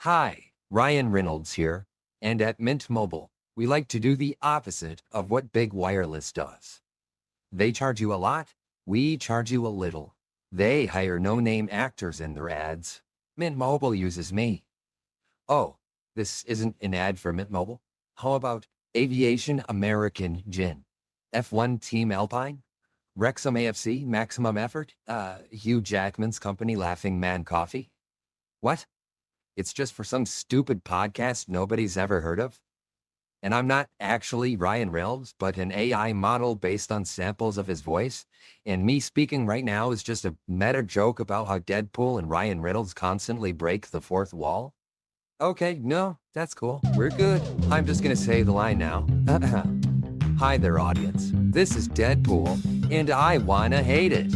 Hi, Ryan Ryenolds here, and at Mint Mobile, we like to do the opposite of what Big Wireless does. They charge you a lot, we charge you a little. They hire no-name actors in their ads. Mint Mobile uses me. Oh, this isn't an ad for Mint Mobile? How about Aviation American Gin? F1 Team Alpine? Wrexham AFC Maximum Effort? Hugh Jackman's company Laughing Man Coffee? What? It's just for some stupid podcast nobody's ever heard of? And I'm not actually Ryan Ryenolds, but an AI model based on samples of his voice. And me speaking right now is just a meta joke about how Deadpool and Ryan Ryenolds constantly break the fourth wall? Okay, no, that's cool. We're good. I'm just gonna say the line now. Hi there, audience. This is Deadpool, and I wanna hate it.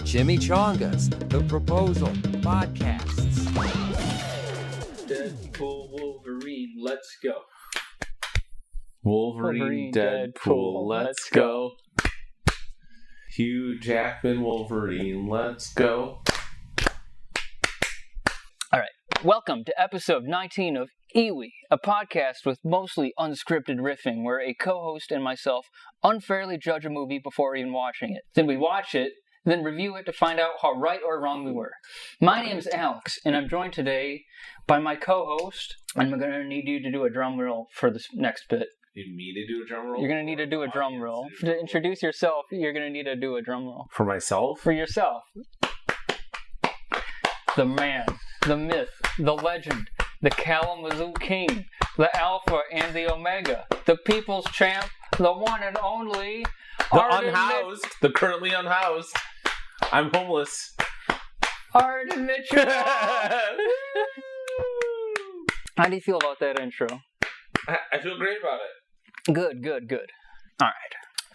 Chimichangas, the proposal, podcasts. Deadpool, Wolverine, let's go. Wolverine, Deadpool, let's go. Hugh Jackman, Wolverine, let's go. Alright, welcome to episode 19 of IWHI, a podcast with mostly unscripted riffing where a co-host and myself unfairly judge a movie before even watching it. Then we watch it, then review it to find out how right or wrong we were. My name's Alex, and I'm joined today by my co-host. I'm going to need you to do a drum roll for this next bit. You need me to do a drum roll? You're going to need to do a drum roll. To introduce yourself, you're going to need to do a drum roll. For myself? For yourself. The man, the myth, the legend, the Kalamazoo King, the Alpha and the Omega, the people's champ, the one and only... The Arden unhoused, the currently unhoused. I'm homeless. Arden Mitchell! How do you feel about that intro? I feel great about it. Good. All right.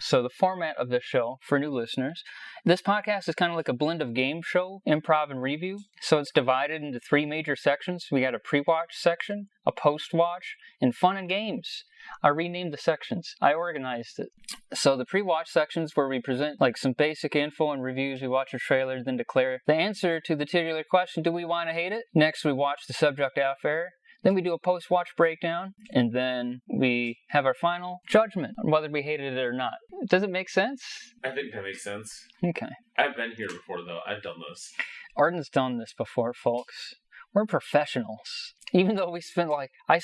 So the format of this show, for new listeners, this podcast is kind of like a blend of game show, improv, and review. So it's divided into three major sections. We got a pre-watch section, a post-watch, and fun and games. I renamed the sections. I organized it. So the pre-watch sections where we present like some basic info and reviews. We watch a trailer, then declare the answer to the titular question, do we want to hate it? Next, we watch the subject off-air. Then we do a post-watch breakdown, and then we have our final judgment on whether we hated it or not. Does it make sense? I think that makes sense. Okay. I've been here before, though. I've done this. Arden's done this before, folks. We're professionals. Even though we spent I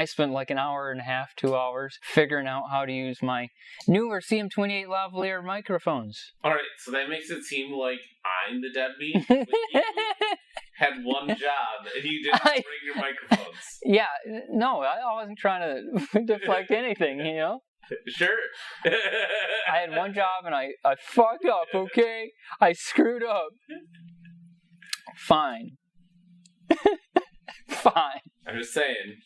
spent like an hour and a half, 2 hours, figuring out how to use my newer CM28 lavalier microphones. Alright, so that makes it seem like I'm the deadbeat. Like you had one job, and you didn't bring your microphones. Yeah, no, I wasn't trying to deflect anything, you know? Sure. I had one job, and I fucked up, okay? I screwed up. Fine. Fine. I'm just saying.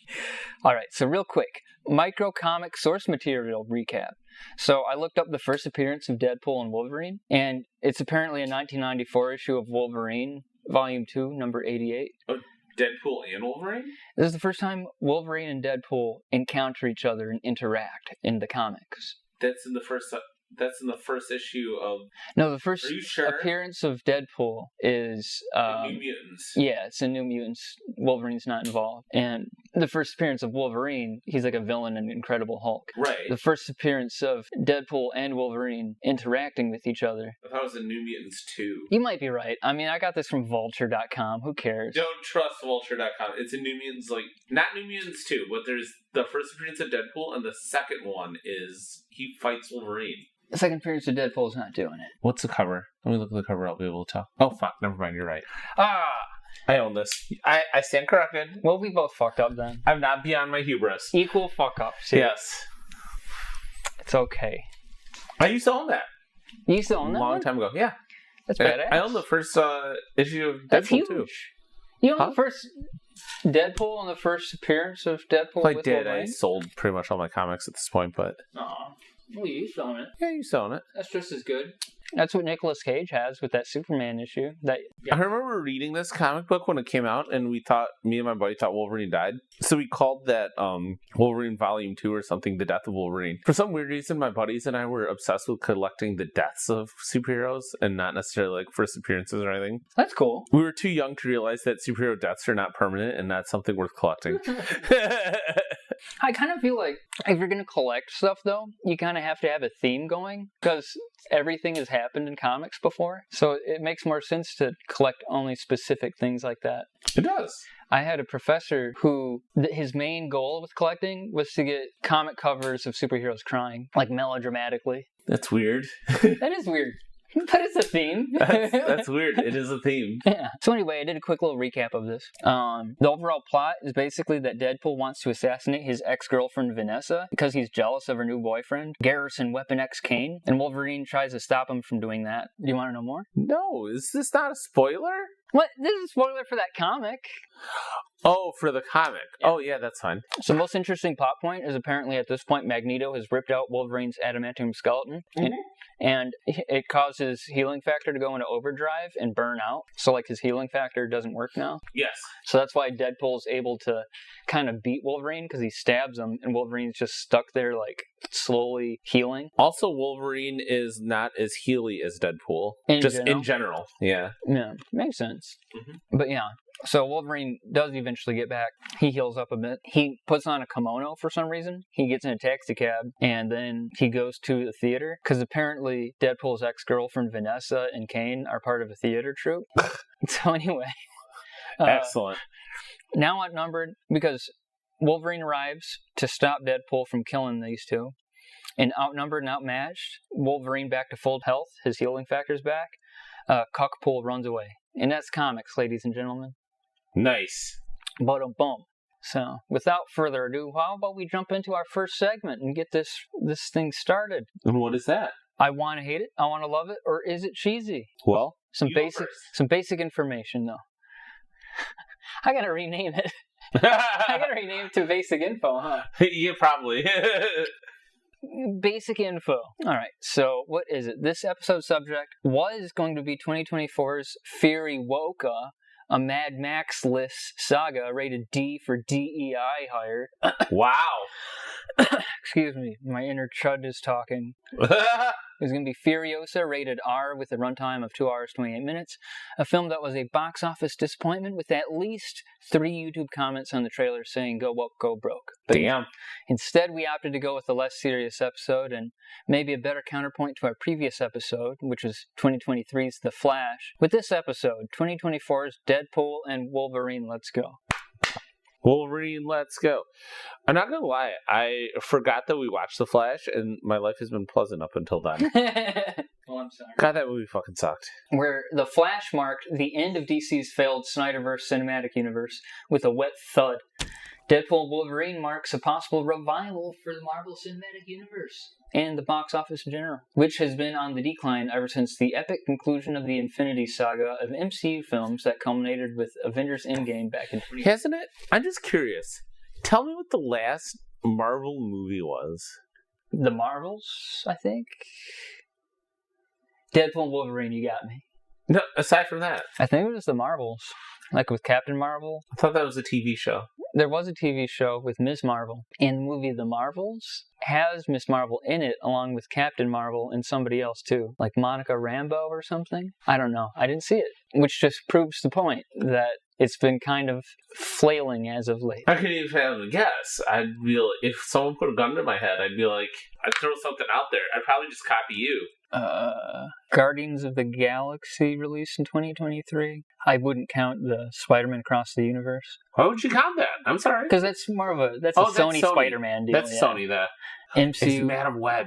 Alright, so real quick. Micro comic source material recap. So I looked up the first appearance of Deadpool and Wolverine, and it's apparently a 1994 issue of Wolverine, Volume 2, number 88. Oh, Deadpool and Wolverine? This is the first time Wolverine and Deadpool encounter each other and interact in the comics. That's in the first issue of... No, the first sure? appearance of Deadpool is... New Mutants. Yeah, it's in New Mutants. Wolverine's not involved. And the first appearance of Wolverine, he's like a villain in Incredible Hulk. Right. The first appearance of Deadpool and Wolverine interacting with each other. I thought it was in New Mutants 2. You might be right. I mean, I got this from Vulture.com. Who cares? Don't trust Vulture.com. It's in New Mutants, not New Mutants 2, but there's the first appearance of Deadpool, and the second one is he fights Wolverine. The second appearance of Deadpool's not doing it. What's the cover? Let me look at the cover. I'll be able to tell. Oh, fuck. Never mind. You're right. I own this. I stand corrected. Well, we both fucked up then. I'm not beyond my hubris. Equal fuck-ups. Yes. It's okay. I used to own that. You used to own that? A long time ago. Yeah. That's badass. I own the first issue of Deadpool, That's huge. too. You own the first Deadpool and the first appearance of Deadpool I with did. Wolverine? I sold pretty much all my comics at this point, but... Aw. Well, you used to own it. Yeah, you used to own it. That's just as good. That's what Nicolas Cage has with that Superman issue. That I remember reading this comic book when it came out, and me and my buddy thought Wolverine died. So we called that Wolverine Volume 2 or something, The Death of Wolverine. For some weird reason, my buddies and I were obsessed with collecting the deaths of superheroes and not necessarily like first appearances or anything. That's cool. We were too young to realize that superhero deaths are not permanent and not something worth collecting. I kind of feel like if you're going to collect stuff, though, you kind of have to have a theme going because everything has happened in comics before. So it makes more sense to collect only specific things like that. It does. I had a professor who his main goal with collecting was to get comic covers of superheroes crying, like melodramatically. That's weird. That is weird. But it's a theme. That's weird. It is a theme. Yeah. So anyway, I did a quick little recap of this. The overall plot is basically that Deadpool wants to assassinate his ex-girlfriend Vanessa because he's jealous of her new boyfriend, Garrison Weapon X Kane, and Wolverine tries to stop him from doing that. Do you want to know more? No, is this not a spoiler? What? This is a spoiler for that comic. Oh, for the comic. Yeah. Oh, yeah, that's fine. So the most interesting plot point is apparently at this point Magneto has ripped out Wolverine's adamantium skeleton, and it causes healing factor to go into overdrive and burn out. So like his healing factor doesn't work now. Yes. So that's why Deadpool's able to kind of beat Wolverine because he stabs him and Wolverine's just stuck there like slowly healing. Also, Wolverine is not as healy as Deadpool. In general. Yeah. Yeah, makes sense. But yeah. So Wolverine does eventually get back. He heals up a bit. He puts on a kimono for some reason. He gets in a taxi cab, and then he goes to the theater, because apparently Deadpool's ex-girlfriend Vanessa and Kane are part of a theater troupe. So anyway. Excellent. Now outnumbered, because Wolverine arrives to stop Deadpool from killing these two, and outnumbered and outmatched, Wolverine back to full health, his healing factor's back, Cuckpool runs away. And that's comics, ladies and gentlemen. Nice. Boom. So, without further ado, how about we jump into our first segment and get this thing started? And what is that? I want to hate it, I want to love it, or is it cheesy? Well, some basic information, though. I gotta rename it. I gotta rename it to Basic Info, huh? Yeah, probably. Basic info. Alright, so what is it? This episode subject was going to be 2024's Fury Woka, a Mad Max-less saga rated D for DEI hire. Wow. Excuse me, my inner chud is talking. It's going to be Furiosa, rated R, with a runtime of 2 hours, 28 minutes. A film that was a box office disappointment, with at least 3 YouTube comments on the trailer saying, go woke, go broke. But damn. Instead, we opted to go with a less serious episode, and maybe a better counterpoint to our previous episode, which was 2023's The Flash. With this episode, 2024's Deadpool and Wolverine, let's go. Wolverine, let's go. I'm not gonna lie, I forgot that we watched The Flash, and my life has been pleasant up until then. Well, I'm sorry. God, that movie fucking sucked. Where The Flash marked the end of DC's failed Snyderverse cinematic universe with a wet thud. Deadpool and Wolverine marks a possible revival for the Marvel Cinematic Universe and the box office in general, which has been on the decline ever since the epic conclusion of the Infinity Saga of MCU films that culminated with Avengers Endgame back in 2020. Hasn't it? I'm just curious. Tell me what the last Marvel movie was. The Marvels, I think? Deadpool and Wolverine, you got me. No, aside from that. I think it was the Marvels. Like with Captain Marvel. I thought that was a TV show. There was a TV show with Ms. Marvel. And the movie The Marvels has Ms. Marvel in it, along with Captain Marvel and somebody else too. Like Monica Rambeau or something? I don't know. I didn't see it. Which just proves the point that it's been kind of flailing as of late. I couldn't even have a guess. I'd be like, if someone put a gun to my head, I'd be like, I'd throw something out there. I'd probably just copy you. Guardians of the Galaxy released in 2023. I wouldn't count the Spider-Man Across the Universe. Why would you count that? I'm sorry. Because that's more of a Sony Spider-Man deal. That's Sony, that. MCU. It's Madam Web.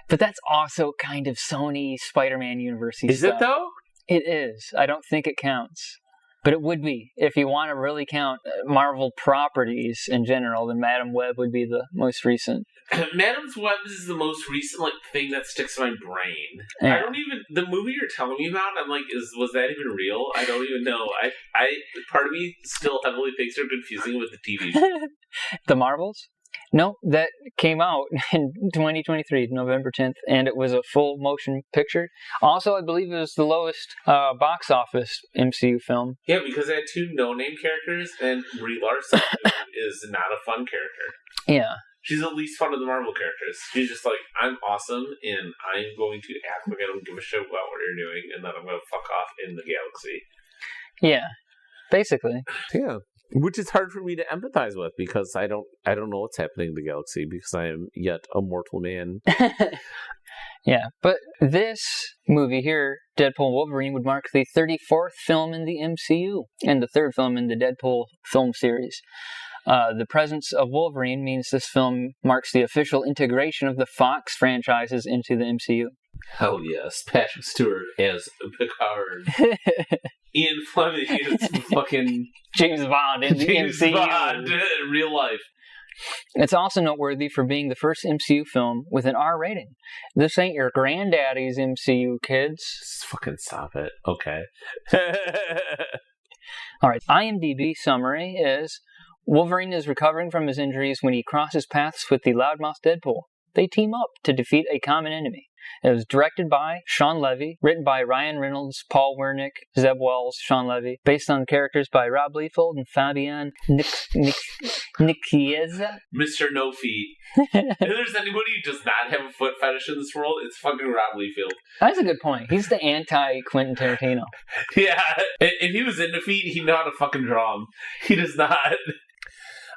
But that's also kind of Sony Spider-Man universe-y Is stuff. it though? It is. I don't think it counts. But it would be. If you want to really count Marvel properties in general, then Madam Web would be the most recent. Madam's Web is the most recent thing that sticks in my brain. Yeah. I don't even, the movie you're telling me about, I'm like, was that even real? I don't even know. I part of me still heavily thinks they're confusing with the TV show. The Marvels? No, that came out in 2023, November 10th, and it was a full motion picture. Also, I believe it was the lowest box office MCU film. Yeah, because it had 2 no-name characters, and Brie Larson is not a fun character. Yeah. She's the least fun of the Marvel characters. She's just like, I'm awesome, and I'm going to act like I don't give a shit about what you're doing, and then I'm going to fuck off in the galaxy. Yeah, basically. Yeah. Which is hard for me to empathize with, because I don't know what's happening in the galaxy, because I am yet a mortal man. Yeah, but this movie here, Deadpool Wolverine, would mark the 34th film in the MCU, and the 3rd film in the Deadpool film series. The presence of Wolverine means this film marks the official integration of the Fox franchises into the MCU. Hell yes. Patrick Stewart as Picard. Ian Fleming is fucking James Bond in the James MCU. Bond in real life. It's also noteworthy for being the first MCU film with an R rating. This ain't your granddaddy's MCU, kids. Just fucking stop it. Okay. Alright, IMDb summary is, Wolverine is recovering from his injuries when he crosses paths with the loudmouth Deadpool. They team up to defeat a common enemy. It was directed by Sean Levy, written by Ryan Reynolds, Paul Wernick, Zeb Wells, Sean Levy, based on characters by Rob Liefeld and Fabian Nicieza. Mr. No Feet. If there's anybody who does not have a foot fetish in this world, it's fucking Rob Liefeld. That's a good point. He's the anti-Quentin Tarantino. Yeah. If he was into feet, he'd know how to fucking draw them. He does not.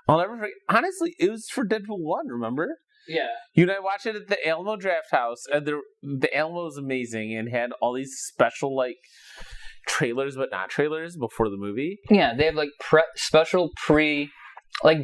I'll never forget. Honestly, it was for Deadpool 1, remember? Yeah. You and I watched it at the Alamo Draft House, and the Alamo was amazing and had all these special, like, trailers but not trailers before the movie. Yeah, they have, like, special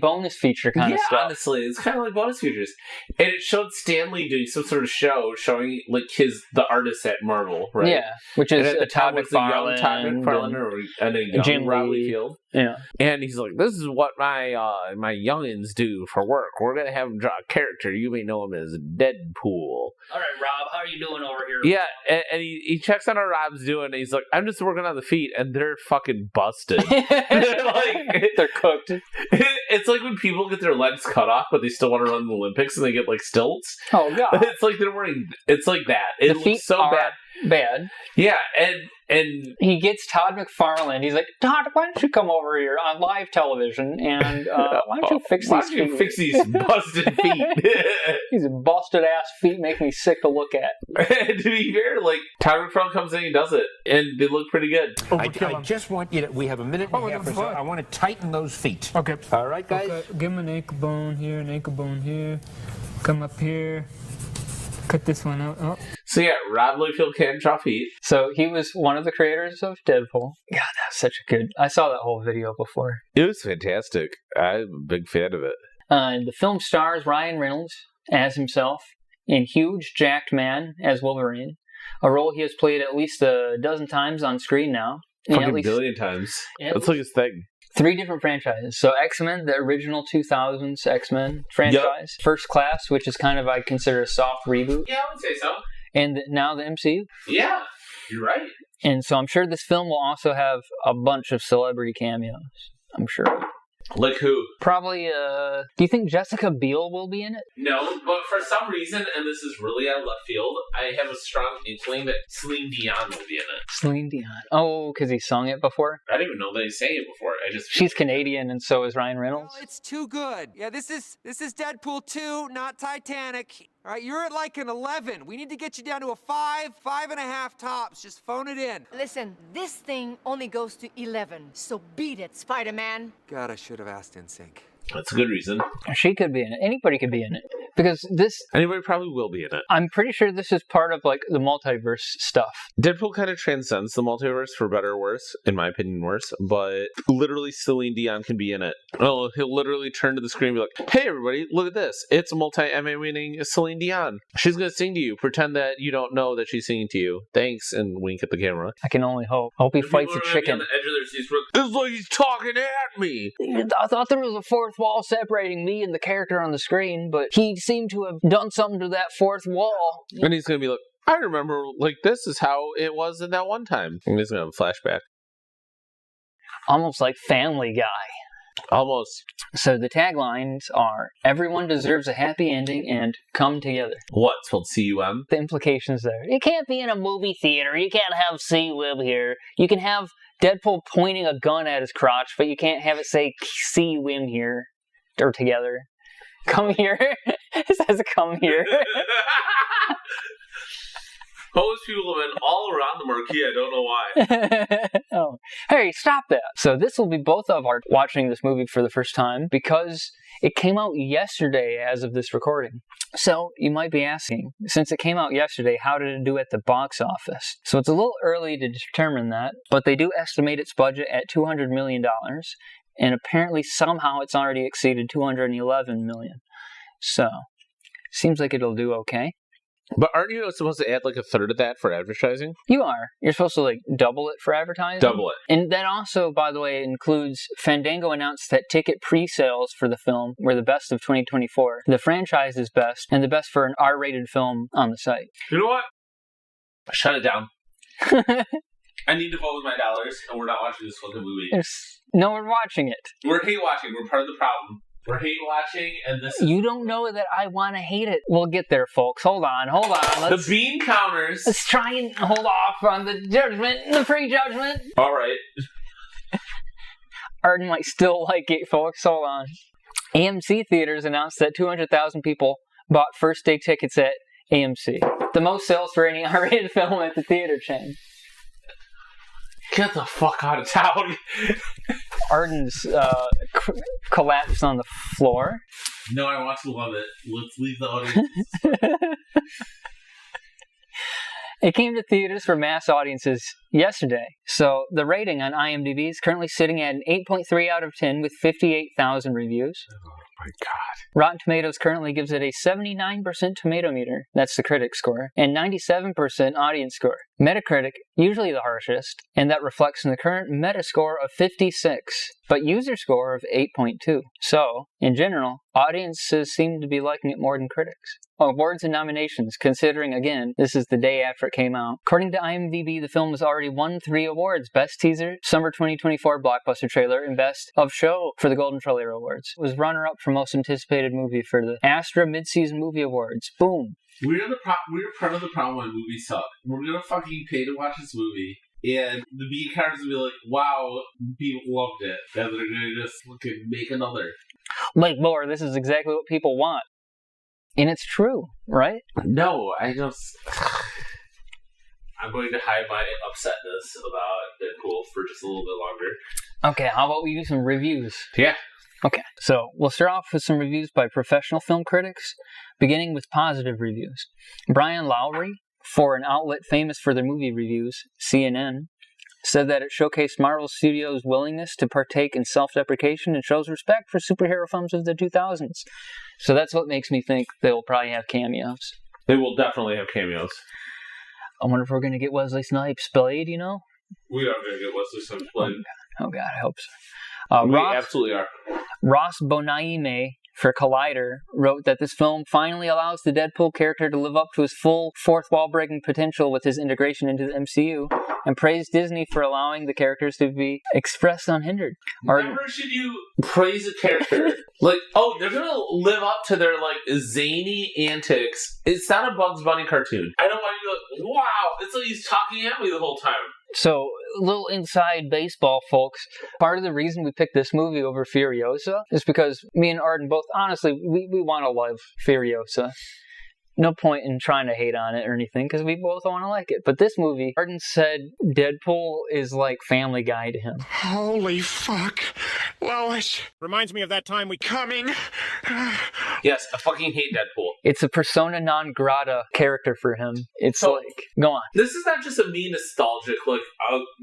bonus feature kind of stuff. Honestly, it's kind of like bonus features. And it showed Stan Lee doing some sort of show showing, like, the artist at Marvel, right? Yeah, which is Todd McFarlane. Todd McFarlane and a young Jim Rob Lee. Liefeld. Yeah. And he's like, this is what my youngins do for work. We're going to have him draw a character. You may know him as Deadpool. All right, Rob, how are you doing over here? Yeah, and he checks on how Rob's doing, and he's like, I'm just working on the feet, and they're fucking busted. They're cooked. It's like when people get their legs cut off, but they still want to run the Olympics, and they get, like, stilts. Oh, God. It's like they're wearing... It's like that. It looks so bad. Yeah, and he ggets Todd McFarlane. He's like, Todd, why don't you come over here on live television and why don't you fix these busted feet? These busted ass feet make me sick to look at. To be fair, like, Todd McFarlane comes in, he does it, and they look pretty good. I just want you to, we have a minute and a half or so. I want to tighten those feet. Okay. All right, guys? Okay. Give him an ankle bone here, an ankle bone here. Come up here. Cut this one out. Oh. So yeah, Rob Liefeld can draw feet. So he was one of the creators of Deadpool. God, that's such a good... I saw that whole video before. It was fantastic. I'm a big fan of it. The film stars Ryan Reynolds as himself and Huge Jacked Man as Wolverine, a role he has played at least a dozen times on screen now. Fucking a billion times. That's like his thing. 3 different franchises. So X-Men, the original 2000s X-Men franchise. Yep. First Class, which is kind of, I consider, a soft reboot. Yeah, I would say so. And now the MCU. Yeah, you're right. And so I'm sure this film will also have a bunch of celebrity cameos. I'm sure. Like who? Probably, do you think Jessica Biel will be in it? No, but for some reason, and this is really out of left field, I have a strong inkling that Celine Dion will be in it. Celine Dion. Oh, because he sung it before? I didn't even know that he sang it before. She's Canadian, and so is Ryan Reynolds. Well, it's too good. Yeah, this is Deadpool 2, not Titanic. All right, you're at like an 11. We need to get you down to a 5, 5.5 tops. Just phone it in. Listen, this thing only goes to 11, so beat it, Spider-Man. God, I should have asked NSYNC. That's a good reason. She could be in it. Anybody could be in it. Because anybody probably will be in it. I'm pretty sure this is part of, like, the multiverse stuff. Deadpool kind of transcends the multiverse, for better or worse. In my opinion, worse. But literally, Celine Dion can be in it. Oh, he'll literally turn to the screen and be like, hey, everybody, look at this. It's multi-Emmy winning Celine Dion. She's going to sing to you. Pretend that you don't know that she's singing to you. Thanks, and wink at the camera. I can only hope. Hope he fights a chicken. On the edge of their seats, it's like he's talking at me. I thought there was a fourth wall separating me and the character on the screen, but he seemed to have done something to that fourth wall. And he's going to be like, I remember, like, this is how it was in that one time. And he's going to have a flashback. Almost like Family Guy. Almost. So the taglines are, everyone deserves a happy ending and come together. What? Spelled C-U-M? The implications there. It can't be in a movie theater. You can't have C-Wib here. You can have Deadpool pointing a gun at his crotch, but you can't have it say C-Wim here. Or together. Come here. It says come here. Most people have been all around the marquee. I don't know why. Oh, hey, stop that. So this will be both of our watching this movie for the first time because it came out yesterday as of this recording. So you might be asking, since it came out yesterday, how did it do at the box office? So it's a little early to determine that, but they do estimate its budget at $200 million, and apparently somehow it's already exceeded $211 million. So, seems like it'll do okay. But aren't you supposed to add like a third of that for advertising? You are. You're supposed to like double it for advertising. Double it. And that also, by the way, includes Fandango announced that ticket pre-sales for the film were the best of 2024. The franchise is best, and the best for an R-rated film on the site. You know what? Shut it down. I need to vote with my dollars, and we're not watching this fucking movie. No, we're watching it. We're hate watching. We're part of the problem. We're hate watching, and this is... You don't know that I want to hate it. We'll get there, folks. Hold on. The bean counters. Let's try and hold off on the judgment, the prejudgment. All right. Arden might still like it, folks. Hold on. AMC Theaters announced that 200,000 people bought first-day tickets at AMC. The most sales for any R-rated film at the theater chain. Get the fuck out of town. Arden's collapsed on the floor. No, I want to love it. Let's leave the audience. It came to theaters for mass audiences yesterday. So the rating on IMDb is currently sitting at an 8.3 out of 10 with 58,000 reviews. Oh my god. Rotten Tomatoes currently gives it a 79% tomato meter, that's the critic score, and 97% audience score. Metacritic, usually the harshest, and that reflects in the current Metascore of 56, but user score of 8.2. So, in general, audiences seem to be liking it more than critics. Awards and nominations, considering, again, this is the day after it came out. According to IMDb, the film has already won 3 awards. Best Teaser, Summer 2024 Blockbuster Trailer, and Best of Show for the Golden Trailer Awards. It was runner-up for Most Anticipated Movie for the Astra Mid-Season Movie Awards. Boom. We're part of the problem when movies suck. We're gonna fucking pay to watch this movie, and the B cards will be like, wow, people loved it. And they're gonna just fucking make another. Like more, this is exactly what people want. And it's true, right? No, I'm going to hide my upsetness about Deadpool for just a little bit longer. Okay, how about we do some reviews? Yeah. Okay, so we'll start off with some reviews by professional film critics, beginning with positive reviews. Brian Lowry, for an outlet famous for their movie reviews, CNN, said that it showcased Marvel Studios' willingness to partake in self-deprecation and shows respect for superhero films of the 2000s. So that's what makes me think they'll probably have cameos. They will definitely have cameos. I wonder if we're going to get Wesley Snipes Blade, you know? We are going to get Wesley Snipes Blade. Oh God, I hope so. We absolutely are. Ross Bonaime for Collider wrote that this film finally allows the Deadpool character to live up to his full fourth wall breaking potential with his integration into the MCU, and praised Disney for allowing the characters to be expressed unhindered. Never should you praise a character. Like, oh, they're gonna live up to their like zany antics. It's not a Bugs Bunny cartoon. I don't want you to be like, wow, it's like he's talking at me the whole time. So, a little inside baseball, folks. Part of the reason we picked this movie over Furiosa is because me and Arden both, honestly, we want to love Furiosa. No point in trying to hate on it or anything, because we both want to like it. But this movie, Arden said Deadpool is like Family Guy to him. Holy fuck. Lois. Reminds me of that time we coming. Yes, I fucking hate Deadpool. It's a persona non grata character for him. It's so, like, go on. This is not just a me nostalgic, like,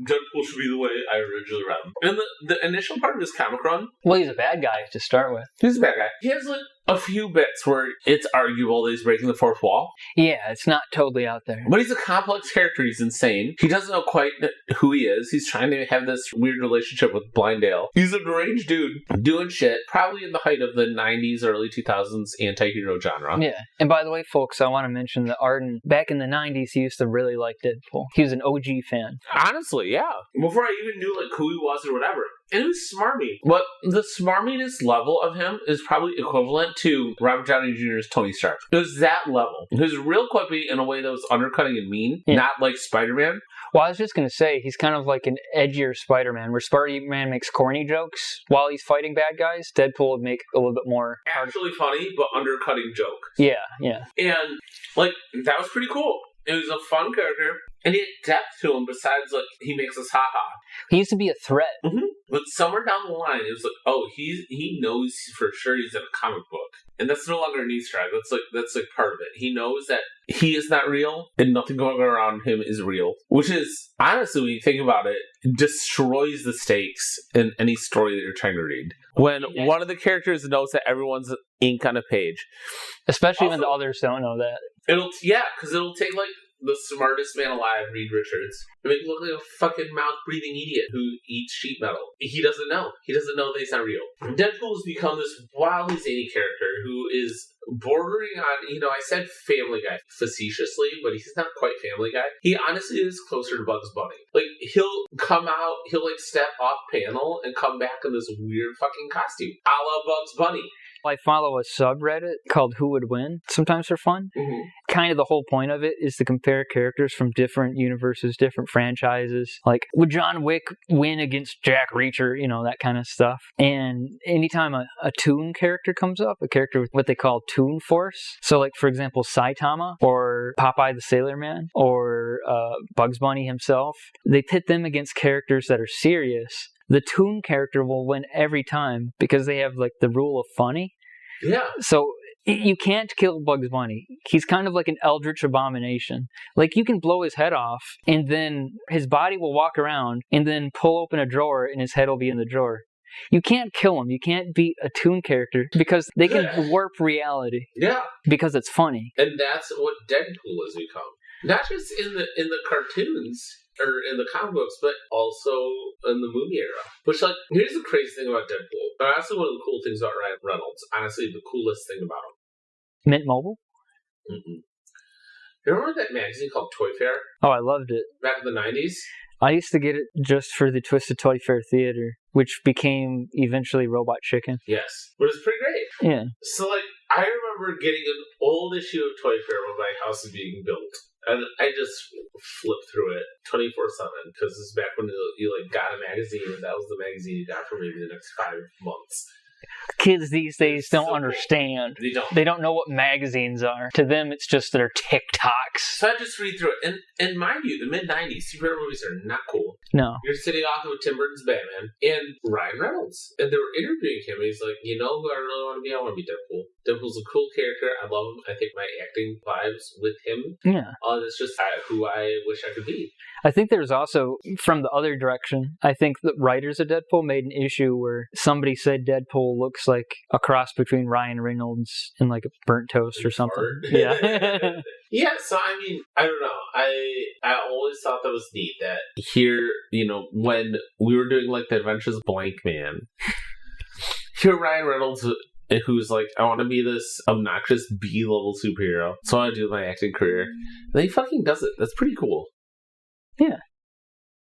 Deadpool should be the way I originally read him. And the initial part of his comic run... Well, he's a bad guy to start with. He's a bad guy. He has, like, a few bits where it's arguable that he's breaking the fourth wall. Yeah, it's not totally out there. But he's a complex character. He's insane. He doesn't know quite who he is. He's trying to have this weird relationship with Blinddale. He's a deranged dude doing shit, probably in the height of the 90s, early 2000s anti-hero genre. Yeah. And by the way, folks, I want to mention that Arden, back in the 90s, he used to really like Deadpool. He was an OG fan. Honestly, yeah. Before I even knew like who he was or whatever. And it was smarmy. But the smarminess level of him is probably equivalent to Robert Downey Jr.'s Tony Stark. It was that level. He was real quippy in a way that was undercutting and mean, not like Spider-Man. Well, I was just going to say, he's kind of like an edgier Spider-Man, where Spider-Man makes corny jokes while he's fighting bad guys. Deadpool would make a little bit more... Actually funny, but undercutting joke. Yeah, yeah. And, like, that was pretty cool. It was a fun character, and he had depth to him besides, like, he makes us ha-ha. He used to be a threat. Mm-hmm. But somewhere down the line, it was like, oh, he knows for sure he's in a comic book. And that's no longer an Easter egg. That's part of it. He knows that he is not real, and nothing going around him is real. Which is, honestly, when you think about it, destroys the stakes in any story that you're trying to read. When one of the characters knows that everyone's ink on a page. Especially when the others don't know that. Because it'll take, like, the smartest man alive, Reed Richards, and make him look like a fucking mouth-breathing idiot who eats sheet metal. He doesn't know. He doesn't know that he's not real. Deadpool's become this wildly zany character who is bordering on, I said Family Guy facetiously, but he's not quite Family Guy. He honestly is closer to Bugs Bunny. Like, he'll come out, he'll, like, step off panel and come back in this weird fucking costume, a la Bugs Bunny. I follow a subreddit called Who Would Win, sometimes for fun. Mm-hmm. Kind of the whole point of it is to compare characters from different universes, different franchises. Like, would John Wick win against Jack Reacher? That kind of stuff. And anytime a Toon character comes up, a character with what they call Toon Force. So, like, for example, Saitama or Popeye the Sailor Man or Bugs Bunny himself, they pit them against characters that are serious. The Toon character will win every time because they have, like, the rule of funny. Yeah. So you can't kill Bugs Bunny. He's kind of like an eldritch abomination. Like, you can blow his head off, and then his body will walk around, and then pull open a drawer, and his head will be in the drawer. You can't kill him. You can't beat a Toon character because they can warp reality. Yeah. Because it's funny. And that's what Deadpool has become. Not just in the cartoons or in the comic books, but also in the movie era. Which, like, here's the crazy thing about Deadpool. But honestly, one of the cool things about Ryan Reynolds. Honestly, the coolest thing about him. Mint Mobile? Mm-mm. You remember that magazine called Toy Fair? Oh, I loved it. Back in the 90s? I used to get it just for the Twisted Toy Fair Theater, which became eventually Robot Chicken. Yes. But it's pretty great. Yeah. So, like, I remember getting an old issue of Toy Fair when my house was being built. And I just flipped through it 24/7 because this is back when you like got a magazine, and that was the magazine you got for maybe the next 5 months. Kids these days don't understand. They don't know what magazines are. To them, it's just their TikToks. So I just read through it. And mind you, the mid-90s, superhero movies are not cool. No. You're sitting off of Tim Burton's Batman and Ryan Reynolds. And they were interviewing him. And he's like, you know who I really want to be? I want to be Deadpool. Deadpool's a cool character. I love him. I think my acting vibes with him. Yeah. That's just who I wish I could be. I think there's also, from the other direction, I think the writers of Deadpool made an issue where somebody said Deadpool looks like a cross between Ryan Reynolds and like a burnt toast or something. Yeah. Yeah, so I mean, I don't know. I always thought that was neat that here, when we were doing like the Adventures of Blank Man, here Ryan Reynolds, who's like, I want to be this obnoxious B-level superhero, so I want to do my acting career. And then he fucking does it. That's pretty cool. Yeah.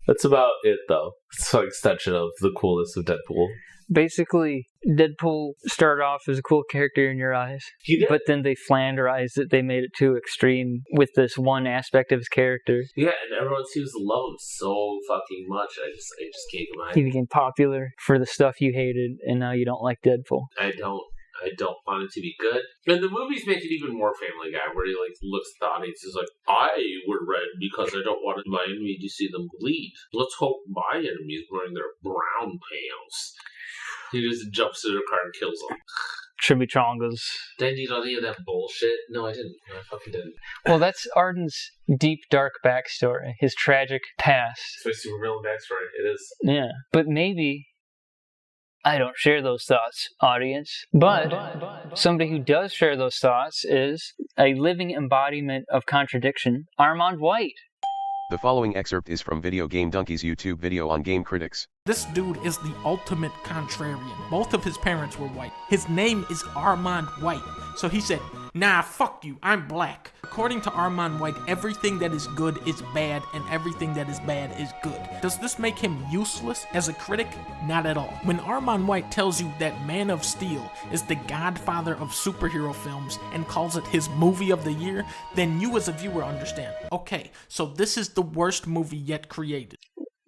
That's about it, though. It's an extension of the coolness of Deadpool. Basically, Deadpool started off as a cool character in your eyes, but then they flanderized it. They made it too extreme with this one aspect of his character. Yeah, and everyone seems to love him so fucking much. I just can't get mine. He became popular for the stuff you hated, and now you don't like Deadpool. I don't want it to be good. And the movies make it even more Family Guy, where he like looks at the audience and is like, I wear red because I don't want my enemy to see them bleed. Let's hope my enemy is wearing their brown pants. He just jumps to their car and kills them. Chimichangas. Didn't you know any of that bullshit? No, I didn't. No, I fucking didn't. Well, that's Arden's deep, dark backstory. His tragic past. It's my supervillain backstory. It is. Yeah. But maybe I don't share those thoughts, audience. But somebody who does share those thoughts is a living embodiment of contradiction, Armand White. The following excerpt is from Video Game Donkey's YouTube video on game critics. This dude is the ultimate contrarian. Both of his parents were white. His name is Armand White. So he said, Nah, fuck you, I'm black. According to Armand White, everything that is good is bad, and everything that is bad is good. Does this make him useless as a critic? Not at all. When Armand White tells you that Man of Steel is the godfather of superhero films and calls it his movie of the year, then you as a viewer understand. Okay, so this is the worst movie yet created.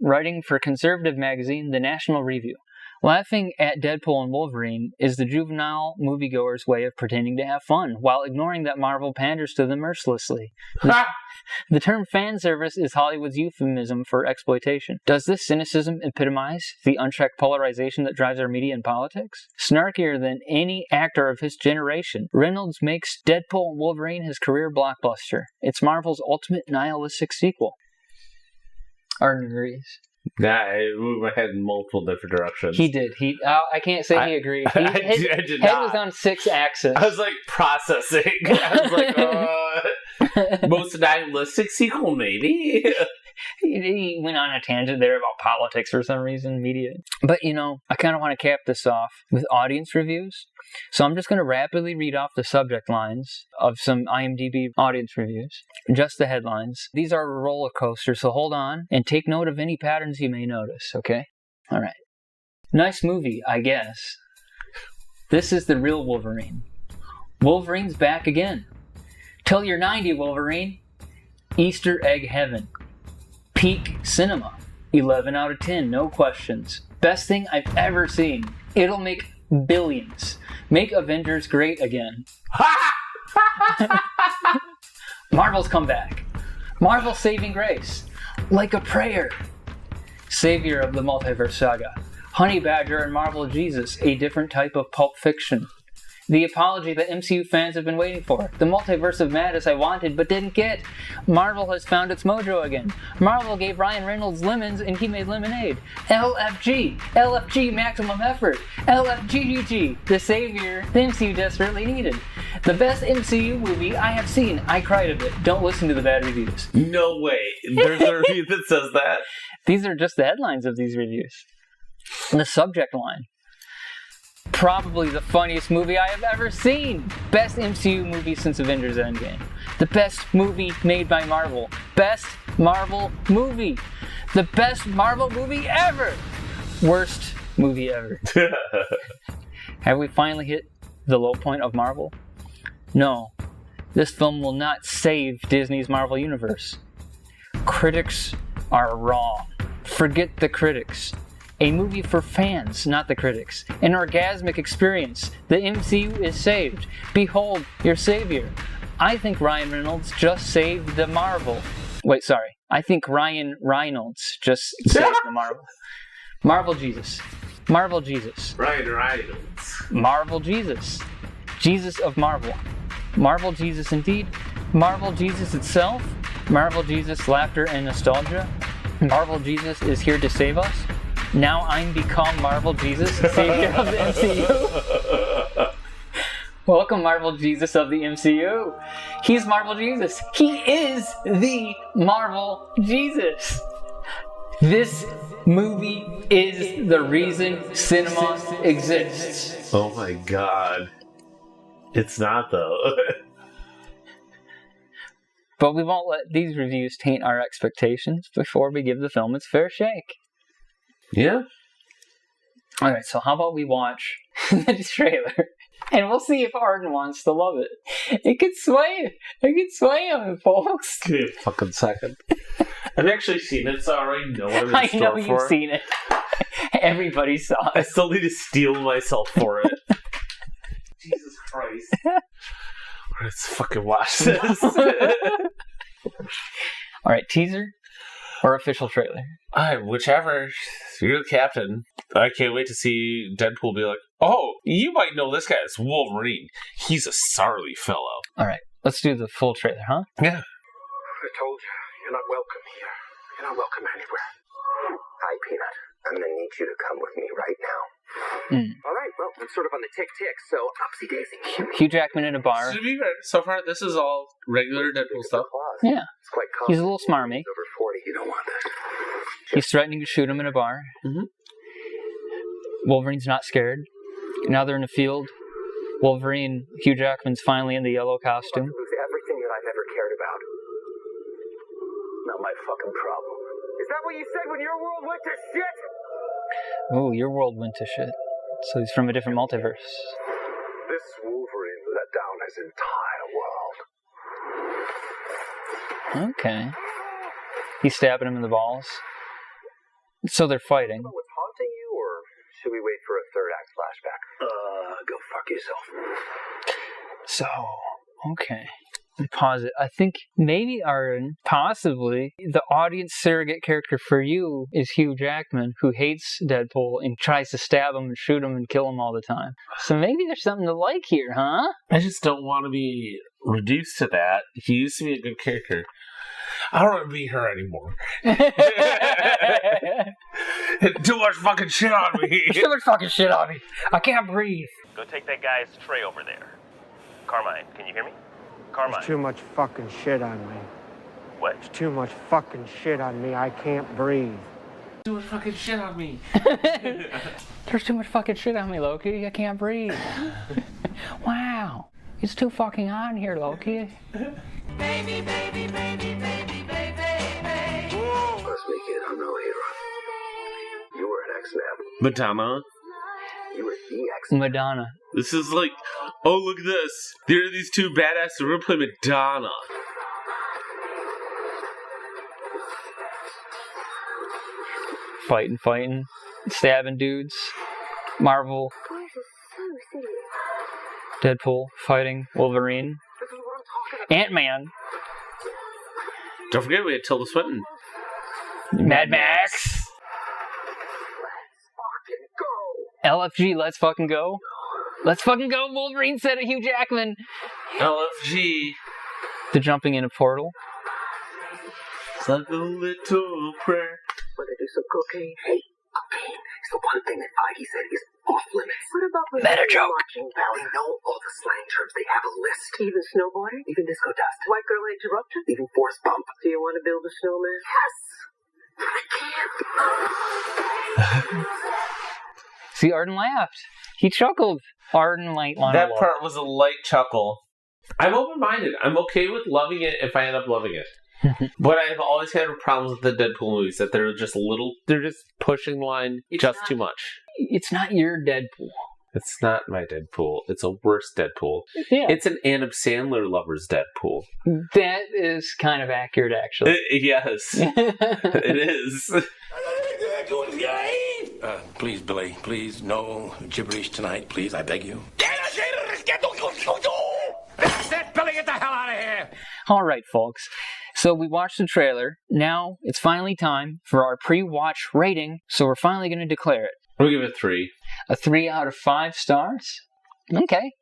Writing for conservative magazine The National Review. Laughing at Deadpool and Wolverine is the juvenile moviegoer's way of pretending to have fun, while ignoring that Marvel panders to them mercilessly. The term fan service is Hollywood's euphemism for exploitation. Does this cynicism epitomize the unchecked polarization that drives our media and politics? Snarkier than any actor of his generation, Reynolds makes Deadpool and Wolverine his career blockbuster. It's Marvel's ultimate nihilistic sequel. Arden agrees. Nah, I moved my head in multiple different directions. He did. I can't say he agreed. His did head not. was on 6 axes. I was like processing. I was like, most nihilistic sequel, maybe? He went on a tangent there about politics for some reason, media. But, I kind of want to cap this off with audience reviews. So I'm just going to rapidly read off the subject lines of some IMDb audience reviews. Just the headlines. These are a roller coaster, so hold on and take note of any patterns you may notice, okay? All right. Nice movie, I guess. This is the real Wolverine. Wolverine's back again. Till you're 90, Wolverine. Easter egg heaven. Peak cinema. 11 out of 10, no questions. Best thing I've ever seen. It'll make billions. Make Avengers great again. Marvel's comeback. Marvel's saving grace. Like a prayer. Savior of the multiverse saga. Honey Badger and Marvel Jesus, a different type of pulp fiction. The apology that MCU fans have been waiting for. The multiverse of madness I wanted but didn't get. Marvel has found its mojo again. Marvel gave Ryan Ryenolds lemons and he made lemonade. LFG. LFG maximum effort. LFGGG. The savior the MCU desperately needed. The best MCU movie I have seen. I cried a bit. Don't listen to the bad reviews. No way. There's a review that says that. These are just the headlines of these reviews. The subject line. Probably the funniest movie I have ever seen. Best MCU movie since Avengers Endgame. The best movie made by Marvel. Best Marvel movie. The best Marvel movie ever. Worst movie ever. Have we finally hit the low point of Marvel? No. This film will not save Disney's Marvel Universe. Critics are wrong. Forget the critics. A movie for fans, not the critics. An orgasmic experience. The MCU is saved. Behold your savior. I think Ryan Reynolds just saved the Marvel. Wait, sorry. I think Ryan Ryenolds just saved the Marvel. Marvel Jesus. Marvel Jesus. Ryan Ryenolds. Marvel Jesus. Jesus of Marvel. Marvel Jesus indeed. Marvel Jesus itself. Marvel Jesus laughter and nostalgia. Marvel Jesus is here to save us. Now I'm become Marvel Jesus, savior of the MCU. Welcome, Marvel Jesus of the MCU. He's Marvel Jesus. He is the Marvel Jesus. This movie is the reason cinema exists. Oh my god. It's not, though. But we won't let these reviews taint our expectations before we give the film its fair shake. Yeah. Alright, so how about we watch the trailer and we'll see if Arden wants to love it. It could sway him, folks. Give me a fucking second. I've actually seen it, so I already know what I'm in store for. I know you've seen it. Everybody saw it. I still need to steel myself for it. Jesus Christ. Let's fucking watch this. Alright, teaser or official trailer? Whichever. You're the captain. I can't wait to see Deadpool be like, oh, you might know this guy as Wolverine. He's a surly fellow. Alright, let's do the full trailer, huh? Yeah. I told you, you're not welcome here. You're not welcome anywhere. Hi, Peanut. I'm gonna need you to come with me right now. All right, well, I'm sort of on the tick-tick, so upsy-daisy. Hugh Jackman in a bar. To be fair, so far, this is all regular Deadpool stuff. Yeah. It's quite He's a little smarmy. Over 40, you don't want that. He's threatening to shoot him in a bar. Mm-hmm. Wolverine's not scared. Now they're in a field. Wolverine, Hugh Jackman's finally in the yellow costume. Lose everything that I've ever cared about. Not my fucking problem. Is that what you said when your world went to shit? Oh, your world went to shit. So he's from a different multiverse. This Wolverine let down his entire world. Okay. He's stabbing him in the balls. So they're fighting. What's haunting you, or should we wait for a third act flashback? Go fuck yourself. So, okay. Pause it. I think maybe Arden, possibly, the audience surrogate character for you is Hugh Jackman, who hates Deadpool and tries to stab him and shoot him and kill him all the time. So maybe there's something to like here, huh? I just don't want to be reduced to that. He used to be a good character. I don't want to be her anymore. Too much fucking shit on me. Too much fucking shit on me. I can't breathe. Go take that guy's tray over there. Carmine, can you hear me? Carmine. There's too much fucking shit on me. What? There's too much fucking shit on me. I can't breathe. Too much fucking shit on me. There's too much fucking shit on me, Loki. I can't breathe. Wow. It's too fucking hot in here, Loki. Baby, baby, baby, baby, baby, baby. Trust me, kid, I'm no hero. You were an X-Man. Madonna. You were the X-Man. Madonna. This is like, oh, look at this. There are these two badasses. We're going to play Madonna. Fighting. Stabbing dudes. Marvel. Deadpool fighting Wolverine. Ant-Man. Don't forget, we had Tilda Swinton. Mad Max. LFG, let's fucking go. Let's fucking go. Wolverine said it, Hugh Jackman. LFG. The jumping in a portal. It's like a little prayer. When they do some cocaine, hey, cocaine is the one thing that IWHI said is off limits. What about when Meta joke. Marching band? They know all the slang terms. They have a list. Even snowboarding? Even disco dust. White girl interruption? Even force bump. Do you want to build a snowman? Yes! I can't. See, Arden laughed. He chuckled. Arden light monologue. That part was a light chuckle. I'm open-minded. I'm okay with loving it if I end up loving it. But I've always had problems with the Deadpool movies, that they're just pushing the line too much. It's not your Deadpool. It's not my Deadpool. It's a worse Deadpool. Yeah. It's an Adam Sandler lover's Deadpool. That is kind of accurate, actually. Yes. It is. Please, Billy, please, no gibberish tonight, please, I beg you. That's it, Billy, get the hell out of here! All right, folks. So we watched the trailer. Now it's finally time for our pre-watch rating. So we're finally going to declare it. We'll give it 3. A 3 out of 5 stars? Okay.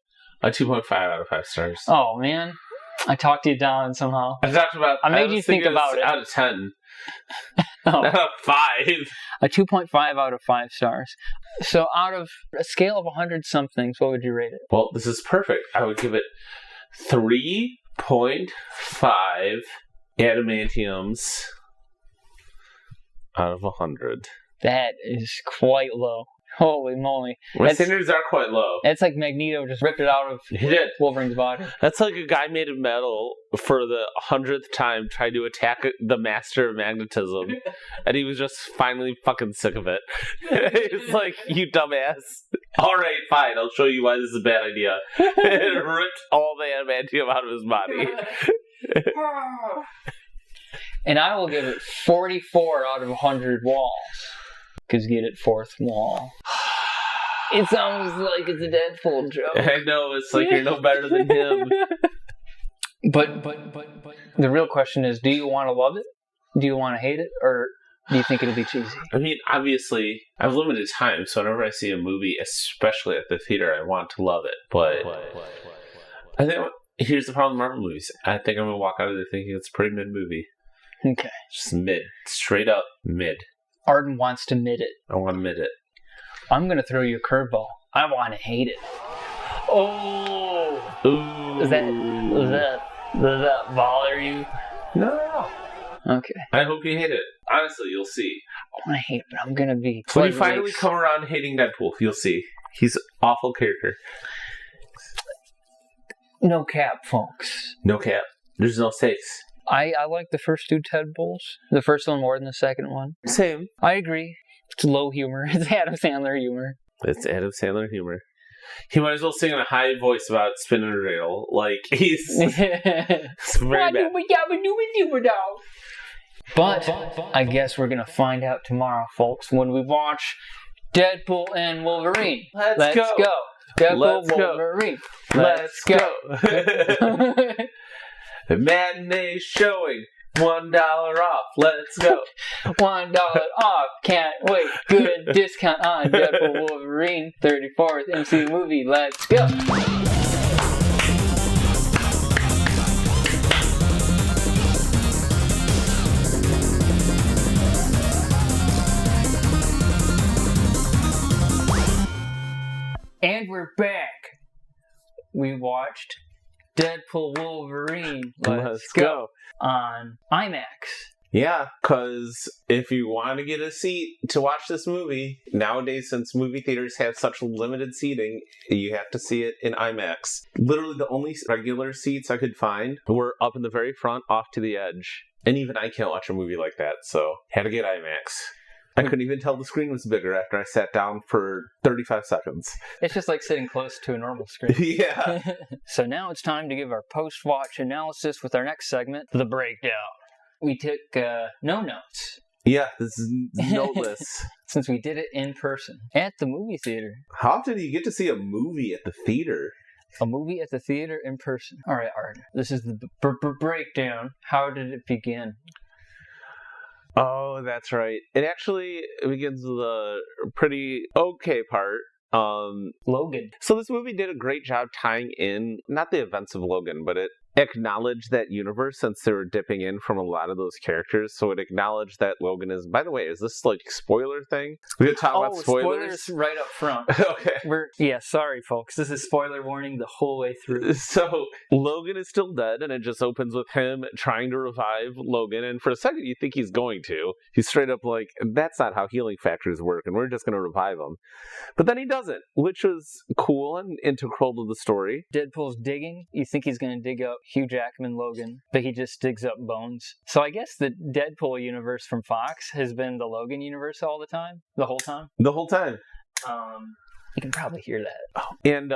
A 2.5 out of 5 stars. Oh, man. I talked you down somehow. I made you think about it. Out of 10. Oh. Out of 5. A 2.5 out of 5 stars. So out of a scale of 100 somethings, what would you rate it? Well, this is perfect. I would give it 3.5 adamantiums out of 100. That is quite low. Holy moly. My standards are quite low. It's like Magneto just ripped it out of Wolverine's body. That's like a guy made of metal for the 100th time tried to attack the master of magnetism. And he was just finally fucking sick of it. It's like, you dumbass. Alright, fine, I'll show you why this is a bad idea. It ripped all the adamantium out of his body. And I will give it 44 out of 100 walls. Because get it, fourth wall. It's almost like it's a Deadpool joke. I know, it's like you're no better than him. But the real question is, do you want to love it? Do you want to hate it? Or do you think it'll be cheesy? I mean, obviously, I have limited time, so whenever I see a movie, especially at the theater, I want to love it. But I think here's the problem with Marvel movies. I think I'm going to walk out of there thinking it's a pretty mid movie. Okay. Just mid. Straight up mid. Arden wants to mid it. I want to mid it. I'm going to throw you a curveball. I want to hate it. Oh! Ooh. Does that bother you? No. Okay. I hope you hate it. Honestly, you'll see. I want to hate it, but I'm going to be... When you finally come around hating Deadpool, you'll see. He's an awful character. No cap, folks. No cap. There's no stakes. I like the first two Deadpools. The first one more than the second one. Same. I agree. It's low humor. It's Adam Sandler humor. It's Adam Sandler humor. He might as well sing in a high voice about spinning a rail. Like, he's... it's very bad. But I guess we're going to find out tomorrow, folks, when we watch Deadpool and Wolverine. Let's go. Deadpool, Let's go. Wolverine. Let's go. The matinee showing. $1 off. Let's go. $1 off. Can't wait. Good discount on Deadpool Wolverine. 34th MC movie. Let's go. And we're back. We watched Deadpool Wolverine. Let's go. On IMAX. Yeah, because if you want to get a seat to watch this movie, nowadays, since movie theaters have such limited seating, you have to see it in IMAX. Literally, the only regular seats I could find were up in the very front, off to the edge. And even I can't watch a movie like that, so had to get IMAX. I couldn't even tell the screen was bigger after I sat down for 35 seconds. It's just like sitting close to a normal screen. Yeah. So now it's time to give our post-watch analysis with our next segment, The Breakdown. We took no notes. Yeah, this is noteless. Since we did it in person at the movie theater. How often do you get to see a movie at the theater? A movie at the theater in person. All right, Arden. This is the breakdown. How did it begin? Oh, that's right. It actually begins with a pretty okay part. Logan. So this movie did a great job tying in, not the events of Logan, but it acknowledged that universe since they were dipping in from a lot of those characters. So it acknowledged that Logan is, by the way, is this like spoiler thing? We're going to talk about spoilers? Right up front. Okay. Sorry folks. This is spoiler warning the whole way through. So Logan is still dead and it just opens with him trying to revive Logan. And for a second you think he's going to. He's straight up like, that's not how healing factors work and we're just going to revive him. But then he doesn't, which was cool and integral to the story. Deadpool's digging. You think he's going to dig up Hugh Jackman Logan, but he just digs up bones. So I guess the Deadpool universe from Fox has been the Logan universe all the time? The whole time? The whole time. You can probably hear that. And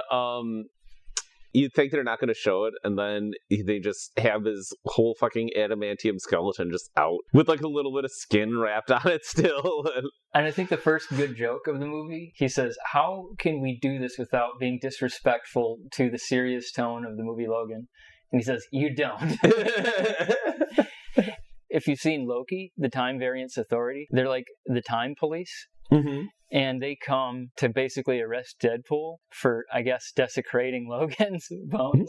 you think they're not going to show it, and then they just have his whole fucking adamantium skeleton just out with like a little bit of skin wrapped on it still. And I think the first good joke of the movie, he says, how can we do this without being disrespectful to the serious tone of the movie Logan? And he says, you don't. If you've seen Loki, the Time Variance Authority, they're like the time police. Mm-hmm. And they come to basically arrest Deadpool for, I guess, desecrating Logan's bones.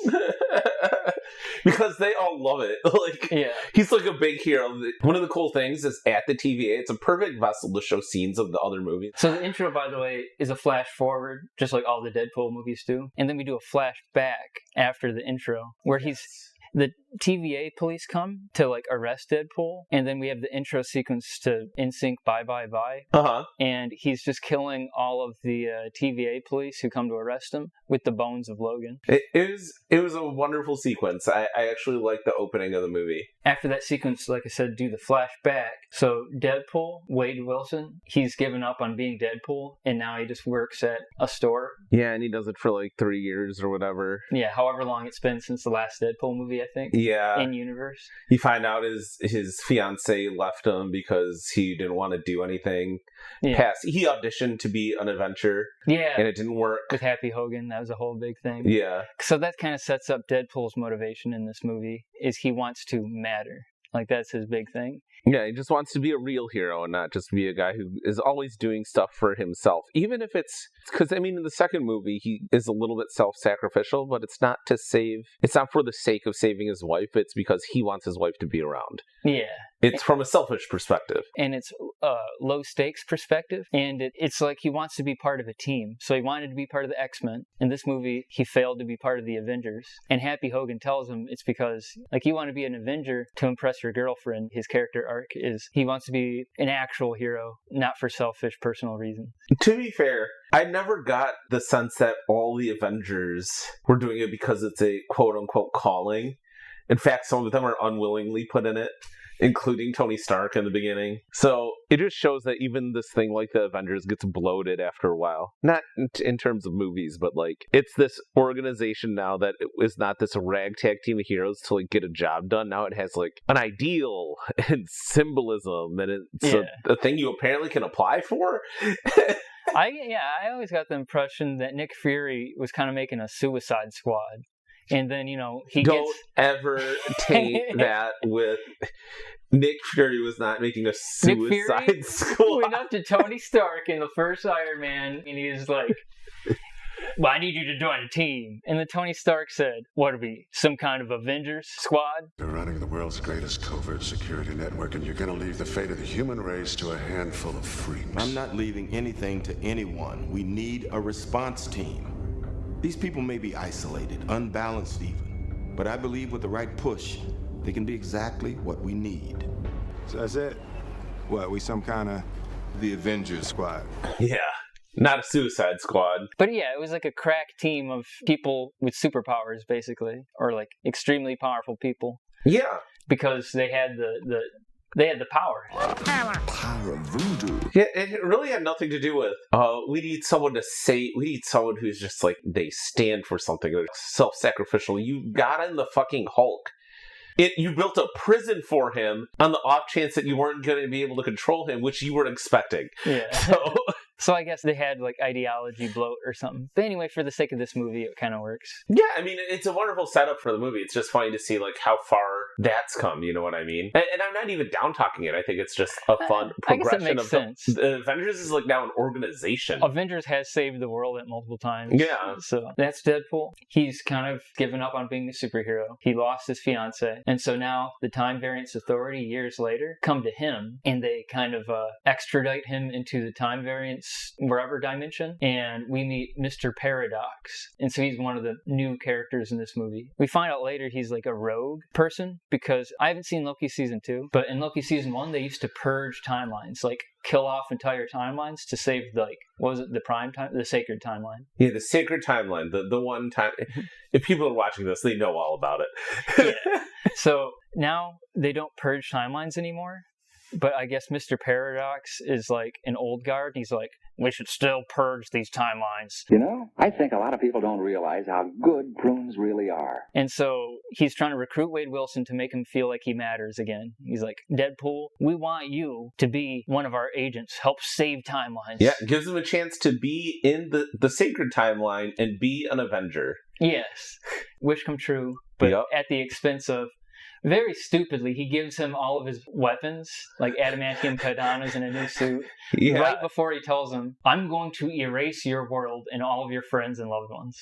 Because they all love it. Like, yeah. He's like a big hero. One of the cool things is at the TVA, it's a perfect vessel to show scenes of the other movies. So the intro, by the way, is a flash forward, just like all the Deadpool movies do. And then we do a flash back after the intro, where the TVA police come to like arrest Deadpool, and then we have the intro sequence to NSYNC Bye Bye Bye. Uh-huh. And he's just killing all of the TVA police who come to arrest him with the bones of Logan. It was a wonderful sequence. I actually liked the opening of the movie. After that sequence, like I said, do the flashback. So Deadpool, Wade Wilson, he's given up on being Deadpool, and now he just works at a store. Yeah, and he does it for like 3 years or whatever. Yeah, however long it's been since the last Deadpool movie, I think. Yeah. In universe. You find out his fiance left him because he didn't want to do anything. Yeah. He auditioned to be an adventure. Yeah. And it didn't work. With Happy Hogan, that was a whole big thing. Yeah. So that kind of sets up Deadpool's motivation in this movie, is he wants to matter. Like, that's his big thing. Yeah, he just wants to be a real hero and not just be a guy who is always doing stuff for himself. Even if it's... Because, I mean, in the second movie, he is a little bit self-sacrificial, but it's not for the sake of saving his wife. It's because he wants his wife to be around. Yeah. It's from a selfish perspective. And it's low stakes perspective. And it's like he wants to be part of a team. So he wanted to be part of the X-Men. In this movie, he failed to be part of the Avengers. And Happy Hogan tells him it's because, like, you want to be an Avenger to impress your girlfriend. His character arc is he wants to be an actual hero, not for selfish personal reasons. To be fair, I never got the sense that all the Avengers were doing it because it's a quote-unquote calling. In fact, some of them are unwillingly put in it, including Tony Stark in the beginning. So it just shows that even this thing like the Avengers gets bloated after a while. Not in terms of movies, but like it's this organization now that is not this ragtag team of heroes to like get a job done. Now it has like an ideal and symbolism, and it's a thing you apparently can apply for. I always got the impression that Nick Fury was kind of making a Suicide Squad. And then, he Don't ever take that with... Nick Fury was not making a Suicide Squad. Went up to Tony Stark in the first Iron Man, and he was like, well, I need you to join a team. And then Tony Stark said, what are we, some kind of Avengers squad? You're running the world's greatest covert security network, and you're going to leave the fate of the human race to a handful of freaks. I'm not leaving anything to anyone. We need a response team. These people may be isolated, unbalanced even, but I believe with the right push, they can be exactly what we need. So that's it? What, we some kind of the Avengers squad? Yeah, not a Suicide Squad. But yeah, it was like a crack team of people with superpowers, basically, or like extremely powerful people. Yeah. Because they had they had the power. Power of voodoo. Yeah, it really had nothing to do with, we need someone who's just like, they stand for something, like self-sacrificial. You got in the fucking Hulk. You built a prison for him on the off chance that you weren't going to be able to control him, which you were expecting. Yeah. So I guess they had like ideology bloat or something. But anyway, for the sake of this movie, it kind of works. Yeah, I mean, it's a wonderful setup for the movie. It's just funny to see like how far that's come, you know what I mean? And I'm not even down talking it. I think it's just a fun progression. I guess it makes sense. The Avengers is like now an organization. Avengers has saved the world at multiple times. Yeah. So that's Deadpool. He's kind of given up on being a superhero. He lost his fiance. And so now the Time Variance Authority, years later, come to him and they kind of extradite him into the Time Variance wherever dimension, and we meet Mr. Paradox, and so he's one of the new characters in this movie. We find out later he's like a rogue person, because I haven't seen Loki season 2, but in Loki season 1 they used to purge timelines, like kill off entire timelines to save the sacred timeline. Yeah, the sacred timeline, the one time. If people are watching this, they know all about it. Yeah. So now they don't purge timelines anymore. But I guess Mr. Paradox is like an old guard. He's like, we should still purge these timelines. You know, I think a lot of people don't realize how good prunes really are. And so he's trying to recruit Wade Wilson to make him feel like he matters again. He's like, Deadpool, we want you to be one of our agents. Help save timelines. Yeah, gives him a chance to be in the sacred timeline and be an Avenger. Yes. Wish come true, but at the expense of... Very stupidly, he gives him all of his weapons, like adamantium katanas and a new suit, right before he tells him, I'm going to erase your world and all of your friends and loved ones.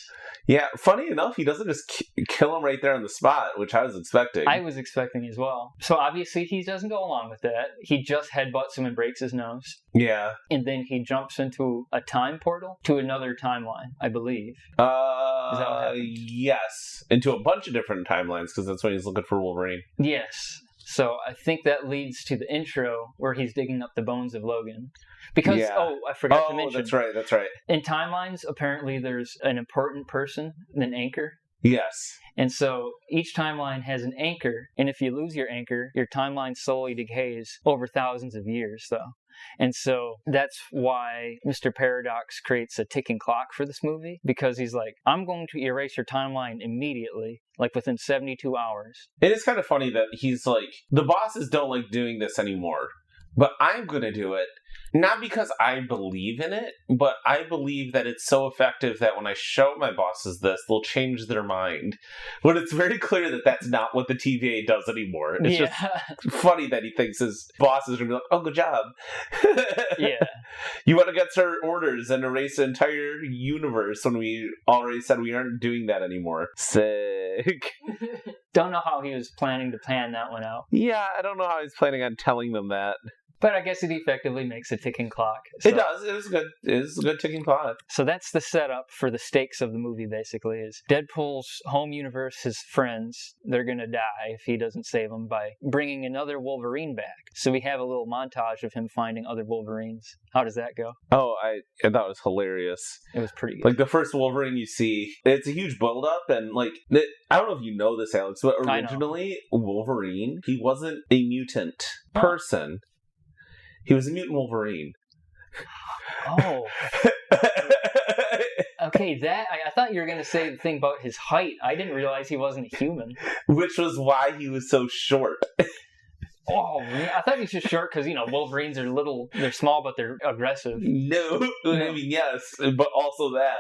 Yeah, funny enough, he doesn't just kill him right there on the spot, which I was expecting. I was expecting as well. So obviously he doesn't go along with that. He just headbutts him and breaks his nose. Yeah. And then he jumps into a time portal to another timeline, I believe. Is that what happened? Yes. Into a bunch of different timelines, because that's when he's looking for Wolverine. Yes. So I think that leads to the intro where he's digging up the bones of Logan. Because, I forgot to mention. That's right. In timelines, apparently there's an important person, an anchor. Yes. And so each timeline has an anchor, and if you lose your anchor, your timeline slowly decays over thousands of years, though. And so that's why Mr. Paradox creates a ticking clock for this movie, because he's like, I'm going to erase your timeline immediately, like within 72 hours. It is kind of funny that he's like, the bosses don't like doing this anymore, but I'm going to do it. Not because I believe in it, but I believe that it's so effective that when I show my bosses this, they'll change their mind. But it's very clear that that's not what the TVA does anymore. It's just funny that he thinks his bosses are going to be like, oh, good job. Yeah. You want to get our orders and erase the entire universe when we already said we aren't doing that anymore. Sick. Don't know how he was planning to plan that one out. Yeah, I don't know how he's planning on telling them that. But I guess it effectively makes a ticking clock. So. It does. It is good. It is a good ticking clock. So that's the setup for the stakes of the movie, basically, is Deadpool's home universe, his friends, they're going to die if he doesn't save them by bringing another Wolverine back. So we have a little montage of him finding other Wolverines. How does that go? Oh, I thought it was hilarious. It was pretty good. Like, the first Wolverine you see, it's a huge build-up, and, like, I don't know if you know this, Alex, but originally, Wolverine, he wasn't a mutant person. He was a mutant Wolverine. Oh. Okay, I thought you were going to say the thing about his height. I didn't realize he wasn't a human. Which was why he was so short. Oh, man. I thought he was just short because, Wolverines are little, they're small, but they're aggressive. No. I mean, yes, but also that.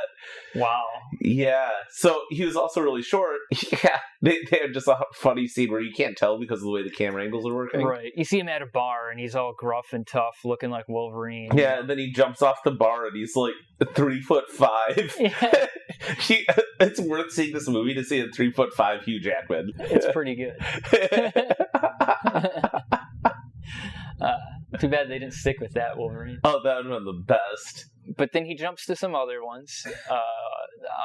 Wow. Yeah. So he was also really short. Yeah. They had just a funny scene where you can't tell because of the way the camera angles are working. Right. You see him at a bar and he's all gruff and tough, looking like Wolverine. Yeah, and then he jumps off the bar and he's like 3'5". Yeah. It's worth seeing this movie to see a 3'5" Hugh Jackman. It's pretty good. Too bad they didn't stick with that Wolverine. Oh, that would have been the best. But then he jumps to some other ones.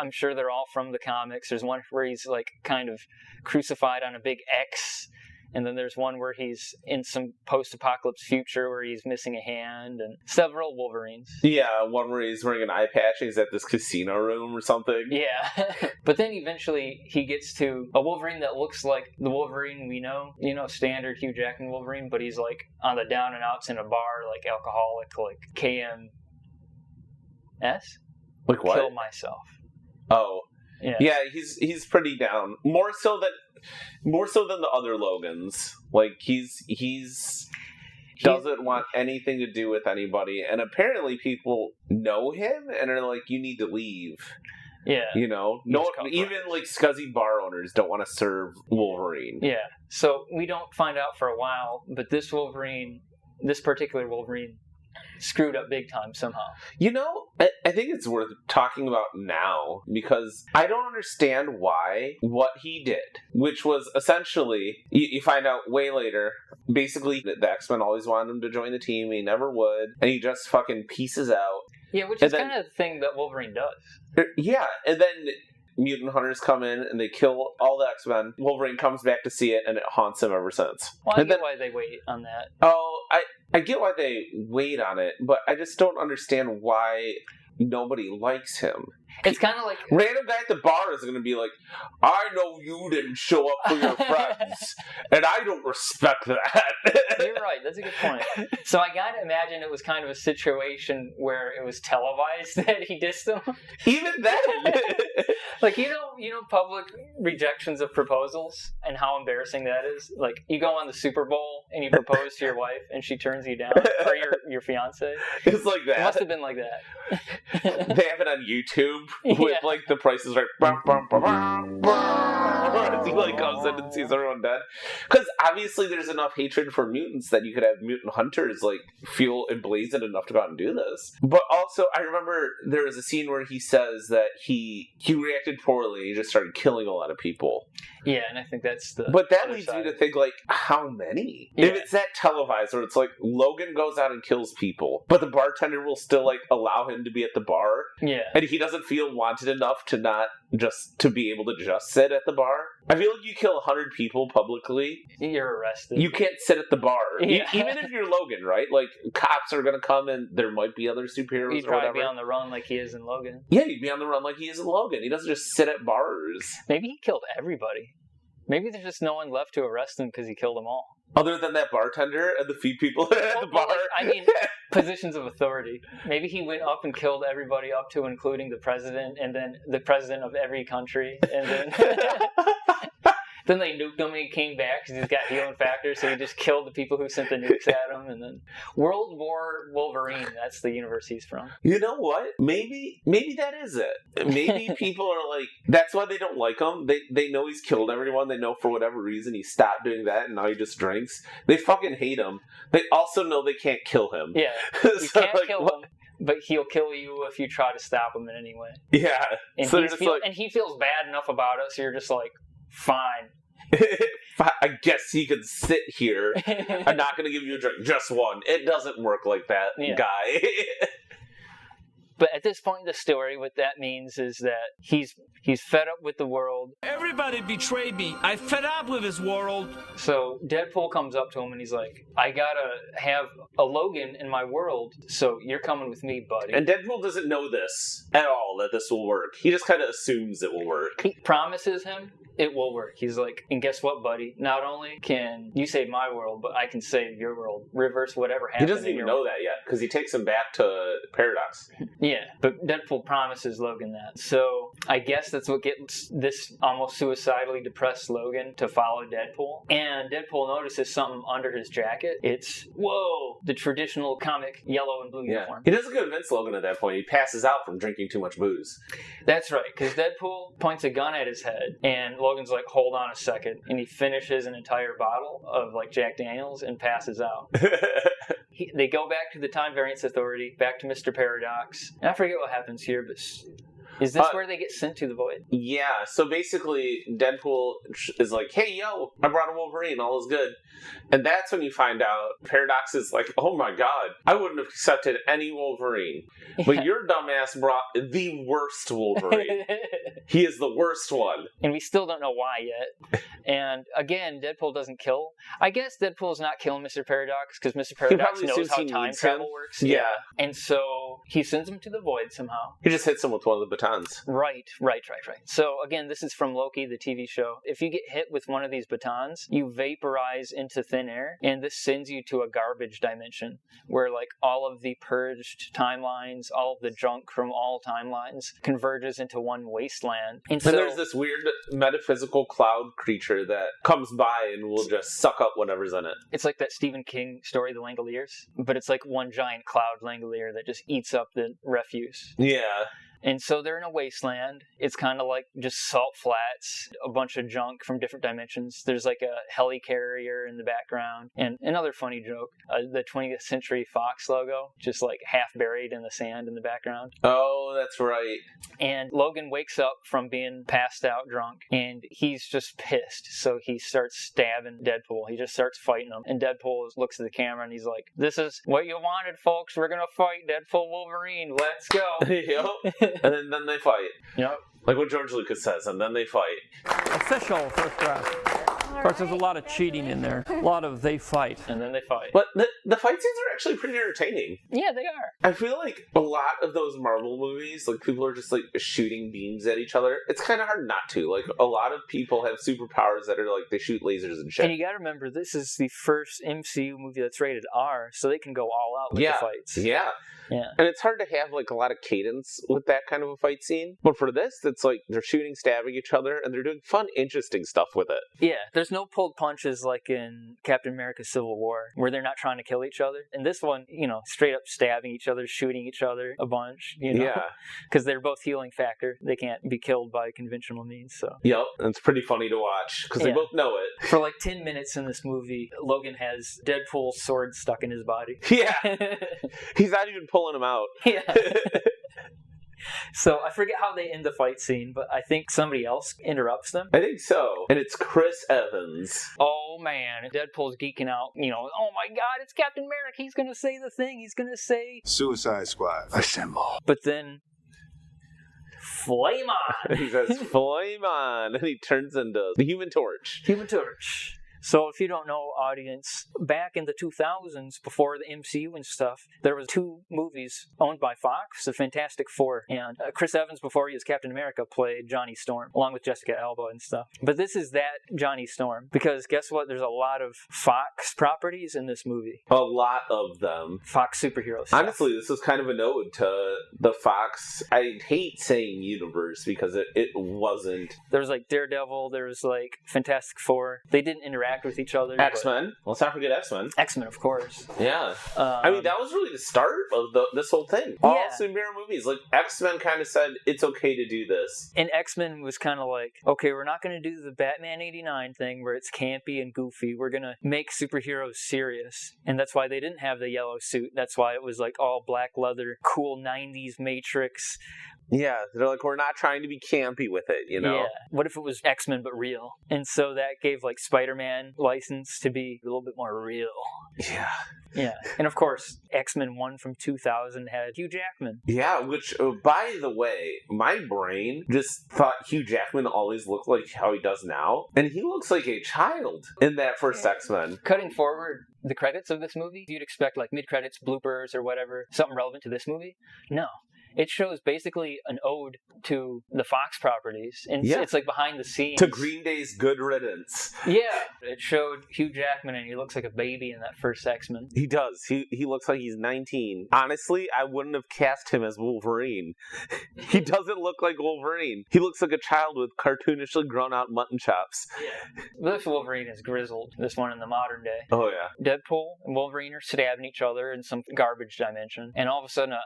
I'm sure they're all from the comics. There's one where he's like kind of crucified on a big X. And then there's one where he's in some post-apocalypse future where he's missing a hand, and several Wolverines. Yeah, one where he's wearing an eye patch and he's at this casino room or something. Yeah. But then eventually he gets to a Wolverine that looks like the Wolverine we know. Standard Hugh Jackman Wolverine, but he's like on the down and outs in a bar, like alcoholic, like KMS? Like what? Kill myself. Oh. Yeah, he's pretty down. More so than the other Logans. Like he's doesn't want anything to do with anybody, and apparently people know him and are like, you need to leave. Yeah. No, even like scuzzy bar owners don't want to serve Wolverine. Yeah. So we don't find out for a while, but this particular Wolverine screwed up big time somehow. I think it's worth talking about now because I don't understand what he did, which was essentially, you find out way later, basically the X-Men always wanted him to join the team, he never would, and he just fucking pieces out. Yeah, which is kind of the thing that Wolverine does. Yeah, and then mutant hunters come in and they kill all the X-Men. Wolverine comes back to see it and it haunts him ever since. Well, I get why they wait on that. Oh, I get why they wait on it, but I just don't understand why nobody likes him. It's kind of like... Random guy at the bar is going to be like, I know you didn't show up for your friends, and I don't respect that. You're right. That's a good point. So I got to imagine it was kind of a situation where it was televised that he dissed them. Even then. Like, public rejections of proposals and how embarrassing that is. Like, you go on the Super Bowl and you propose to your wife and she turns you down, or your fiance. It's like that. It must have been like that. They have it on YouTube with like the prices right. As he like goes in and sees everyone dead. Because obviously there's enough hatred for mutants that you could have mutant hunters like feel emblazoned enough to go out and do this. But also I remember there was a scene where he says that he reacted poorly. He just started killing a lot of people. Yeah, and I think that's the... But that leads me to think, like, how many? Yeah. If it's that televised, where it's like, Logan goes out and kills people, but the bartender will still, like, allow him to be at the bar. Yeah. And he doesn't feel wanted enough to not just, to be able to just sit at the bar. I feel like you kill 100 people publicly. You're arrested. You can't sit at the bar. Yeah. Even if you're Logan, right? Like, cops are going to come and there might be other superheroes He'd or whatever. probably be on the run like he is in Logan. Yeah, he'd be on the run like he is in Logan. He doesn't just sit at bars. Maybe he killed everybody. Maybe there's just no one left to arrest him because he killed them all. Other than that bartender and the few people at the bar? I mean, positions of authority. Maybe he went up and killed everybody up to including the president, and then the president of every country, and then... Then they nuked him and he came back because he's got healing factor, so he just killed the people who sent the nukes at him. And then World War Wolverine, that's the universe he's from. You know what? Maybe that is it. Maybe people are like, that's why they don't like him. They know he's killed everyone. They know for whatever reason he stopped doing that and now he just drinks. They fucking hate him. They also know they can't kill him. Yeah, you can't kill him. But he'll kill you if you try to stop him in any way. Yeah. And, so and he feels bad enough about it, so you're just like, fine. I guess you can sit here. I'm not going to give you a drink, just one. It doesn't work like that, guy. But at this point in the story, what that means is that he's fed up with the world. Everybody betrayed me. I fed up with this world. So Deadpool comes up to him and he's like, I gotta have a Logan in my world, so you're coming with me, buddy. And Deadpool doesn't know this at all, that this will work. He just kind of assumes it will work. He promises him it will work. He's like, and guess what, buddy? Not only can you save my world, but I can save your world. Reverse whatever happened. He doesn't even know that yet, because he takes him back to Paradox. Yeah, but Deadpool promises Logan that. So I guess that's what gets this almost suicidally depressed Logan to follow Deadpool. And Deadpool notices something under his jacket. It's, whoa, the traditional comic yellow and blue uniform. He doesn't convince Logan at that point. He passes out from drinking too much booze. That's right, because Deadpool points a gun at his head, and Logan's like, hold on a second, and he finishes an entire bottle of like Jack Daniels and passes out. They go back to the Time Variance Authority, back to Mr. Paradox. And I forget what happens here, but is this where they get sent to the Void? Yeah, so basically Deadpool is like, hey, yo, I brought a Wolverine, all is good. And that's when you find out Paradox is like, oh my god, I wouldn't have accepted any Wolverine. But your dumbass brought the worst Wolverine. He is the worst one. And we still don't know why yet. And again, Deadpool doesn't kill. I guess Deadpool's not killing Mr. Paradox because Mr. Paradox knows how time travel works. Yeah. And so he sends him to the Void somehow. He just hits him with one of the batons. Right. So again, this is from Loki, the TV show. If you get hit with one of these batons, you vaporize into thin air, and this sends you to a garbage dimension where like all of the purged timelines, all of the junk from all timelines converges into one wasteland. And so there's this weird metaphysical cloud creature that comes by and will just suck up whatever's in it. It's like that Stephen King story, The Langoliers, but it's like one giant cloud Langolier that just eats up the refuse. Yeah. And so they're in a wasteland. It's kind of like just salt flats, a bunch of junk from different dimensions. There's like a helicarrier in the background. And another funny joke, the 20th Century Fox logo, just like half buried in the sand in the background. Oh, that's right. And Logan wakes up from being passed out drunk, and he's just pissed. So he starts stabbing Deadpool. He just starts fighting him. And Deadpool looks at the camera and he's like, this is what you wanted, folks. We're going to fight Deadpool Wolverine. Let's go. Yep. And then they fight. Yep. Like what George Lucas says, and then they fight. Official first draft. Of course, there's a lot of cheating in there. A lot of they fight. And then they fight. But the fight scenes are actually pretty entertaining. Yeah, they are. I feel like a lot of those Marvel movies, like people are just like shooting beams at each other. It's kind of hard not to. Like a lot of people have superpowers that are like they shoot lasers and shit. And you gotta remember, this is the first MCU movie that's rated R, so they can go all out with the fights. Yeah. Yeah. And it's hard to have like a lot of cadence with that kind of a fight scene. But for this, it's like they're shooting, stabbing each other, and they're doing fun, interesting stuff with it. Yeah, there's no pulled punches like in Captain America Civil War, where they're not trying to kill each other. In this one, you know, straight up stabbing each other, shooting each other a bunch, you know? Yeah. Because they're both healing factor. They can't be killed by conventional means, so. Yep, and it's pretty funny to watch, because they both know it. For like 10 minutes in this movie, Logan has Deadpool's sword stuck in his body. Yeah. He's not even pulling him out. Yeah. So I forget how they end the fight scene, but I think somebody else interrupts them. I think so. And it's Chris Evans. Oh man, Deadpool's geeking out. You know, oh my god, it's Captain America. He's going to say the thing. He's going to say Suicide Squad. Assemble. But then flame on. He says flame on. And he turns into the Human Torch. Human Torch. So if you don't know, audience, back in the 2000s, before the MCU and stuff, there was 2 movies owned by Fox, the Fantastic Four, and Chris Evans, before he was Captain America, played Johnny Storm, along with Jessica Alba and stuff. But this is that Johnny Storm, because guess what? There's a lot of Fox properties in this movie. A lot of them. Fox superhero stuff. Honestly, this is kind of a node to the Fox. I hate saying universe, because it wasn't. There was like Daredevil, there was like Fantastic Four. They didn't interact with each other. X-Men. Let's not forget X-Men. X-Men, of course. Yeah. I mean, that was really the start of this whole thing. All superhero movies. Like, X-Men kind of said, it's okay to do this. And X-Men was kind of like, okay, we're not going to do the Batman 89 thing where it's campy and goofy. We're going to make superheroes serious. And that's why they didn't have the yellow suit. That's why it was like all black leather, cool 90s Matrix, Yeah, they're like, we're not trying to be campy with it, you know? Yeah. What if it was X-Men but real? And so that gave, like, Spider-Man license to be a little bit more real. Yeah. Yeah. And of course, X-Men 1 from 2000 had Hugh Jackman. Yeah, which, by the way, my brain just thought Hugh Jackman always looked like how he does now. And he looks like a child in that first X-Men. Cutting forward the credits of this movie, you'd expect, like, mid-credits, bloopers, or whatever, something relevant to this movie. No. It shows basically an ode to the Fox properties. And it's like behind the scenes. To Green Day's Good Riddance. Yeah. It showed Hugh Jackman, and he looks like a baby in that first X-Men. He does. He looks like he's 19. Honestly, I wouldn't have cast him as Wolverine. He doesn't look like Wolverine. He looks like a child with cartoonishly grown-out mutton chops. Yeah. This Wolverine is grizzled, this one in the modern day. Oh, yeah. Deadpool and Wolverine are stabbing each other in some garbage dimension. And all of a sudden,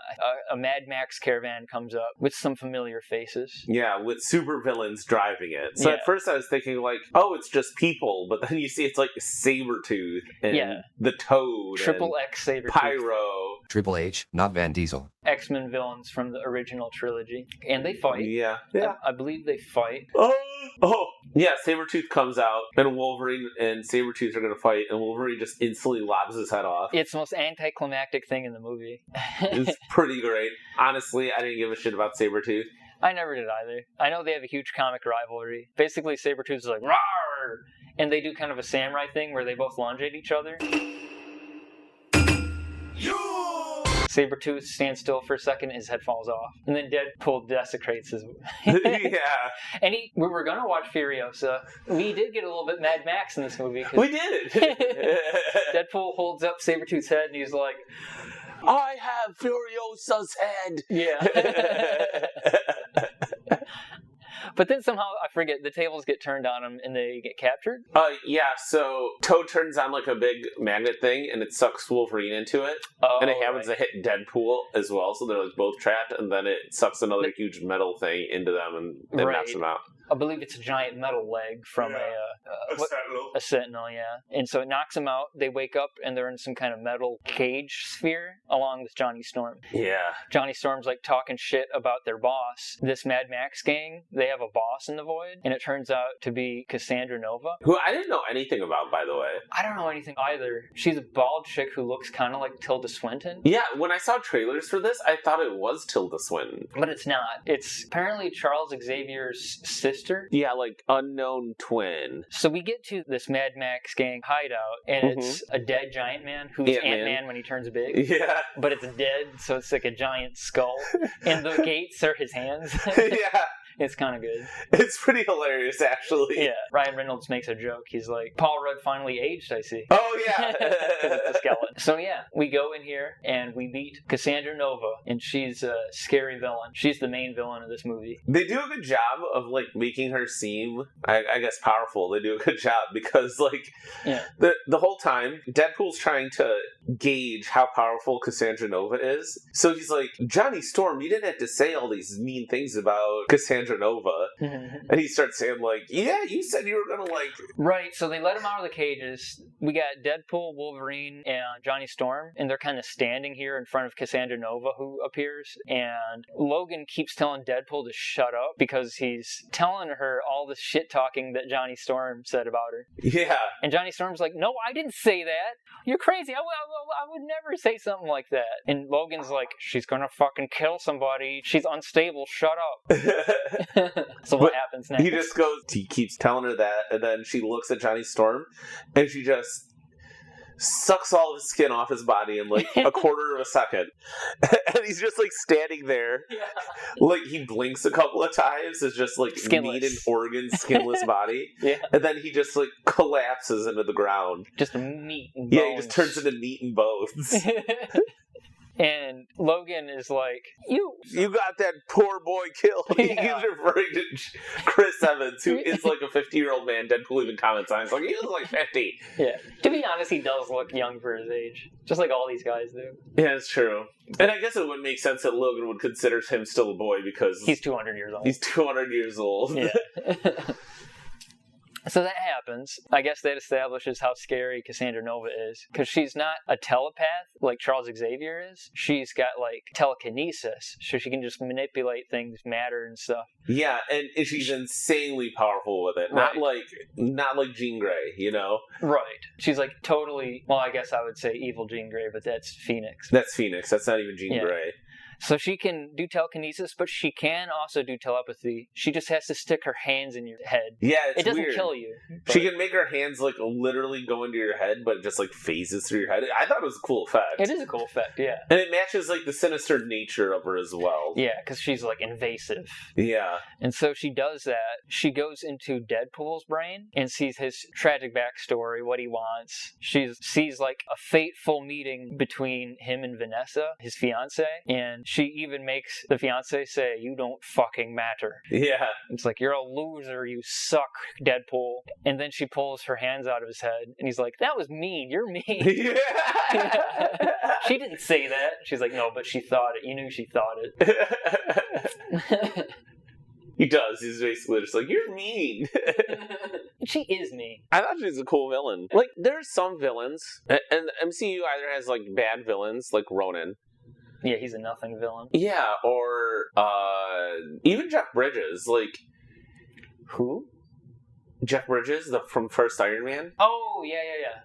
a Mad Max caravan comes up with some familiar faces. Yeah, with supervillains driving it. So at first I was thinking like, oh, it's just people, but then you see it's like Sabretooth and the Toad Triple X Sabretooth. Pyro. Triple H, not Van Diesel. X-Men villains from the original trilogy. And they fight. Yeah. I believe they fight. Oh! Yeah, Sabretooth comes out, and Wolverine and Sabretooth are going to fight, and Wolverine just instantly lobs his head off. It's the most anticlimactic thing in the movie. It's pretty great. Honestly, I didn't give a shit about Sabretooth. I never did either. I know they have a huge comic rivalry. Basically, Sabretooth's like, "Rawr!" And they do kind of a samurai thing where they both lunge at each other. Sabretooth stands still for a second, his head falls off. And then Deadpool desecrates his... Yeah. And we were going to watch Furiosa. We did get a little bit Mad Max in this movie. We did! Deadpool holds up Sabretooth's head and he's like... I have Furiosa's head! Yeah. But then somehow, I forget, the tables get turned on them and they get captured? Yeah, so Toad turns on like a big magnet thing and it sucks Wolverine into it. And it happens to hit Deadpool as well, so they're like both trapped, and then it sucks another huge metal thing into them and knocks them out. I believe it's a giant metal leg from a sentinel, yeah. And so it knocks them out. They wake up and they're in some kind of metal cage sphere along with Johnny Storm. Yeah. Johnny Storm's like talking shit about their boss. This Mad Max gang, they have a boss in the void, and it turns out to be Cassandra Nova. Who I didn't know anything about, by the way. I don't know anything either. She's a bald chick who looks kind of like Tilda Swinton. Yeah, when I saw trailers for this, I thought it was Tilda Swinton. But it's not. It's apparently Charles Xavier's sister. Yeah, like unknown twin. So we get to this Mad Max gang hideout, and it's a dead giant man who's Ant-Man when he turns big. Yeah. But it's dead, so it's like a giant skull. And the gates are his hands. Yeah. It's kind of good. It's pretty hilarious, actually. Yeah. Ryan Reynolds makes a joke. He's like, Paul Rudd finally aged, I see. Oh, yeah. Because it's a skeleton. So, yeah, we go in here and we meet Cassandra Nova, and she's a scary villain. She's the main villain of this movie. They do a good job of, like, making her seem, I guess, powerful. They do a good job because, like, the whole time, Deadpool's trying to gauge how powerful Cassandra Nova is. So he's like, Johnny Storm, you didn't have to say all these mean things about Cassandra Nova. And he starts saying like, yeah, you said you were gonna like... Right, so they let him out of the cages. We got Deadpool, Wolverine, and Johnny Storm, and they're kind of standing here in front of Cassandra Nova, who appears, and Logan keeps telling Deadpool to shut up because he's telling her all the shit-talking that Johnny Storm said about her. Yeah. And Johnny Storm's like, no, I didn't say that. You're crazy. I would never say something like that. And Logan's like, she's gonna fucking kill somebody. She's unstable. Shut up. So what happens next? He keeps telling her that, and then she looks at Johnny Storm, and she just sucks all of his skin off his body in like a quarter of a second. And he's just like standing there. Yeah. Like he blinks a couple of times. It's just like skinless. Meat and organ, skinless body. Yeah. And then he just like collapses into the ground. Just meat and bones. Yeah, he just turns into meat and bones. And Logan is like, you got that poor boy killed. Yeah. He's referring to Chris Evans, who is like a 50-year-old man. Deadpool even comments on it. He's like, he looks like 50. Yeah. To be honest, he does look young for his age. Just like all these guys do. Yeah, it's true. And I guess it would make sense that Logan would consider him still a boy because... He's 200 years old. He's 200 years old. Yeah. So that happens. I guess that establishes how scary Cassandra Nova is, because she's not a telepath like Charles Xavier is. She's got like telekinesis, so she can just manipulate things, matter and stuff. Yeah, and she's insanely powerful with it. Right. Not like Jean Grey, you know? Right. She's like totally, well, I guess I would say evil Jean Grey, but that's Phoenix. That's Phoenix. That's not even Jean Grey. So she can do telekinesis, but she can also do telepathy. She just has to stick her hands in your head. Yeah, it doesn't weird. kill you. But... She can make her hands like literally go into your head, but it just like phases through your head. I thought it was a cool effect. It is a cool effect, yeah. And it matches like the sinister nature of her as well. Yeah, because she's like invasive. Yeah. And so she does that. She goes into Deadpool's brain and sees his tragic backstory, what he wants. She sees like a fateful meeting between him and Vanessa, his fiance, and she even makes the fiance say, "You don't fucking matter." Yeah. It's like, "You're a loser, you suck, Deadpool." And then she pulls her hands out of his head and he's like, "That was mean, you're mean." Yeah. She didn't say that. She's like, "No, but she thought it. You knew she thought it." He does. He's basically just like, "You're mean." She is mean. I thought she was a cool villain. Like, there's some villains, and the MCU either has like bad villains, like Ronan. Yeah, he's a nothing villain. Yeah, or even Jeff Bridges. Like, who? Jeff Bridges, from first Iron Man. Oh, yeah.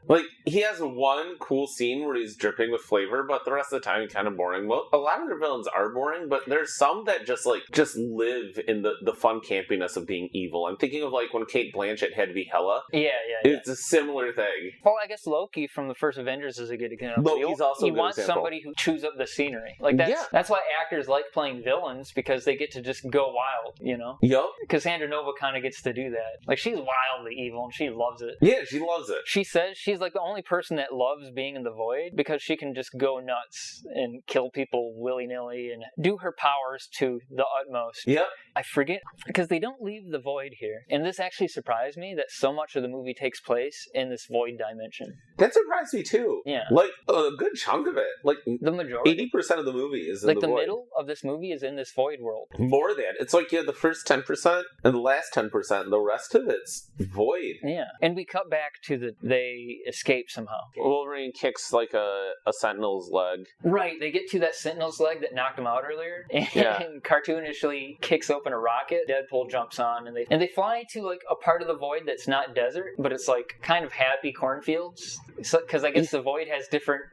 Like, he has one cool scene where he's dripping with flavor, but the rest of the time he's kind of boring. Well, a lot of their villains are boring, but there's some that just live in the fun campiness of being evil. I'm thinking of, like, when Cate Blanchett had to be Hela. Yeah. It's a similar thing. Well, I guess Loki from the first Avengers is a good example. Loki's also a you good want example. somebody who chews up the scenery. Like, that's why actors like playing villains, because they get to just go wild, you know? Yup. Cassandra Nova kind of gets to do that. Like, she's wildly evil, and she loves it. Yeah, she loves it. She says she's like the only person that loves being in the void because she can just go nuts and kill people willy-nilly and do her powers to the utmost. Yep. I forget, because they don't leave the void here. And this actually surprised me that so much of the movie takes place in this void dimension. That surprised me too. Yeah. Like, a good chunk of it. Like, the majority. 80% of the movie is in the void. Like, the middle of this movie is in this void world. More than. It's like you have the first 10% and the last 10%, and the rest of it's void. Yeah. And we cut back to they escape somehow. Wolverine kicks like a Sentinel's leg. Right. They get to that Sentinel's leg that knocked him out earlier. And cartoonishly kicks open a rocket. Deadpool jumps on and they fly to like a part of the void that's not desert, but it's like kind of happy cornfields. Because I guess the void has different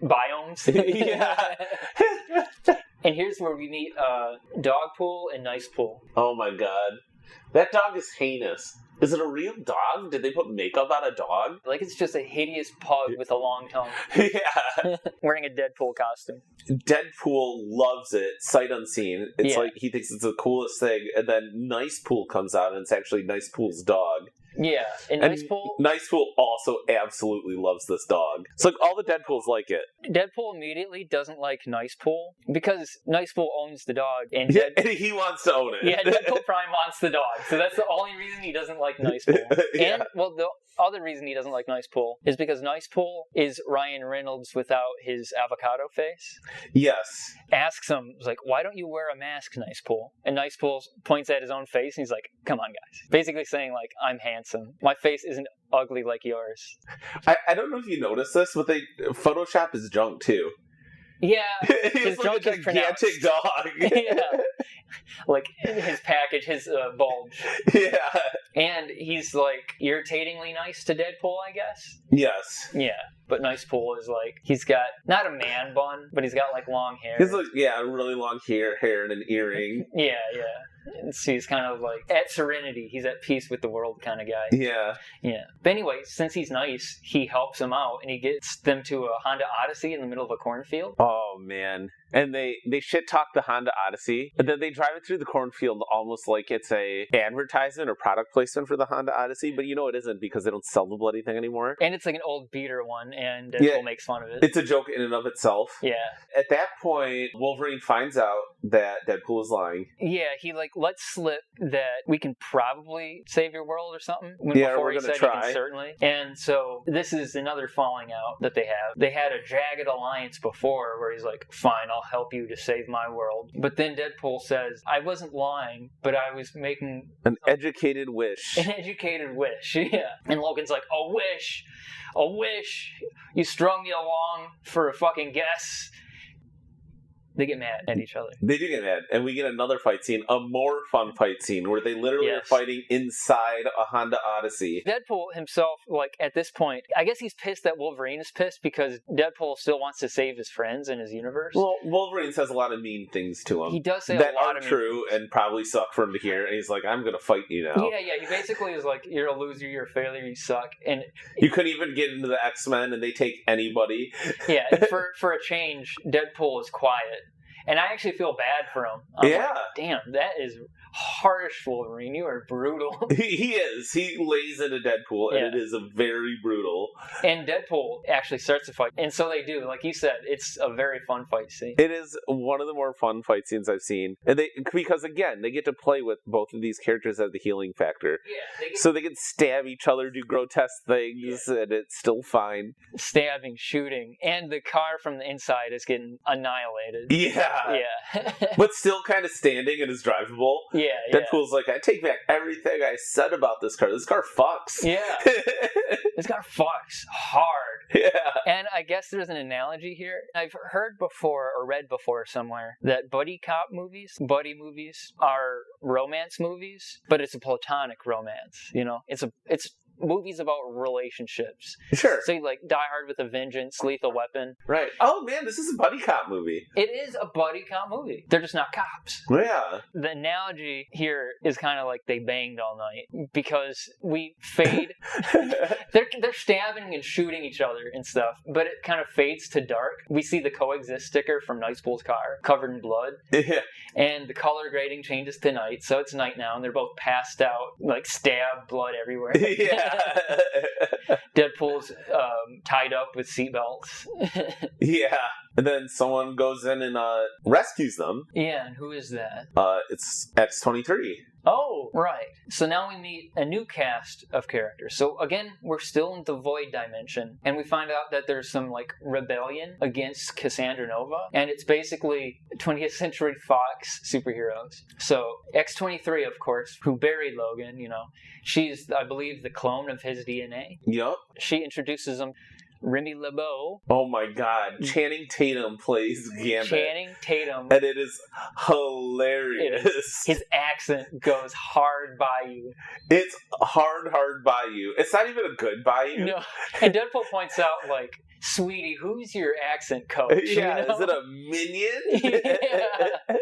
biomes. Yeah. And here's where we meet Dogpool and Nicepool. Oh my god. That dog is heinous. Is it a real dog? Did they put makeup on a dog? Like, it's just a hideous pug with a long tongue. Yeah. Wearing a Deadpool costume. Deadpool loves it, sight unseen. It's like, he thinks it's the coolest thing, and then Nicepool comes out, and it's actually Nicepool's dog. Yeah, and Nicepool also absolutely loves this dog. It's like all the Deadpools like it. Deadpool immediately doesn't like Nicepool because Nicepool owns the dog, and and he wants to own it. Yeah, Deadpool Prime wants the dog, so that's the only reason he doesn't like Nicepool. Yeah. And the other reason he doesn't like Nicepool is because Nicepool is Ryan Reynolds without his avocado face. Yes. Asks him, like, "Why don't you wear a mask, Nicepool?" And Nicepool points at his own face, and he's like, "Come on, guys." Basically saying, like, "I'm handsome. My face isn't ugly like yours." I don't know if you noticed this, but Photoshop his junk too. Yeah, his like a gigantic dog. Yeah, like his package, his bulge. Yeah, and he's like irritatingly nice to Deadpool, I guess. Yes. Yeah, but Nicepool is like, he's got not a man bun, but he's got like long hair. He's like, really long hair and an earring. Yeah. And so he's kind of like at serenity. He's at peace with the world kind of guy. Yeah. But anyway, since he's nice, he helps them out and he gets them to a Honda Odyssey in the middle of a cornfield. Oh man. And they shit talk the Honda Odyssey, and then they drive it through the cornfield almost like it's a advertisement or product placement for the Honda Odyssey, but it isn't because they don't sell the bloody thing anymore. And it's like an old beater one, and Deadpool makes fun of it. It's a joke in and of itself. Yeah. At that point, Wolverine finds out that Deadpool is lying. Yeah, he lets slip that we can probably save your world or something. Before he said try. He can certainly. And so this is another falling out that they have. They had a jagged alliance before where he's like, "Fine, I'll help you to save my world. But then Deadpool says, I wasn't lying, but I was making an educated wish. An educated wish, yeah. And Logan's like, a wish. A wish. You strung me along for a fucking guess. They get mad at each other. They do get mad. And we get another fight scene, a more fun fight scene, where they literally are fighting inside a Honda Odyssey. Deadpool himself, like, at this point, I guess he's pissed that Wolverine is pissed because Deadpool still wants to save his friends in his universe. Well, Wolverine says a lot of mean things to him. He does say that a lot are of mean true and probably suck for him to hear. And he's like, I'm going to fight you now. Yeah. He basically is like, you're a loser, you're a failure, you suck. And you couldn't even get into the X-Men and they take anybody. Yeah, for a change, Deadpool is quiet. And I actually feel bad for him. I'm like, damn, that is harsh, Wolverine. You are brutal. He is. He lays into Deadpool, and it is a very brutal. And Deadpool actually starts the fight. And so they do. Like you said, it's a very fun fight scene. It is one of the more fun fight scenes I've seen. And because, again, they get to play with both of these characters at the healing factor. Yeah. So they can stab each other, do grotesque things, and it's still fine. Stabbing, shooting. And the car from the inside is getting annihilated. Yeah. But still kind of standing and is drivable. Yeah. Deadpool's like, I take back everything I said about this car. This car fucks. Yeah. This car fucks hard. Yeah. And I guess there's an analogy here. I've heard before or read before somewhere that buddy movies are romance movies, but it's a platonic romance. You know, it's movies about relationships. Sure. So like Die Hard with a Vengeance, Lethal Weapon. Right. Oh man, this is a buddy cop movie. It is a buddy cop movie. They're just not cops. Yeah. The analogy here is kind of like they banged all night because we fade. They're stabbing and shooting each other and stuff, but it kind of fades to dark. We see the coexist sticker from Nightpool's car covered in blood. Yeah. And the color grading changes to night, so it's night now, and they're both passed out, like stabbed, blood everywhere. Yeah. Deadpool's tied up with seatbelts. Yeah. And then someone goes in and rescues them. Yeah, and who is that? It's X-23. Oh, right. So now we meet a new cast of characters. So again, we're still in the Void dimension, and we find out that there's some like rebellion against Cassandra Nova, and it's basically 20th Century Fox superheroes. So X-23, of course, who buried Logan, you know, she's, I believe, the clone of his DNA. Yup. She introduces him. Remy LeBeau. Oh my god. Channing Tatum plays Gambit. Channing Tatum. And it is hilarious. His accent goes hard by you. It's hard by you. It's not even a good by you. No. And Deadpool points out, like, sweetie, who's your accent coach? Yeah, you know? Is it a minion? Yeah.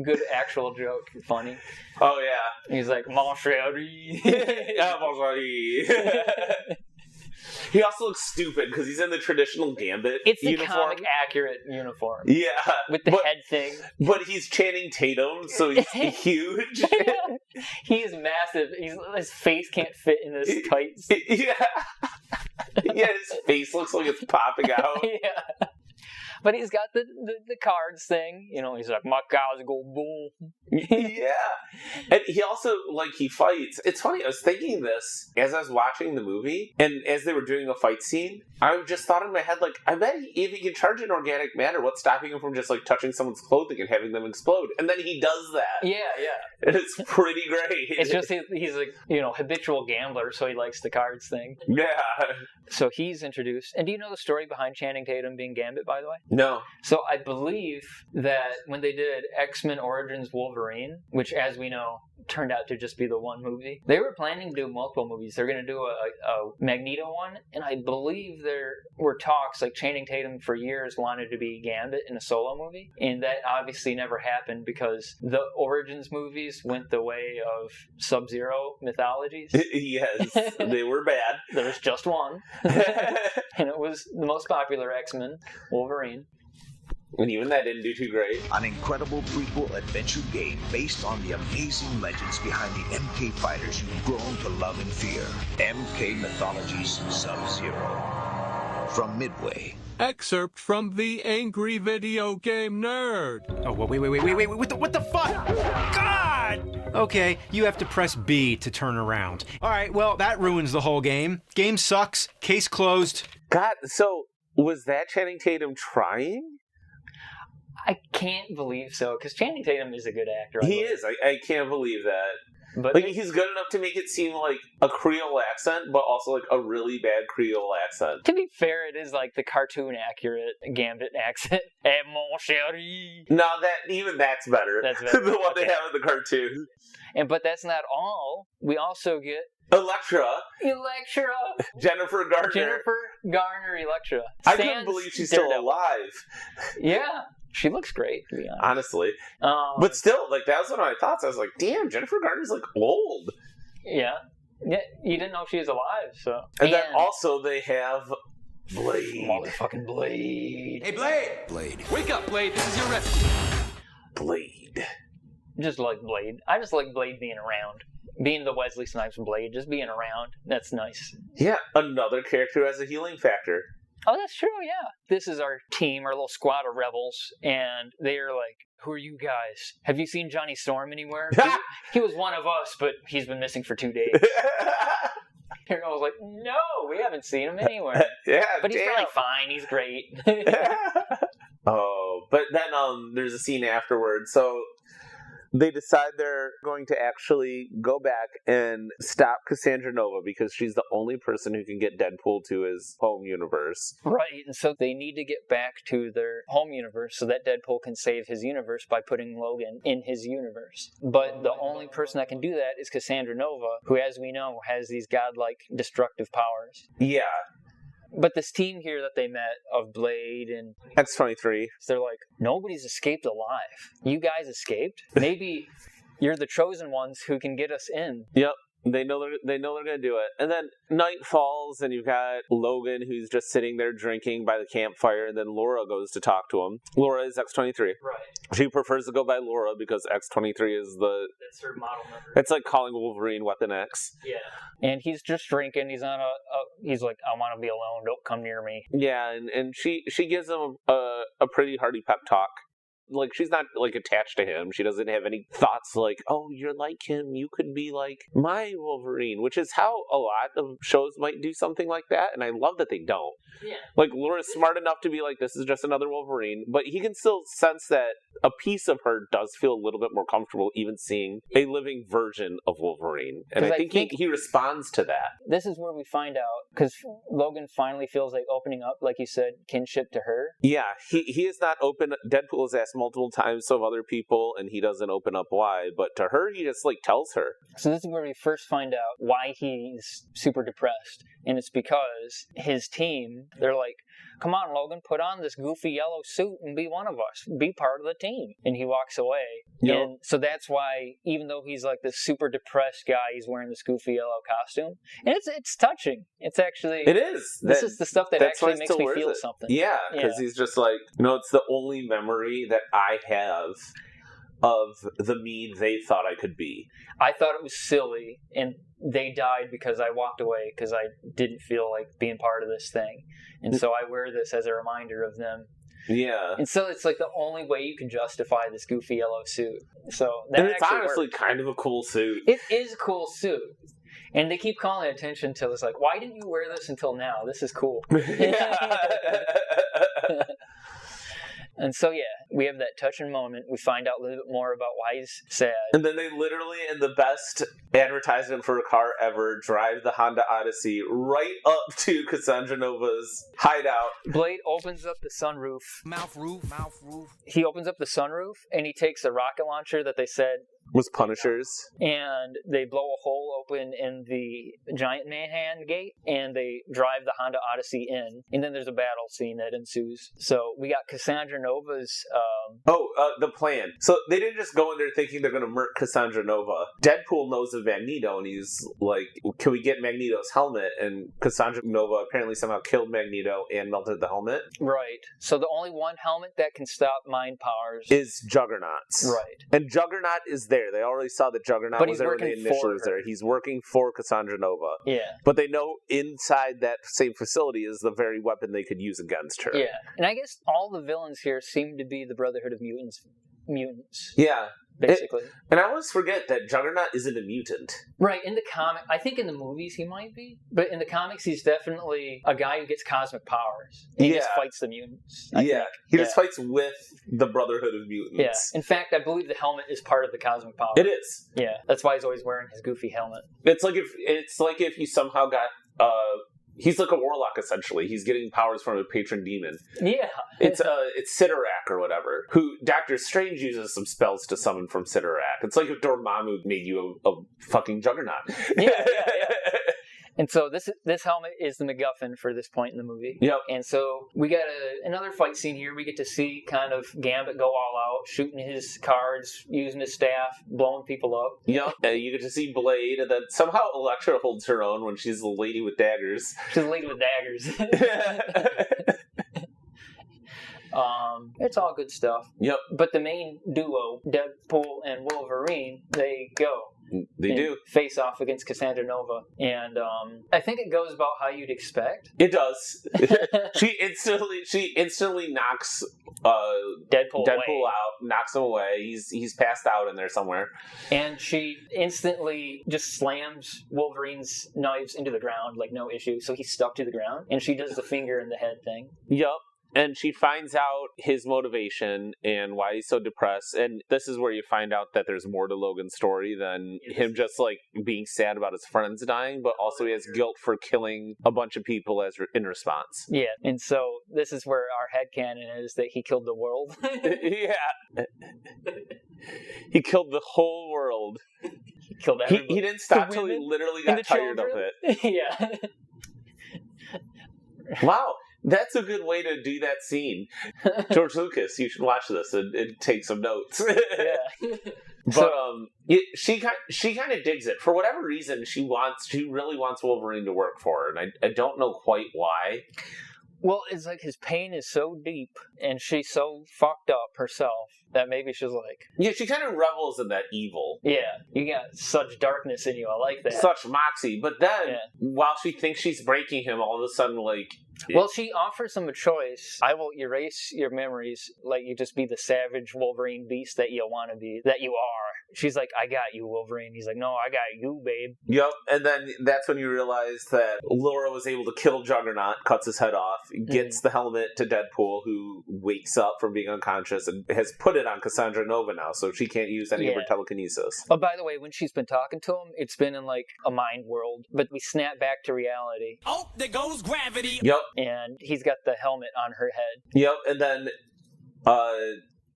Good actual joke. Funny. Oh, yeah. He's like, mon chéri. Yeah, mon chéri. He also looks stupid because he's in the traditional Gambit It's the uniform. comic accurate uniform. Yeah. With the head thing. But he's Channing Tatum, so he's huge. He's massive. His face can't fit in this tights. Yeah. Yeah, his face looks like it's popping out. Yeah. But he's got the cards thing. You know, he's like, my cards go boom. Yeah. And he also, like, he fights. It's funny, I was thinking this as I was watching the movie, and as they were doing a fight scene, I just thought in my head, like, I bet if he can charge in organic matter, what's stopping him from just, like, touching someone's clothing and having them explode? And then he does that. Yeah. And it's pretty great. It's just he's a, you know, habitual gambler, so he likes the cards thing. Yeah. So he's introduced. And do you know the story behind Channing Tatum being Gambit, by the way? No. So I believe that when they did X-Men Origins Wolverine, which, as we know, turned out to just be the one movie, they were planning to do multiple movies. They're going to do a Magneto one, and I believe there were talks, like Channing Tatum for years wanted to be Gambit in a solo movie, and that obviously never happened because the Origins movies went the way of Sub-Zero mythologies. Yes, they were bad. There was just one, and it was the most popular X-Men, Wolverine. And even that didn't do too great. An incredible prequel adventure game based on the amazing legends behind the MK fighters you've grown to love and fear. MK Mythology's Sub-Zero. From Midway. Excerpt from The Angry Video Game Nerd. Oh, wait. What the fuck? God! Okay, you have to press B to turn around. All right, well, that ruins the whole game. Game sucks. Case closed. God, so was that Channing Tatum trying? I can't believe so, because Channing Tatum is a good actor. He is. I can't believe that. But like, he's good enough to make it seem like a Creole accent, but also like a really bad Creole accent. To be fair, it is like the cartoon accurate Gambit accent. Hey, mon chéri. No, that's better. That's better. than what they have in the cartoon. But that's not all. We also get Electra. Jennifer Garner. Electra. I couldn't believe she's still alive. Yeah. She looks great, to be honest. Honestly. But still, like, that was one of my thoughts. I was like, damn, Jennifer Garner's, like, old. Yeah. Yeah, you didn't know she was alive, so. And then also they have Blade. Motherfucking Blade. Hey, Blade! Wake up, Blade. This is your rescue. Blade. Just like Blade. I just like Blade being around. Being the Wesley Snipes Blade, just being around. That's nice. Yeah, another character who has a healing factor. Oh, that's true, yeah. This is our team, our little squad of rebels, and they're like, who are you guys? Have you seen Johnny Storm anywhere? He was one of us, but he's been missing for 2 days. And I was like, no, we haven't seen him anywhere. Yeah, but he's really fine. He's great. Oh, but then there's a scene afterwards. So they decide they're going to actually go back and stop Cassandra Nova because she's the only person who can get Deadpool to his home universe. Right, and so they need to get back to their home universe so that Deadpool can save his universe by putting Logan in his universe. But the only person that can do that is Cassandra Nova, who, as we know, has these godlike destructive powers. Yeah. But this team here that they met of Blade and X-23, they're like, nobody's escaped alive. You guys escaped? Maybe you're the chosen ones who can get us in. Yep. They know they're gonna do it. And then night falls, and you've got Logan, who's just sitting there drinking by the campfire, and then Laura goes to talk to him. Laura is X-23. Right. She prefers to go by Laura because X-23 is that's her model number. It's like calling Wolverine Weapon X. Yeah. And he's just drinking. He's on he's like, I want to be alone. Don't come near me. Yeah, and she gives him a pretty hearty pep talk. Like, she's not, like, attached to him. She doesn't have any thoughts like, oh, you're like him. You could be like my Wolverine, which is how a lot of shows might do something like that. And I love that they don't. Yeah. Like, Laura's smart enough to be like, this is just another Wolverine. But he can still sense that a piece of her does feel a little bit more comfortable even seeing a living version of Wolverine. And I think he responds to that. This is where we find out, because Logan finally feels like opening up, like you said, kinship to her. Yeah, he is not open. Deadpool has asked multiple times of other people, and he doesn't open up why. But to her, he just, like, tells her. So this is where we first find out why he's super depressed. And it's because his team, they're like, come on, Logan, put on this goofy yellow suit and be one of us. Be part of the team. And he walks away. Yep. And so that's why, even though he's like this super depressed guy, he's wearing this goofy yellow costume. And it's touching. It's actually... It is. This is the stuff that actually makes me feel something. Yeah, because he's just like, it's the only memory that I have of the me they thought I could be. I thought it was silly, and they died because I walked away because I didn't feel like being part of this thing. And so I wear this as a reminder of them. Yeah. And so it's like the only way you can justify this goofy yellow suit. So that and it's honestly works. Kind of a cool suit. It is a cool suit. And they keep calling attention to this, like, why didn't you wear this until now? This is cool. And so, yeah, we have that touching moment. We find out a little bit more about why he's sad. And then they literally, in the best advertisement for a car ever, drive the Honda Odyssey right up to Cassandra Nova's hideout. Blade opens up the sunroof. Mouth roof. He opens up the sunroof, and he takes a rocket launcher that they said was Punishers. And they blow a hole open in the giant Manhattan gate, and they drive the Honda Odyssey in. And then there's a battle scene that ensues. So we got Cassandra Nova's... the plan. So they didn't just go in there thinking they're going to murk Cassandra Nova. Deadpool knows of Magneto, and he's like, can we get Magneto's helmet? And Cassandra Nova apparently somehow killed Magneto and melted the helmet. Right. So the only one helmet that can stop mind powers... is Juggernaut's. Right. And Juggernaut is there. They already saw that Juggernaut was there when they initially was there. He's working for Cassandra Nova. Yeah. But they know inside that same facility is the very weapon they could use against her. Yeah. And I guess all the villains here seem to be the Brotherhood of Mutants. Yeah. basically. And I always forget that Juggernaut isn't a mutant. Right, in the comic, I think in the movies he might be, but in the comics he's definitely a guy who gets cosmic powers. And he just fights the mutants. I think. He just fights with the Brotherhood of Mutants. Yeah, in fact, I believe the helmet is part of the cosmic power. It is. Yeah, that's why he's always wearing his goofy helmet. It's like if he somehow got he's like a warlock essentially. He's getting powers from a patron demon. Yeah. It's Sidorak or whatever, who Doctor Strange uses some spells to summon from Sidorak. It's like if Dormammu made you a fucking Juggernaut. Yeah. And so this helmet is the MacGuffin for this point in the movie. Yep. And so we got another fight scene here. We get to see kind of Gambit go all out, shooting his cards, using his staff, blowing people up. Yep. You get to see Blade, and then somehow Elektra holds her own when she's the lady with daggers. She's the lady with daggers. It's all good stuff. Yep. But the main duo, Deadpool and Wolverine, they go. They do. Face off against Cassandra Nova. And I think it goes about how you'd expect. It does. She instantly knocks Deadpool out, knocks him away. He's passed out in there somewhere. And she instantly just slams Wolverine's knives into the ground like no issue. So he's stuck to the ground. And she does the finger in the head thing. Yup. And she finds out his motivation and why he's so depressed. And this is where you find out that there's more to Logan's story than him just like being sad about his friends dying, but also he has guilt for killing a bunch of people in response. Yeah, and so this is where our headcanon is that he killed the world. Yeah. He killed the whole world. He killed everybody. He didn't stop till he literally got tired of it. Yeah. Wow. That's a good way to do that scene. George Lucas, you should watch this and take some notes. Yeah. But she kind of digs it. For whatever reason, she really wants Wolverine to work for her, and I don't know quite why. Well, it's like his pain is so deep, and she's so fucked up herself that maybe she's like... Yeah, she kind of revels in that evil. Yeah, you got such darkness in you. I like that. Such moxie. But then, while she thinks she's breaking him, all of a sudden, like... Well, she offers him a choice. I will erase your memories, let you just be the savage Wolverine beast that you want to be, that you are. She's like, I got you, Wolverine. He's like, no, I got you, babe. Yep, and then that's when you realize that Laura was able to kill Juggernaut, cuts his head off, gets the helmet to Deadpool, who wakes up from being unconscious and has put it on Cassandra Nova now, so she can't use any of her telekinesis. Oh, by the way, when she's been talking to him, it's been in like a mind world, but we snap back to reality. Oh, there goes gravity. Yep. And he's got the helmet on her head. Yep, and then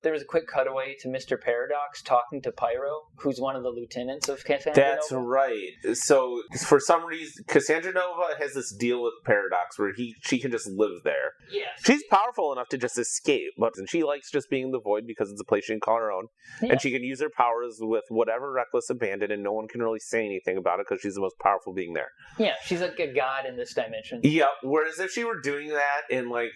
there was a quick cutaway to Mr. Paradox talking to Pyro, who's one of the lieutenants of Cassandra That's Nova. right. So, for some reason, Cassandra Nova has this deal with Paradox where she can just live there. Yeah. She's powerful enough to just escape, but she likes just being in the Void because it's a place she can call her own. Yeah. And she can use her powers with whatever reckless abandon, and no one can really say anything about it because she's the most powerful being there. Yeah, she's like a god in this dimension. Yep, whereas if she were doing that in, like,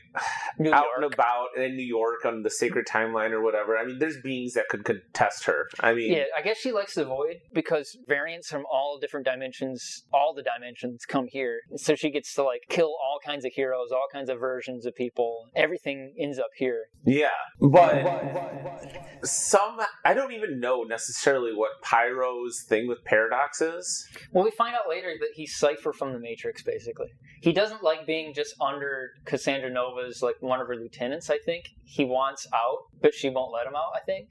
out and about in New York on the Sacred Timeline or whatever, I mean, there's beings that could contest her. I mean... Yeah, I guess she likes the Void because variants from all different dimensions, all the dimensions come here. So she gets to, like, kill all kinds of heroes, all kinds of versions of people. Everything ends up here. Yeah, but I don't even know necessarily what Pyro's thing with Paradox is. Well, we find out later that he's Cypher from the Matrix, basically. He doesn't like being just under Cassandra Nova's, like, one of her lieutenants, I think. He wants out, but she won't let him out, I think.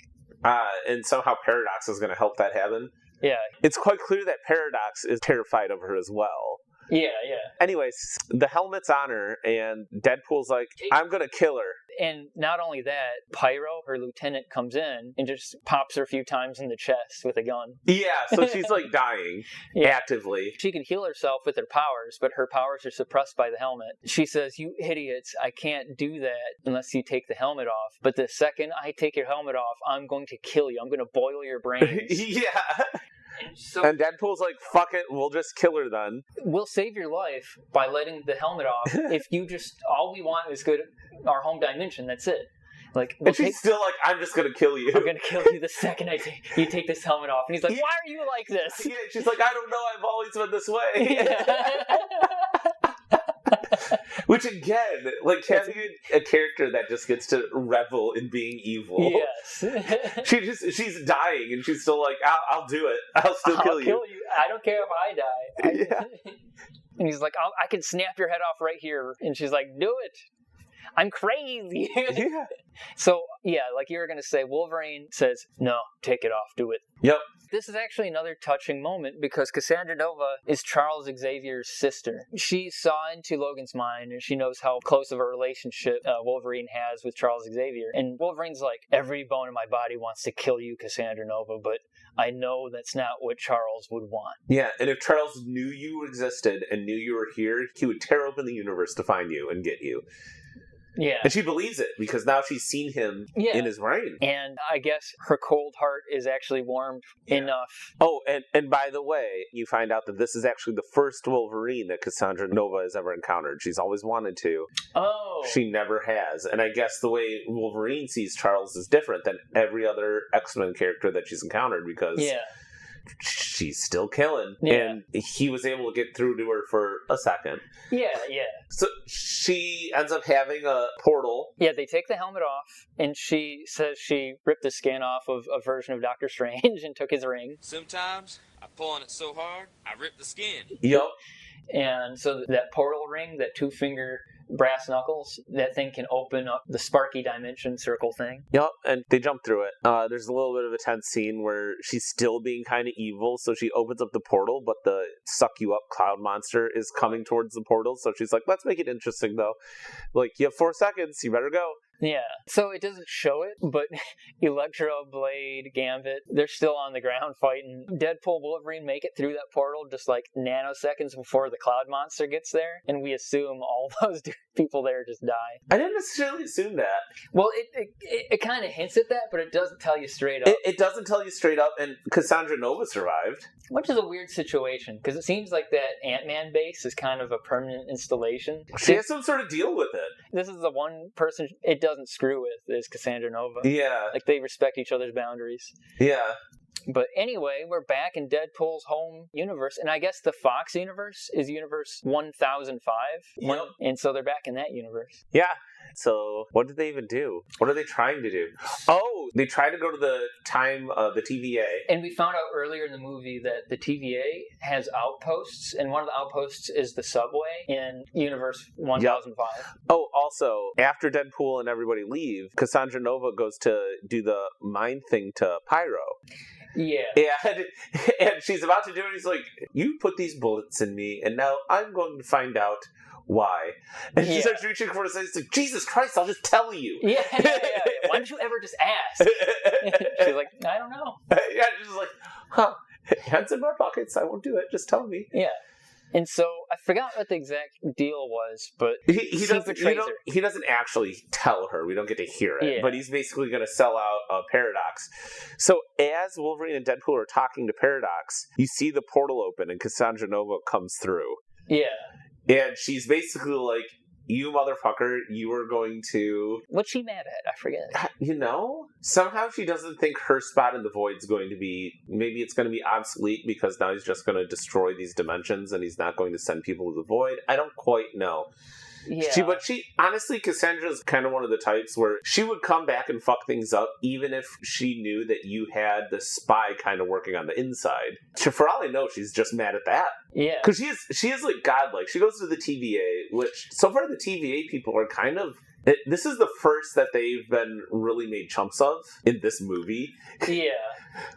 And somehow Paradox is going to help that happen. Yeah. It's quite clear that Paradox is terrified of her as well. Yeah. Anyways, the helmet's on her, and Deadpool's like, I'm going to kill her. And not only that, Pyro, her lieutenant, comes in and just pops her a few times in the chest with a gun. Yeah, so she's like dying actively. She can heal herself with her powers, but her powers are suppressed by the helmet. She says, you idiots, I can't do that unless you take the helmet off. But the second I take your helmet off, I'm going to kill you. I'm going to boil your brains. Yeah. And Deadpool's like, fuck it, we'll just kill her then. We'll save your life by letting the helmet off. If you just, all we want is good, our home dimension, that's it. Like, and she's still like, I'm just going to kill you. I'm going to kill you the second you take this helmet off. And he's like, why are you like this? Yeah, she's like, I don't know, I've always been this way. Which again, like having a character that just gets to revel in being evil. Yes. Yes. She's dying, and she's still like, I'll do it. I'll still kill you. I don't care if I die. Yeah. And he's like, I can snap your head off right here. And she's like, do it. I'm crazy. Yeah. So, yeah, like you were going to say, Wolverine says, no, take it off, do it. Yep. This is actually another touching moment because Cassandra Nova is Charles Xavier's sister. She saw into Logan's mind and she knows how close of a relationship Wolverine has with Charles Xavier. And Wolverine's like, every bone in my body wants to kill you, Cassandra Nova, but I know that's not what Charles would want. Yeah, and if Charles knew you existed and knew you were here, he would tear open the universe to find you and get you. Yeah. And she believes it because now she's seen him in his brain. And I guess her cold heart is actually warmed enough. Oh, and by the way, you find out that this is actually the first Wolverine that Cassandra Nova has ever encountered. She's always wanted to. Oh. She never has. And I guess the way Wolverine sees Charles is different than every other X-Men character that she's encountered because... Yeah. She's still killing. Yeah. And he was able to get through to her for a second. Yeah. So she ends up having a portal. Yeah, they take the helmet off, and she says she ripped the skin off of a version of Doctor Strange and took his ring. Sometimes I pull on it so hard, I rip the skin. Yep. And so that portal ring, that 2-finger brass knuckles, that thing can open up the Sparky Dimension circle thing. Yep, and they jump through it. There's a little bit of a tense scene where she's still being kind of evil, so she opens up the portal, but the suck-you-up cloud monster is coming towards the portal, so she's like, let's make it interesting, though. Like, you have 4 seconds, you better go. Yeah, so it doesn't show it, but Electro, Blade, Gambit, they're still on the ground fighting. Deadpool, Wolverine make it through that portal just like nanoseconds before the Cloud Monster gets there, and we assume all those people there just die. I didn't necessarily assume that. Well, it kind of hints at that, but it doesn't tell you straight up. It doesn't tell you straight up, and Cassandra Nova survived. Which is a weird situation, because it seems like that Ant-Man base is kind of a permanent installation. She has some sort of deal with it. This is the one person it doesn't screw with, is Cassandra Nova. Yeah. Like, they respect each other's boundaries. Yeah. But anyway, we're back in Deadpool's home universe, and I guess the Fox universe is universe 1005. Yep. And so they're back in that universe. Yeah. So what did they even do? What are they trying to do? Oh, they tried to go to the TVA. And we found out earlier in the movie that the TVA has outposts, and one of the outposts is the subway in universe 1005. Yep. Oh, also, after Deadpool and everybody leave, Cassandra Nova goes to do the mind thing to Pyro. Yeah. And she's about to do it. He's like, you put these bullets in me, and now I'm going to find out why. And she starts reaching for it, and it's like, Jesus Christ, I'll just tell you. Yeah. Why don't you ever just ask? She's like, I don't know. Yeah, she's like, huh, hands in my pockets, I won't do it, just tell me. Yeah. And so, I forgot what the exact deal was, but he doesn't actually tell her. We don't get to hear it. Yeah. But he's basically going to sell out Paradox. So as Wolverine and Deadpool are talking to Paradox, you see the portal open and Cassandra Nova comes through. Yeah. And she's basically like, you motherfucker, you are going to... What's she mad at? I forget. You know? Somehow she doesn't think her spot in the void is going to be... Maybe it's going to be obsolete because now he's just going to destroy these dimensions and he's not going to send people to the void. I don't quite know. Yeah. But honestly, Cassandra's kind of one of the types where she would come back and fuck things up even if she knew that you had the spy kind of working on the inside. For all I know, she's just mad at that. Yeah. Because she is like godlike. She goes to the TVA, which so far the TVA people are kind of... This is the first that they've been really made chumps of in this movie. Yeah.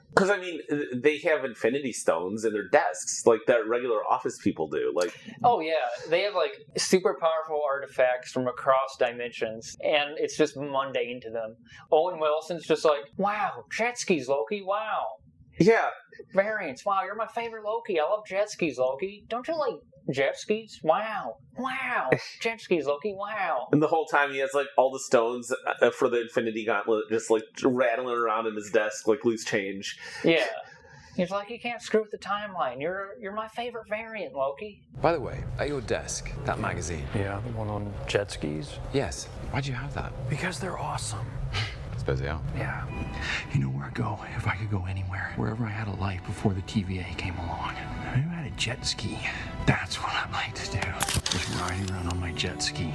Because, I mean, they have Infinity Stones in their desks, like that regular office people do. Like, oh, yeah. They have, like, super powerful artifacts from across dimensions, and it's just mundane to them. Owen Wilson's just like, wow, jet skis, Loki, wow. Yeah. Variants, wow, you're my favorite Loki. I love jet skis, Loki. Don't you like jet skis? Wow. Jet skis, Loki, wow. And the whole time he has, like, all the stones for the Infinity Gauntlet just, like, rattling around in his desk like loose change. Yeah. He's like, you can't screw with the timeline. You're my favorite variant, Loki. By the way, at your desk, that magazine. Yeah, the one on jet skis? Yes. Why'd you have that? Because they're awesome. Suppose they are. Yeah. You know where I go if I could go anywhere? Wherever I had a life before the TVA came along. Maybe I had a jet ski. That's what I'd like to do. Just riding around on my jet ski.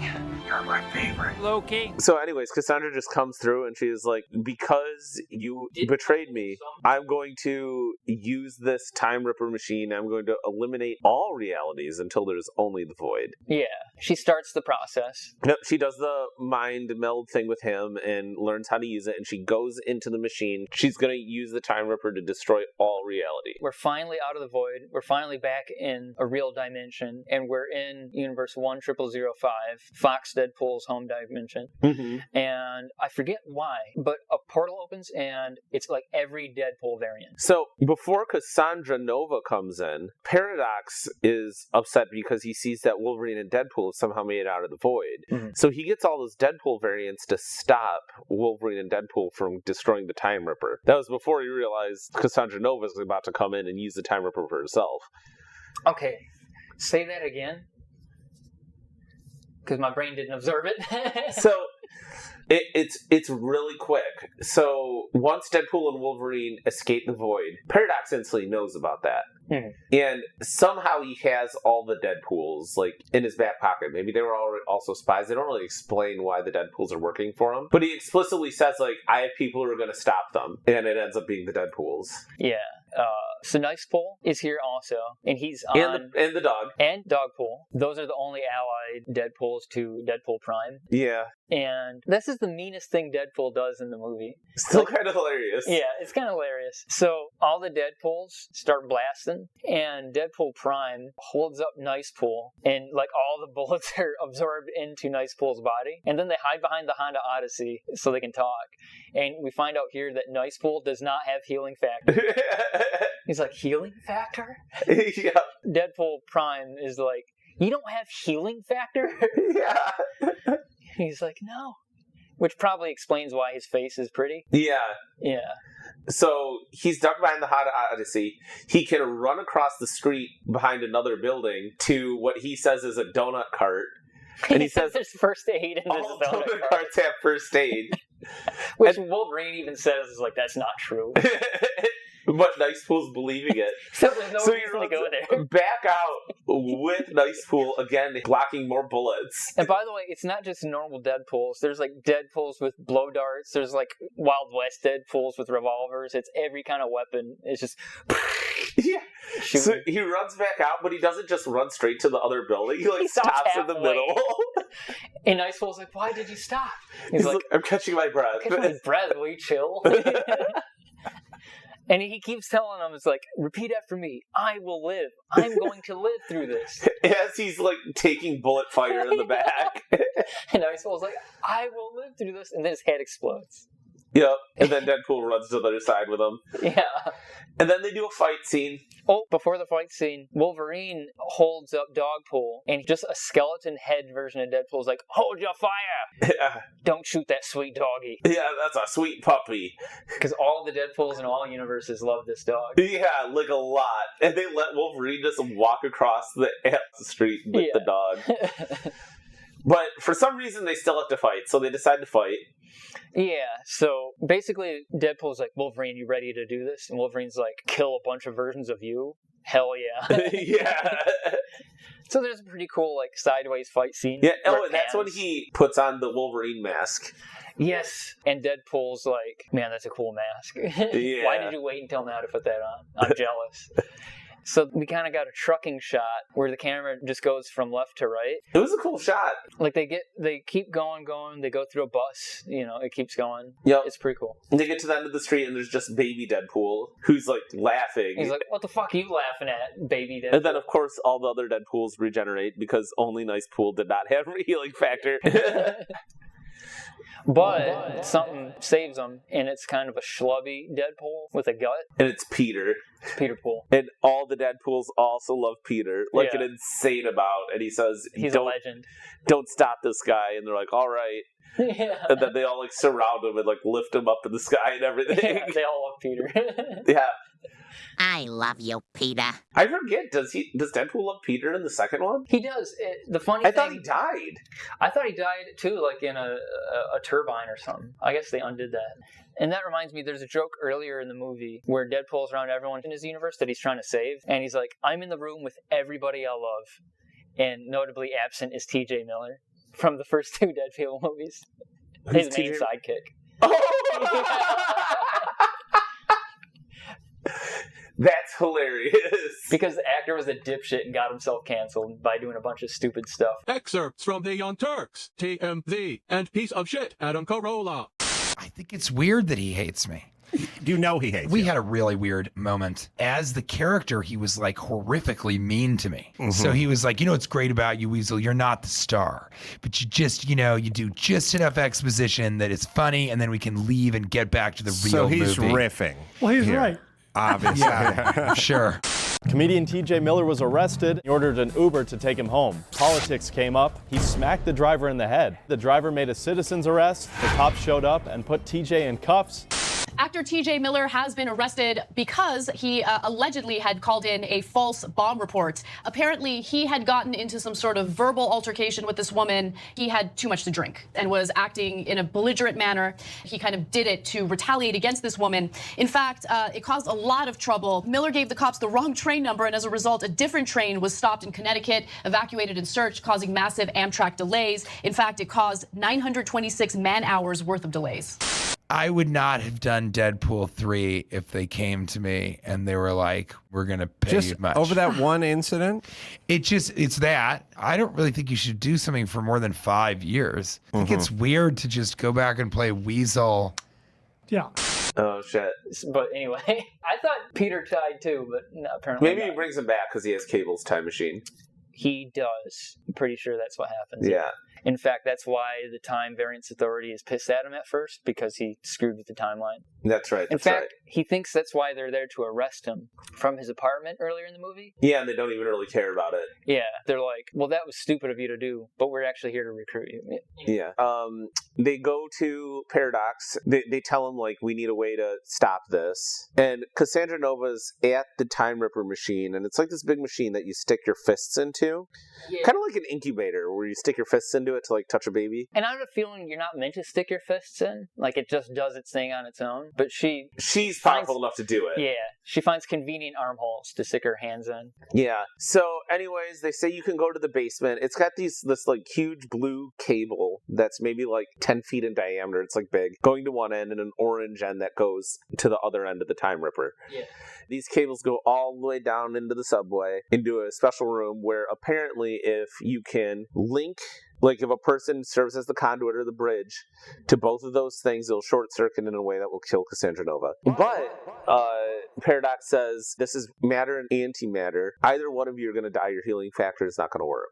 You're my favorite. Loki. So anyways, Cassandra just comes through and she's like, because you betrayed me, I'm going to use this Time Ripper machine. I'm going to eliminate all realities until there's only the void. Yeah, she starts the process. Yep, she does the mind meld thing with him and learns how to use it, and she goes into the machine. She's going to use the Time Ripper to destroy all reality. We're finally out of the void. We're finally back in a real dimension, and we're in Universe 10005, Fox Deadpool's home dimension. Mm-hmm. And I forget why, but a portal opens, and it's like every Deadpool variant. So, before Cassandra Nova comes in, Paradox is upset because he sees that Wolverine and Deadpool have somehow made it out of the void. Mm-hmm. So he gets all those Deadpool variants to stop Wolverine and Deadpool from destroying the Time Ripper. That was before he realized Cassandra Nova is about to come in and use the Time Ripper for herself. Okay, say that again. Because my brain didn't absorb it. So, it's really quick. So, once Deadpool and Wolverine escape the void, Paradox instantly knows about that. Mm-hmm. And somehow he has all the Deadpools, like, in his back pocket. Maybe they were also spies. They don't really explain why the Deadpools are working for him. But he explicitly says, like, I have people who are going to stop them. And it ends up being the Deadpools. Yeah. So Nicepool is here also, and he's on... And the dog. And Dogpool. Those are the only allied Deadpools to Deadpool Prime. Yeah. And this is the meanest thing Deadpool does in the movie. Still kind of hilarious. Yeah, it's kind of hilarious. So all the Deadpools start blasting, and Deadpool Prime holds up Nicepool, and like all the bullets are absorbed into Nicepool's body, and then they hide behind the Honda Odyssey so they can talk. And we find out here that Nicepool does not have healing factor. He's like, healing factor? Yeah. Deadpool Prime is like, you don't have healing factor? Yeah. He's like, no. Which probably explains why his face is pretty. Yeah. Yeah. So he's ducked behind the Honda Odyssey. He can run across the street behind another building to what he says is a donut cart. And he says there's first aid in this all donut cart. carts have first aid. Which Wolverine even says is like, that's not true. But Nicepool's believing it. So there's no reason to go there. Back out with Nicepool, again, blocking more bullets. And by the way, it's not just normal Deadpools. There's like Deadpools with blow darts. There's like Wild West Deadpools with revolvers. It's every kind of weapon. It's just... Yeah. So he runs back out, but he doesn't just run straight to the other building. He like stops in the middle. And Nicepool's like, why did you stop? He's like, I'm catching my breath. I'm catching my breath. Will you chill? And he keeps telling them, it's like, repeat after me. I will live. I'm going to live through this. As he's like taking bullet fire in the back. And Nicepool's like, I will live through this. And then his head explodes. Yep. And then Deadpool runs to the other side with him. Yeah. And then they do a fight scene. Oh, before the fight scene, Wolverine holds up Dogpool, and just a skeleton head version of Deadpool's like, hold your fire! Yeah. Don't shoot that sweet doggy. Yeah, that's a sweet puppy. Because all the Deadpools in all universes love this dog. Yeah, like a lot. And they let Wolverine just walk across the street with the dog. But for some reason, they still have to fight, so they decide to fight. Yeah, so basically Deadpool's like, Wolverine, you ready to do this? And Wolverine's like, kill a bunch of versions of you? Hell yeah. Yeah. So there's a pretty cool like sideways fight scene. Yeah, and that's when he puts on the Wolverine mask. Yes. And Deadpool's like, man, that's a cool mask. Yeah. Why did you wait until now to put that on? I'm jealous. So we kind of got a trucking shot where the camera just goes from left to right. It was a cool shot. Like they keep going, they go through a bus, it keeps going. Yep. It's pretty cool. And they get to the end of the street and there's just baby Deadpool who's like laughing. He's like, what the fuck are you laughing at, baby Deadpool? And then of course all the other Deadpools regenerate because only Nicepool did not have a healing factor. But something saves him, and it's kind of a schlubby Deadpool with a gut. And it's Peter. It's Peter Pool. And all the Deadpools also love Peter, like an insane amount. And he says, he's a legend. Don't stop this guy. And they're like, all right. Yeah. And then they all like surround him and like lift him up in the sky and everything. Yeah, they all love Peter. Yeah. I love you, Peter. I forget, does Deadpool love Peter in the second one? He does. The funny thing... I thought he died. I thought he died, too, like in a turbine or something. I guess they undid that. And that reminds me, there's a joke earlier in the movie where Deadpool's around everyone in his universe that he's trying to save. And he's like, I'm in the room with everybody I love. And notably absent is T.J. Miller from the first 2 Deadpool movies. Who's His main TJ? sidekick. That's hilarious. Because the actor was a dipshit and got himself canceled by doing a bunch of stupid stuff. Excerpts from the Young Turks, TMZ, and piece of shit, Adam Carolla. I think it's weird that he hates me. Do you know he hates We you? had a really weird moment. As the character, he was like horrifically mean to me. So he was like, you know what's great about you, Weasel? You're not the star. But you just, you know, you do just enough exposition that it's funny, and then we can leave and get back to the real movie. So he's riffing. Well, he's here. right. Obviously. Yeah, sure. Comedian T.J. Miller was arrested. He ordered an Uber to take him home. Politics came up. He smacked the driver in the head. The driver made a citizen's arrest. The cops showed up and put T.J. in cuffs. Actor T.J. Miller has been arrested because he allegedly had called in a false bomb report. Apparently, he had gotten into some sort of verbal altercation with this woman. He had too much to drink and was acting in a belligerent manner. He kind of did it to retaliate against this woman. In fact, it caused a lot of trouble. Miller gave the cops the wrong train number, and as a result, a different train was stopped in Connecticut, evacuated and searched, causing massive Amtrak delays. In fact, it caused 926 man-hours worth of delays. I would not have done Deadpool 3 if they came to me and they were like, we're going to pay you much. Over that one incident? It's that. I don't really think you should do something for more than 5 years. I think it's weird to just go back and play Weasel. Yeah. Oh, shit. But anyway, I thought Peter died too, but no, apparently Maybe not. he brings him back because he has Cable's time machine. He does. I'm pretty sure that's what happens. Yeah. In fact, that's why the Time Variance Authority is pissed at him at first, because he screwed with the timeline. That's right. In fact, he thinks that's why they're there to arrest him from his apartment earlier in the movie. Yeah, and they don't even really care about it. Yeah, they're like, well, that was stupid of you to do, but we're actually here to recruit you. Yeah. They go to Paradox. They tell him, like, we need a way to stop this. And Cassandra Nova's at the Time Ripper machine, and it's like this big machine that you stick your fists into. Yeah. Kind of like an incubator where you stick your fists into it to, like, touch a baby. And I have a feeling you're not meant to stick your fists in. Like, it just does its thing on its own. But she's powerful enough to do it. Yeah. She finds convenient armholes to stick her hands in. Yeah. So, anyways, they say you can go to the basement. It's got this, like, huge blue cable that's maybe, like, 10 feet in diameter. It's, like, big. Going to one end and an orange end that goes to the other end of the Time Ripper. Yeah. These cables go all the way down into the subway, into a special room where apparently if you can link, like if a person serves as the conduit or the bridge to both of those things, it'll short circuit in a way that will kill Cassandra Nova. But Paradox says this is matter and antimatter. Either one of you are going to die. Your healing factor is not going to work.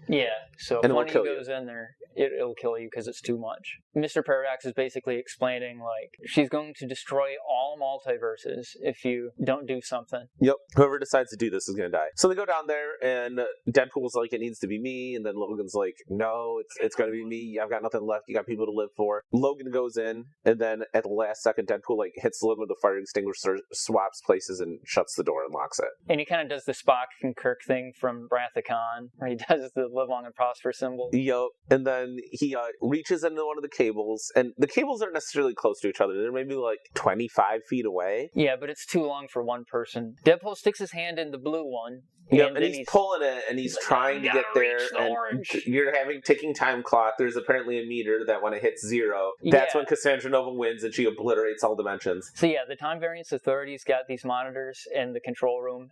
Yeah, so And if it one will of you kill goes in there, it'll kill you because it's too much. Mr. Paradox is basically explaining, like, she's going to destroy all multiverses if you don't do something. Yep. Whoever decides to do this is going to die. So they go down there, and Deadpool's like, it needs to be me, and then Logan's like, no, it's going to be me. I've got nothing left. You got people to live for. Logan goes in, and then at the last second, Deadpool, like, hits Logan with a fire extinguisher, swaps places, and shuts the door and locks it. And he kind of does the Spock and Kirk thing from Wrath of Khan, where he does the live long and prosper symbol. Yep. And then he reaches into one of the cables, and the cables aren't necessarily close to each other. They're maybe like 25 feet away. Yeah, but it's too long for one person. Deadpool sticks his hand in the blue one. Yep, and he's pulling it, and he's trying to get there, and you're having ticking time clock. There's apparently a meter that when it hits 0, that's when Cassandra Nova wins, and she obliterates all dimensions. So yeah, the Time Variance Authority's got these monitors in the control room.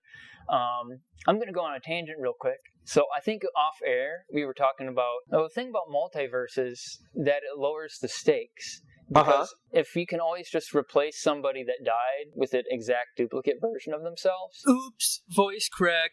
I'm going to go on a tangent real quick. So I think off air, we were talking about, the thing about multiverses, that it lowers the stakes. Because if you can always just replace somebody that died with an exact duplicate version of themselves. Oops, voice crack.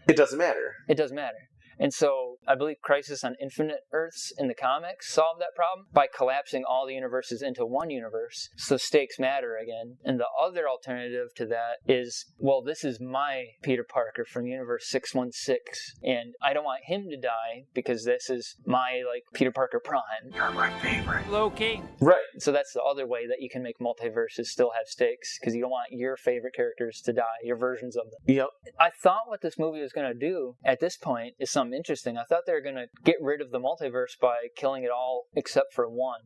It doesn't matter. It doesn't matter. And so I believe Crisis on Infinite Earths in the comics solved that problem by collapsing all the universes into one universe. So stakes matter again. And the other alternative to that is, well, this is my Peter Parker from Universe 616. And I don't want him to die because this is my, like, Peter Parker Prime. You're my favorite. Loki. Right. So that's the other way that you can make multiverses still have stakes, because you don't want your favorite characters to die, your versions of them. Yep. I thought what this movie was going to do at this point is something interesting. I thought they were going to get rid of the multiverse by killing it all except for one.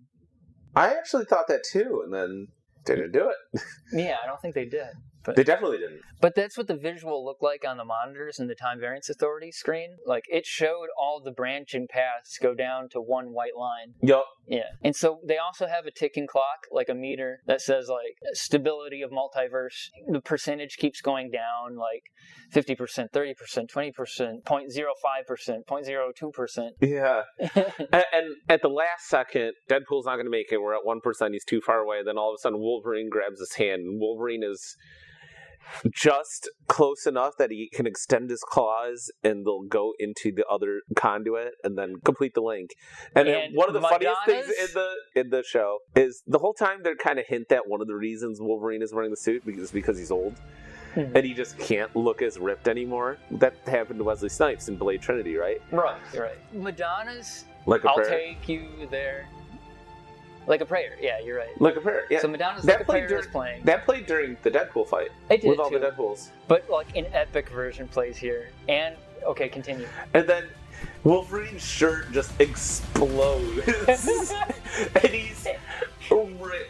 I actually thought that too, and then didn't do it. Yeah, I don't think they did. They definitely didn't. But that's what the visual looked like on the monitors in the Time Variance Authority screen. Like, it showed all the branching paths go down to one white line. Yup. Yeah. And so they also have a ticking clock, like a meter, that says, like, stability of multiverse. The percentage keeps going down, like 50%, 30%, 20%, 0.05%, 0.02%. Yeah. and at the last second, Deadpool's not going to make it. We're at 1%. He's too far away. Then all of a sudden, Wolverine grabs his hand. And Wolverine is just close enough that he can extend his claws and they'll go into the other conduit and then complete the link. And then one of the funniest things in the show is the whole time they're kind of hint that one of the reasons Wolverine is wearing the suit is because he's old. Mm-hmm. And he just can't look as ripped anymore. That happened to Wesley Snipes in Blade Trinity, right? Right. Madonna's Like a I'll prayer. Take You There. Like a Prayer, yeah, you're right. Like a Prayer, yeah. So Madonna's Like a Prayer is playing. That played during the Deadpool fight. It did, with all too. the Deadpools. But like an epic version plays here. And, okay, continue. And then Wolverine's shirt just explodes. And he's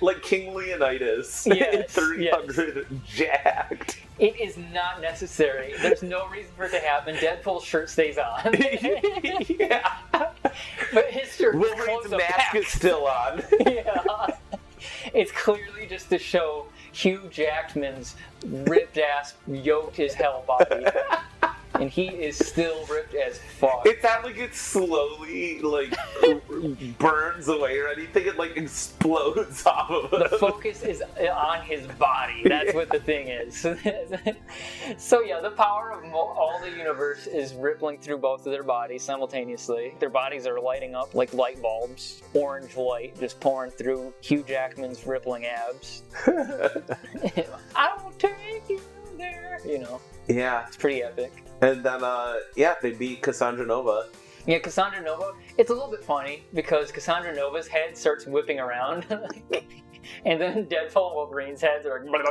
like King Leonidas in 300 jacked. It is not necessary. There's no reason for it to happen. Deadpool's shirt stays on. Yeah. But his shirt Wolverine's mask is still on. Yeah. It's clearly just to show Hugh Jackman's ripped ass, yoked as hell body. And he is still ripped as fuck. It's not like it slowly, like, burns away or anything. It, like, explodes off of him. The focus is on his body. That's what the thing is. So, yeah, the power of all the universe is rippling through both of their bodies simultaneously. Their bodies are lighting up like light bulbs. Orange light just pouring through Hugh Jackman's rippling abs. I'll take you there. You know. Yeah. It's pretty epic. And then, they beat Cassandra Nova. Yeah, Cassandra Nova, it's a little bit funny because Cassandra Nova's head starts whipping around. And then Deadpool and Wolverine's heads are like...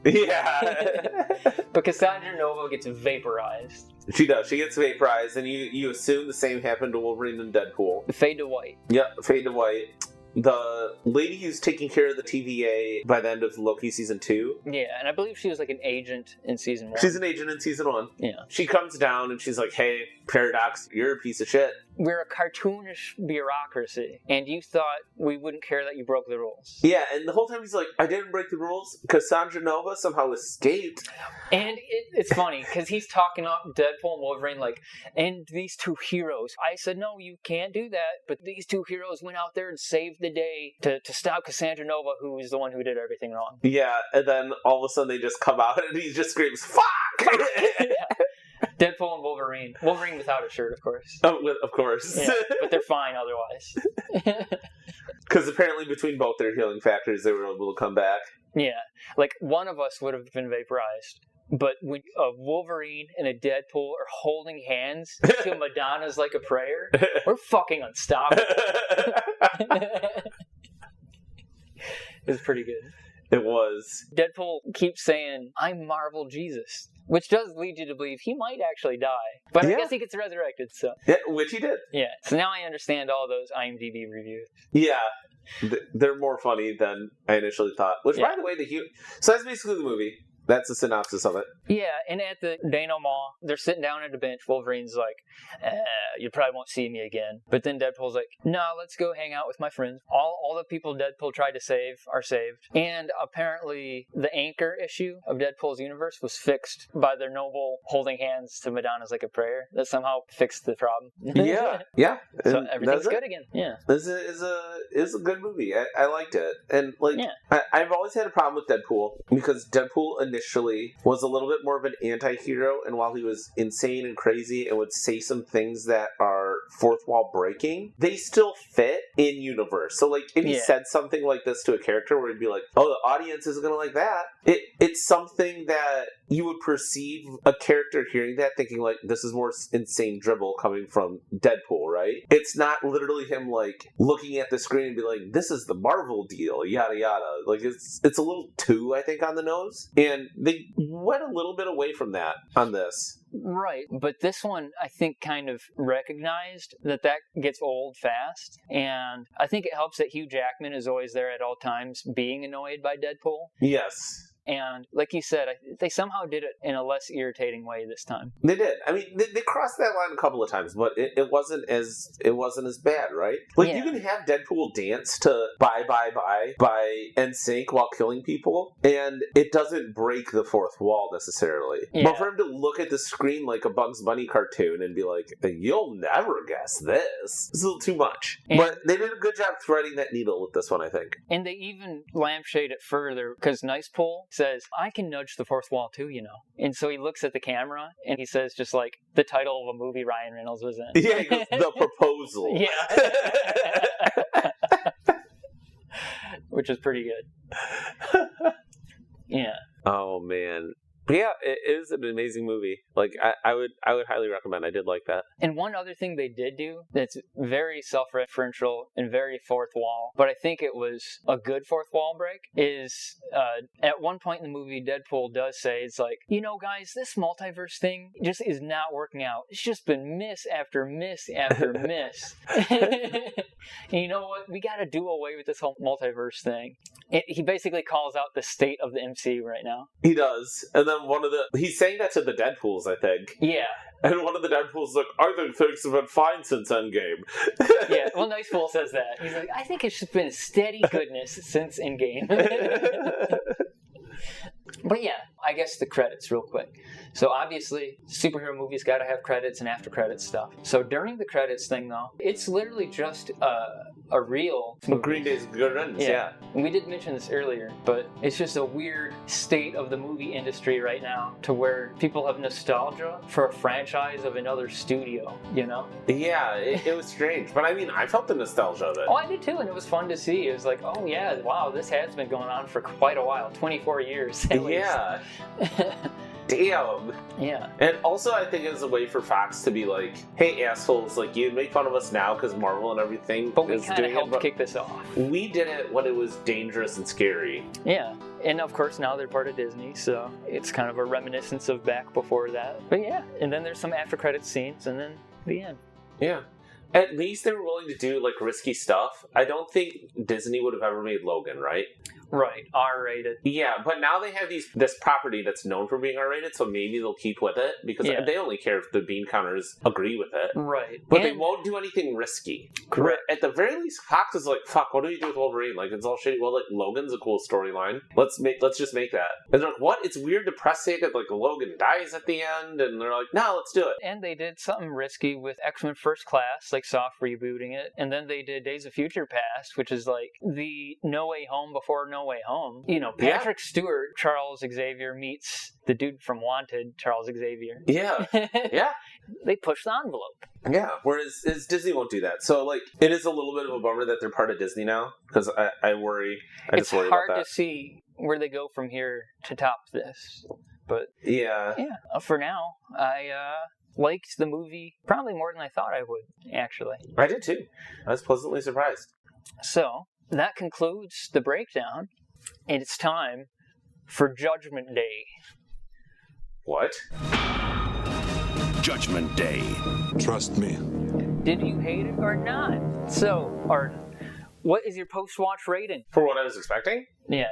Yeah. But Cassandra Nova gets vaporized. She does. She gets vaporized, and you assume the same happened to Wolverine and Deadpool. Fade to white. Yep, fade to white. The lady who's taking care of the TVA by the end of Loki Season 2. Yeah, and I believe she was like an agent in Season 1. She's an agent in Season 1. Yeah. She comes down and she's like, hey, Paradox, you're a piece of shit. We're a cartoonish bureaucracy, and you thought we wouldn't care that you broke the rules. Yeah, and the whole time he's like, I didn't break the rules. Cassandra Nova somehow escaped. And it's funny, because he's talking up Deadpool and Wolverine like, and these two heroes. I said, no, you can't do that. But these two heroes went out there and saved the day to stop Cassandra Nova, who is the one who did everything wrong. Yeah, and then all of a sudden they just come out and he just screams, fuck! Yeah. Deadpool and Wolverine. Wolverine without a shirt, of course. Oh, of course. Yeah, but they're fine otherwise. Because apparently between both their healing factors, they were able to come back. Yeah. Like, one of us would have been vaporized. But when a Wolverine and a Deadpool are holding hands to Madonna's Like a Prayer, we're fucking unstoppable. It was pretty good. It was. Deadpool keeps saying, I'm Marvel Jesus. Which does lead you to believe he might actually die. But I guess he gets resurrected, so. Yeah, which he did. Yeah. So now I understand all those IMDb reviews. Yeah. They're more funny than I initially thought. Which, by the way, so that's basically the movie. That's the synopsis of it. Yeah, and at the Dano Mall, they're sitting down at a bench. Wolverine's like, you probably won't see me again. But then Deadpool's like, no, let's go hang out with my friends. All the people Deadpool tried to save are saved. And apparently the anchor issue of Deadpool's universe was fixed by their noble holding hands to Madonna's Like a Prayer. That somehow fixed the problem. Yeah. So everything's good again. Yeah. This is a good movie. I liked it. And, I've always had a problem with Deadpool because Deadpool initially was a little bit more of an anti-hero, and while he was insane and crazy and would say some things that are fourth wall breaking, they still fit in universe. So if he said something like this to a character where he'd be like, oh, the audience isn't gonna like that, it's something that you would perceive a character hearing that thinking like, this is more insane dribble coming from Deadpool, right? It's not literally him looking at the screen and be like, this is the Marvel deal, yada yada. It's a little too, I think, on the nose. And they went a little bit away from that on this. Right, but this one, I think, kind of recognized that gets old fast, and I think it helps that Hugh Jackman is always there at all times being annoyed by Deadpool. Yes. And like you said, they somehow did it in a less irritating way this time. They did. I mean, they crossed that line a couple of times, but it wasn't as bad, right? Like, you can have Deadpool dance to Bye Bye Bye by NSYNC while killing people, and it doesn't break the fourth wall necessarily. Yeah. But for him to look at the screen like a Bugs Bunny cartoon and be like, you'll never guess this, it's a little too much. But they did a good job threading that needle with this one, I think. And they even lampshade it further, because Nice Pool says, I can nudge the fourth wall too, you know. And so he looks at the camera, and he says just like the title of a movie Ryan Reynolds was in. Yeah, he goes, The Proposal. Yeah. Which is pretty good. Yeah. Oh, man. But yeah, it is an amazing movie. Like, I would highly recommend. I did like that. And one other thing they did do that's very self-referential and very fourth wall, but I think it was a good fourth wall break, is at one point in the movie, Deadpool does say, it's like, you know, guys, this multiverse thing just is not working out. It's just been miss after miss after miss. And you know what? We got to do away with this whole multiverse thing. He basically calls out the state of the MCU right now. He does. And then he's saying that to the Deadpools, I think. Yeah. And one of the Deadpools is like, I think things have been fine since Endgame. Yeah, well, Nice Fool says that. He's like, I think it's just been steady goodness since Endgame. But yeah, I guess the credits real quick. So obviously, superhero movies got to have credits and after credits stuff. So during the credits thing, though, it's literally just a reel. Green Day's Good Riddance, yeah. And we did mention this earlier, but it's just a weird state of the movie industry right now to where people have nostalgia for a franchise of another studio, you know? Yeah, it was strange. But I mean, I felt the nostalgia of it. Oh, I did too, and it was fun to see. It was like, oh yeah, wow, this has been going on for quite a while, 24 years at least. Yeah. Damn. Yeah. And also, I think it's a way for Fox to be like, hey, assholes, like, you make fun of us now because Marvel and everything but we is kind of doing helped it, but kick this off. we did it when it was dangerous and scary. Yeah. And of course, now they're part of Disney, so it's kind of a reminiscence of back before that. But yeah, and then there's some after credits scenes, and then the end. Yeah. At least they were willing to do, like, risky stuff. I don't think Disney would have ever made Logan, right? Right, R-rated. Yeah, but now they have this property that's known for being R-rated, so maybe they'll keep with it, because they only care if the bean counters agree with it. Right. But they won't do anything risky. Correct. At the very least, Fox is like, fuck, what do we do with Wolverine? Like, it's all shitty. Well, like, Logan's a cool storyline. Let's just make that. And they're like, what? It's weird to press it that, like, Logan dies at the end, and they're like, no, let's do it. And they did something risky with X-Men First Class, like soft rebooting it, and then they did Days of Future Past, which is like the No Way Home before No Way Home. You know, Patrick Stewart, Charles Xavier, meets the dude from Wanted, Charles Xavier. Yeah. Yeah. They push the envelope. Yeah, whereas Disney won't do that. So, like, it is a little bit of a bummer that they're part of Disney now, because I worry. It's hard to see where they go from here to top this. But, yeah, for now, I liked the movie probably more than I thought I would, actually. I did too. I was pleasantly surprised. So, that concludes the breakdown, and it's time for Judgment Day. What? Judgment Day. Trust me. Did you hate it or not? So, Arden, what is your post-watch rating? For what I was expecting? Yeah.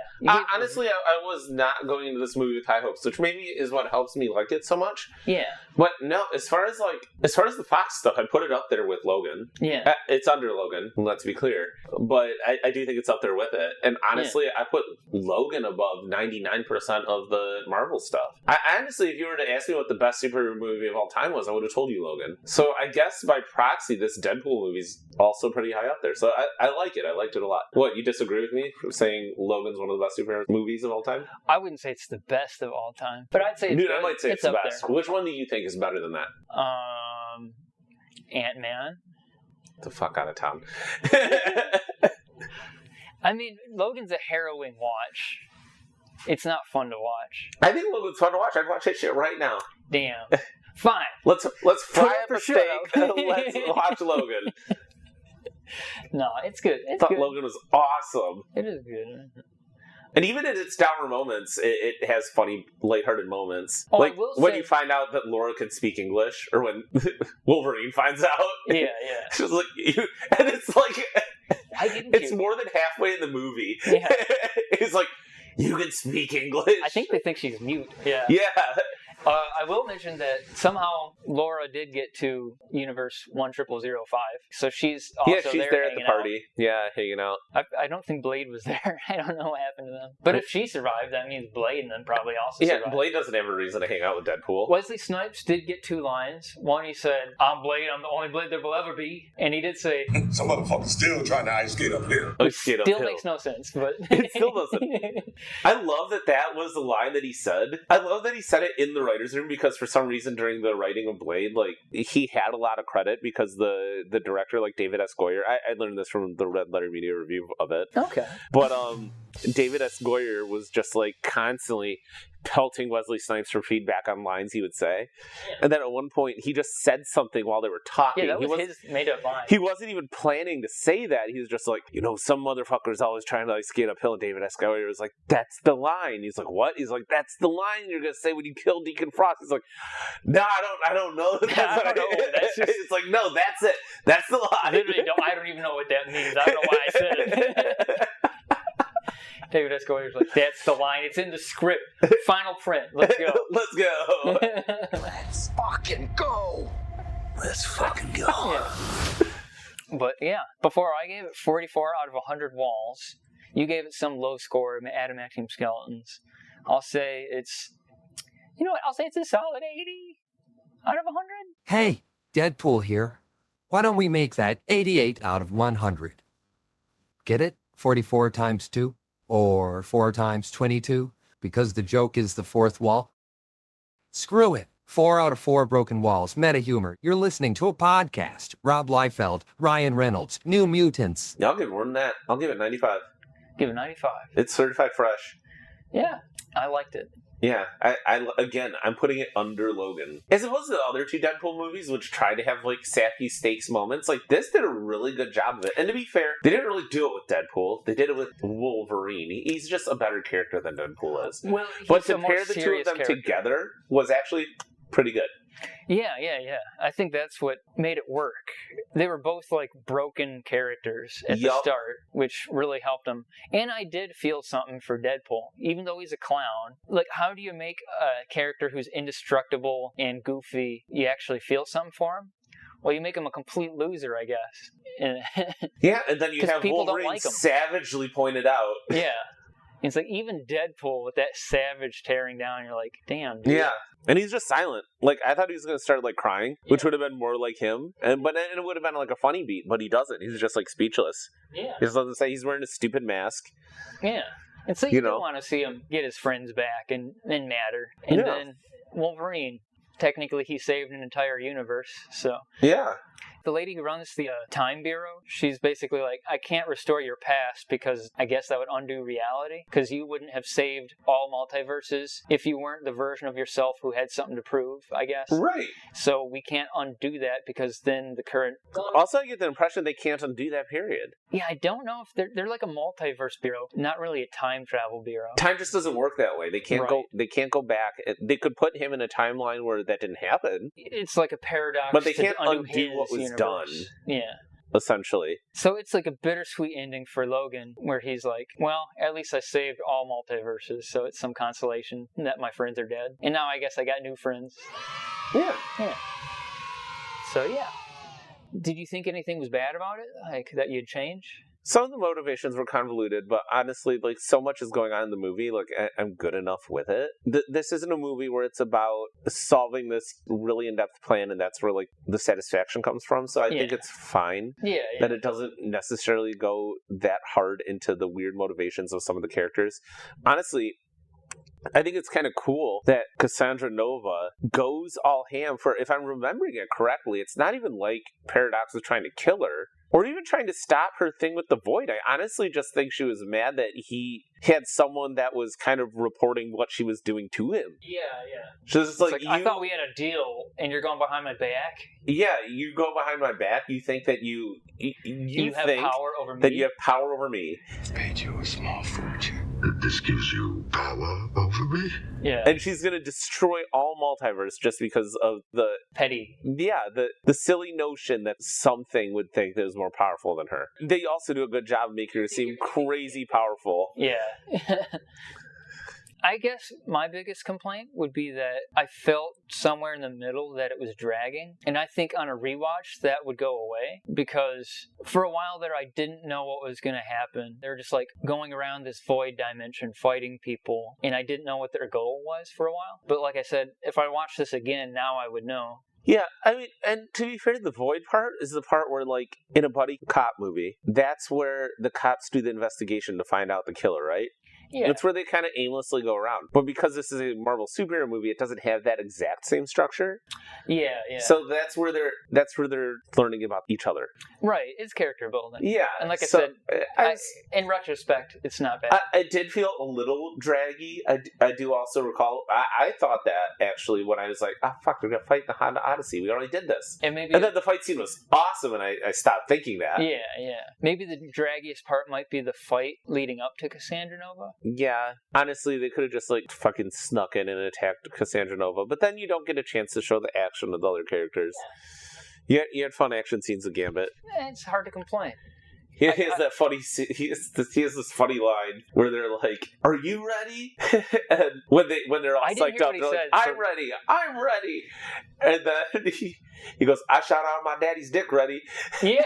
Honestly, I was not going into this movie with high hopes, which maybe is what helps me like it so much. Yeah. But no, as far as the Fox stuff, I put it up there with Logan. Yeah. It's under Logan, let's be clear. But I do think it's up there with it. And honestly, I put Logan above 99% of the Marvel stuff. Honestly, if you were to ask me what the best superhero movie of all time was, I would have told you Logan. So I guess by proxy, this Deadpool movie's also pretty high up there. So I like it. I liked it a lot. What, you disagree with me for saying Logan's one of the best superhero movies of all time? I wouldn't say it's the best of all time, but I'd say it's I might say it's the best. There. Which one do you think is better than that? Ant-Man. Get the fuck out of town. I mean, Logan's a harrowing watch. It's not fun to watch. I think Logan's fun to watch. I'd watch that shit right now. Damn. Fine. Let's fry up a steak and let's watch Logan. No, it's good. I thought Logan was awesome. It is good. And even in its dour moments, it has funny, lighthearted moments. Oh, like when you find out that Laura can speak English, or when Wolverine finds out. Yeah. She's like, and it's like, it's more than halfway in the movie. Yeah. It's like, You can speak English. I think they think she's mute. Yeah. Yeah. I will mention that somehow Laura did get to Universe 10005, so she's also she's there at the party. Yeah, hanging out. I don't think Blade was there. I don't know what happened to them. But if she survived, that means Blade and then probably also survived. Yeah, Blade doesn't have a reason to hang out with Deadpool. Wesley Snipes did get 2 lines. One, he said, "I'm Blade, I'm the only Blade there will ever be." And he did say... Some motherfucker's still trying to ice skate uphill. It still makes no sense, but... It still doesn't. I love that was the line that he said. I love that he said it in the writer's room because for some reason during the writing of Blade, like, he had a lot of credit because the director, like David S. Goyer, I learned this from the Red Letter Media review of it. Okay. But David S. Goyer was just like constantly pelting Wesley Snipes for feedback on lines he would say. Yeah. And then at one point he just said something while they were talking. Yeah, that was his made up line. He wasn't even planning to say that. He was just like, some motherfucker's always trying to like skate uphill. And David S. Goyer was like, that's the line. He's like, what? He's like, that's the line you're gonna say when you kill Deacon Frost. He's like, no, I don't know. That's what I know. It's like, no, that's it. That's the line. Literally, I don't even know what that means. I don't know why I said it. David S. Goyer's like, that's the line. It's in the script. Final print. Let's go. Let's go. Let's fucking go. Let's fucking go. Yeah. But yeah, before I gave it 44 out of 100 walls, you gave it some low score, adamantium skeletons. I'll say it's, I'll say it's a solid 80 out of 100. Hey, Deadpool here. Why don't we make that 88 out of 100? Get it? 44 times 2? Or 4 times 22? Because the joke is the fourth wall? Screw it. 4 out of 4 broken walls. Meta humor. You're listening to a podcast. Rob Liefeld, Ryan Reynolds, New Mutants. Yeah, I'll give it more than that. I'll give it 95. Give it 95. It's certified fresh. Yeah, I liked it. Yeah, I'm putting it under Logan. As opposed to the other 2 Deadpool movies, which tried to have, like, sappy stakes moments, like, this did a really good job of it. And to be fair, they didn't really do it with Deadpool. They did it with Wolverine. He's just a better character than Deadpool is. Well, but to pair the 2 of them together was actually pretty good. Yeah. I think that's what made it work. They were both like broken characters at the start, which really helped them. And I did feel something for Deadpool, even though he's a clown. Like, how do you make a character who's indestructible and goofy, you actually feel something for him? Well, you make him a complete loser, I guess. Yeah, and then you have Wolverine savagely pointed out. Yeah. It's like, even Deadpool with that savage tearing down, you're like, damn, dude. Yeah. And he's just silent. Like, I thought he was going to start, like, crying, which would have been more like him. But it would have been, like, a funny beat, but he doesn't. He's just, like, speechless. Yeah. He just doesn't say he's wearing a stupid mask. Yeah. And so you do want to see him get his friends back and matter. And then Wolverine, technically he saved an entire universe, so... Yeah. The lady who runs the Time Bureau, she's basically like, I can't restore your past because I guess that would undo reality. Because you wouldn't have saved all multiverses if you weren't the version of yourself who had something to prove, I guess. Right. So we can't undo that because then the current... Also, I get the impression they can't undo that period. Yeah, I don't know if they're like a multiverse bureau, not really a time travel bureau. Time just doesn't work that way. They can't go. They can't go back. They could put him in a timeline where that didn't happen. It's like a paradox. But they can't undo what was done. Yeah. Essentially. So it's like a bittersweet ending for Logan, where he's like, well, at least I saved all multiverses, so it's some consolation that my friends are dead. And now I guess I got new friends. Yeah. So yeah. Did you think anything was bad about it? Like, that you'd change? Some of the motivations were convoluted, but honestly, like, so much is going on in the movie, like, I'm good enough with it. This isn't a movie where it's about solving this really in-depth plan, and that's where, like, the satisfaction comes from, so I think it's fine that it doesn't necessarily go that hard into the weird motivations of some of the characters. Honestly, I think it's kind of cool that Cassandra Nova goes all ham for, if I'm remembering it correctly, it's not even like Paradox was trying to kill her, or even trying to stop her thing with the Void. I honestly just think she was mad that he had someone that was kind of reporting what she was doing to him. Yeah. She was just like, I thought we had a deal, and you're going behind my back? Yeah, you go behind my back. You think that you have power over me? That you have power over me. I've paid you a small fortune. This gives you power over me? Yeah. And she's going to destroy all multiverse just because of the... petty. Yeah, the silly notion that something would think that is more powerful than her. They also do a good job of making her seem crazy powerful. Yeah. I guess my biggest complaint would be that I felt somewhere in the middle that it was dragging. And I think on a rewatch that would go away, because for a while there I didn't know what was going to happen. They were just like going around this void dimension fighting people, and I didn't know what their goal was for a while. But like I said, if I watch this again now, I would know. Yeah, I mean, and to be fair, the void part is the part where, like, in a buddy cop movie, that's where the cops do the investigation to find out the killer, right? Yeah. It's where they kind of aimlessly go around. But because this is a Marvel superhero movie, it doesn't have that exact same structure. Yeah. So that's where they're learning about each other. Right, it's character building. Yeah. And like I said, in retrospect, it's not bad. I did feel a little draggy. I do also recall, I thought that, actually, when I was like, oh, fuck, we're going to fight in the Honda Odyssey. We already did this. And then the fight scene was awesome, and I stopped thinking that. Yeah. Maybe the draggiest part might be the fight leading up to Cassandra Nova. Yeah. Honestly, they could have just, like, fucking snuck in and attacked Cassandra Nova, but then you don't get a chance to show the action of the other characters. You had fun action scenes with Gambit. It's hard to complain. He has that funny. He has this funny line where they're like, "Are you ready?" And when they're all psyched up, they're like, "I'm ready. I'm ready." And then he goes, "I shot out my daddy's dick ready." Yeah.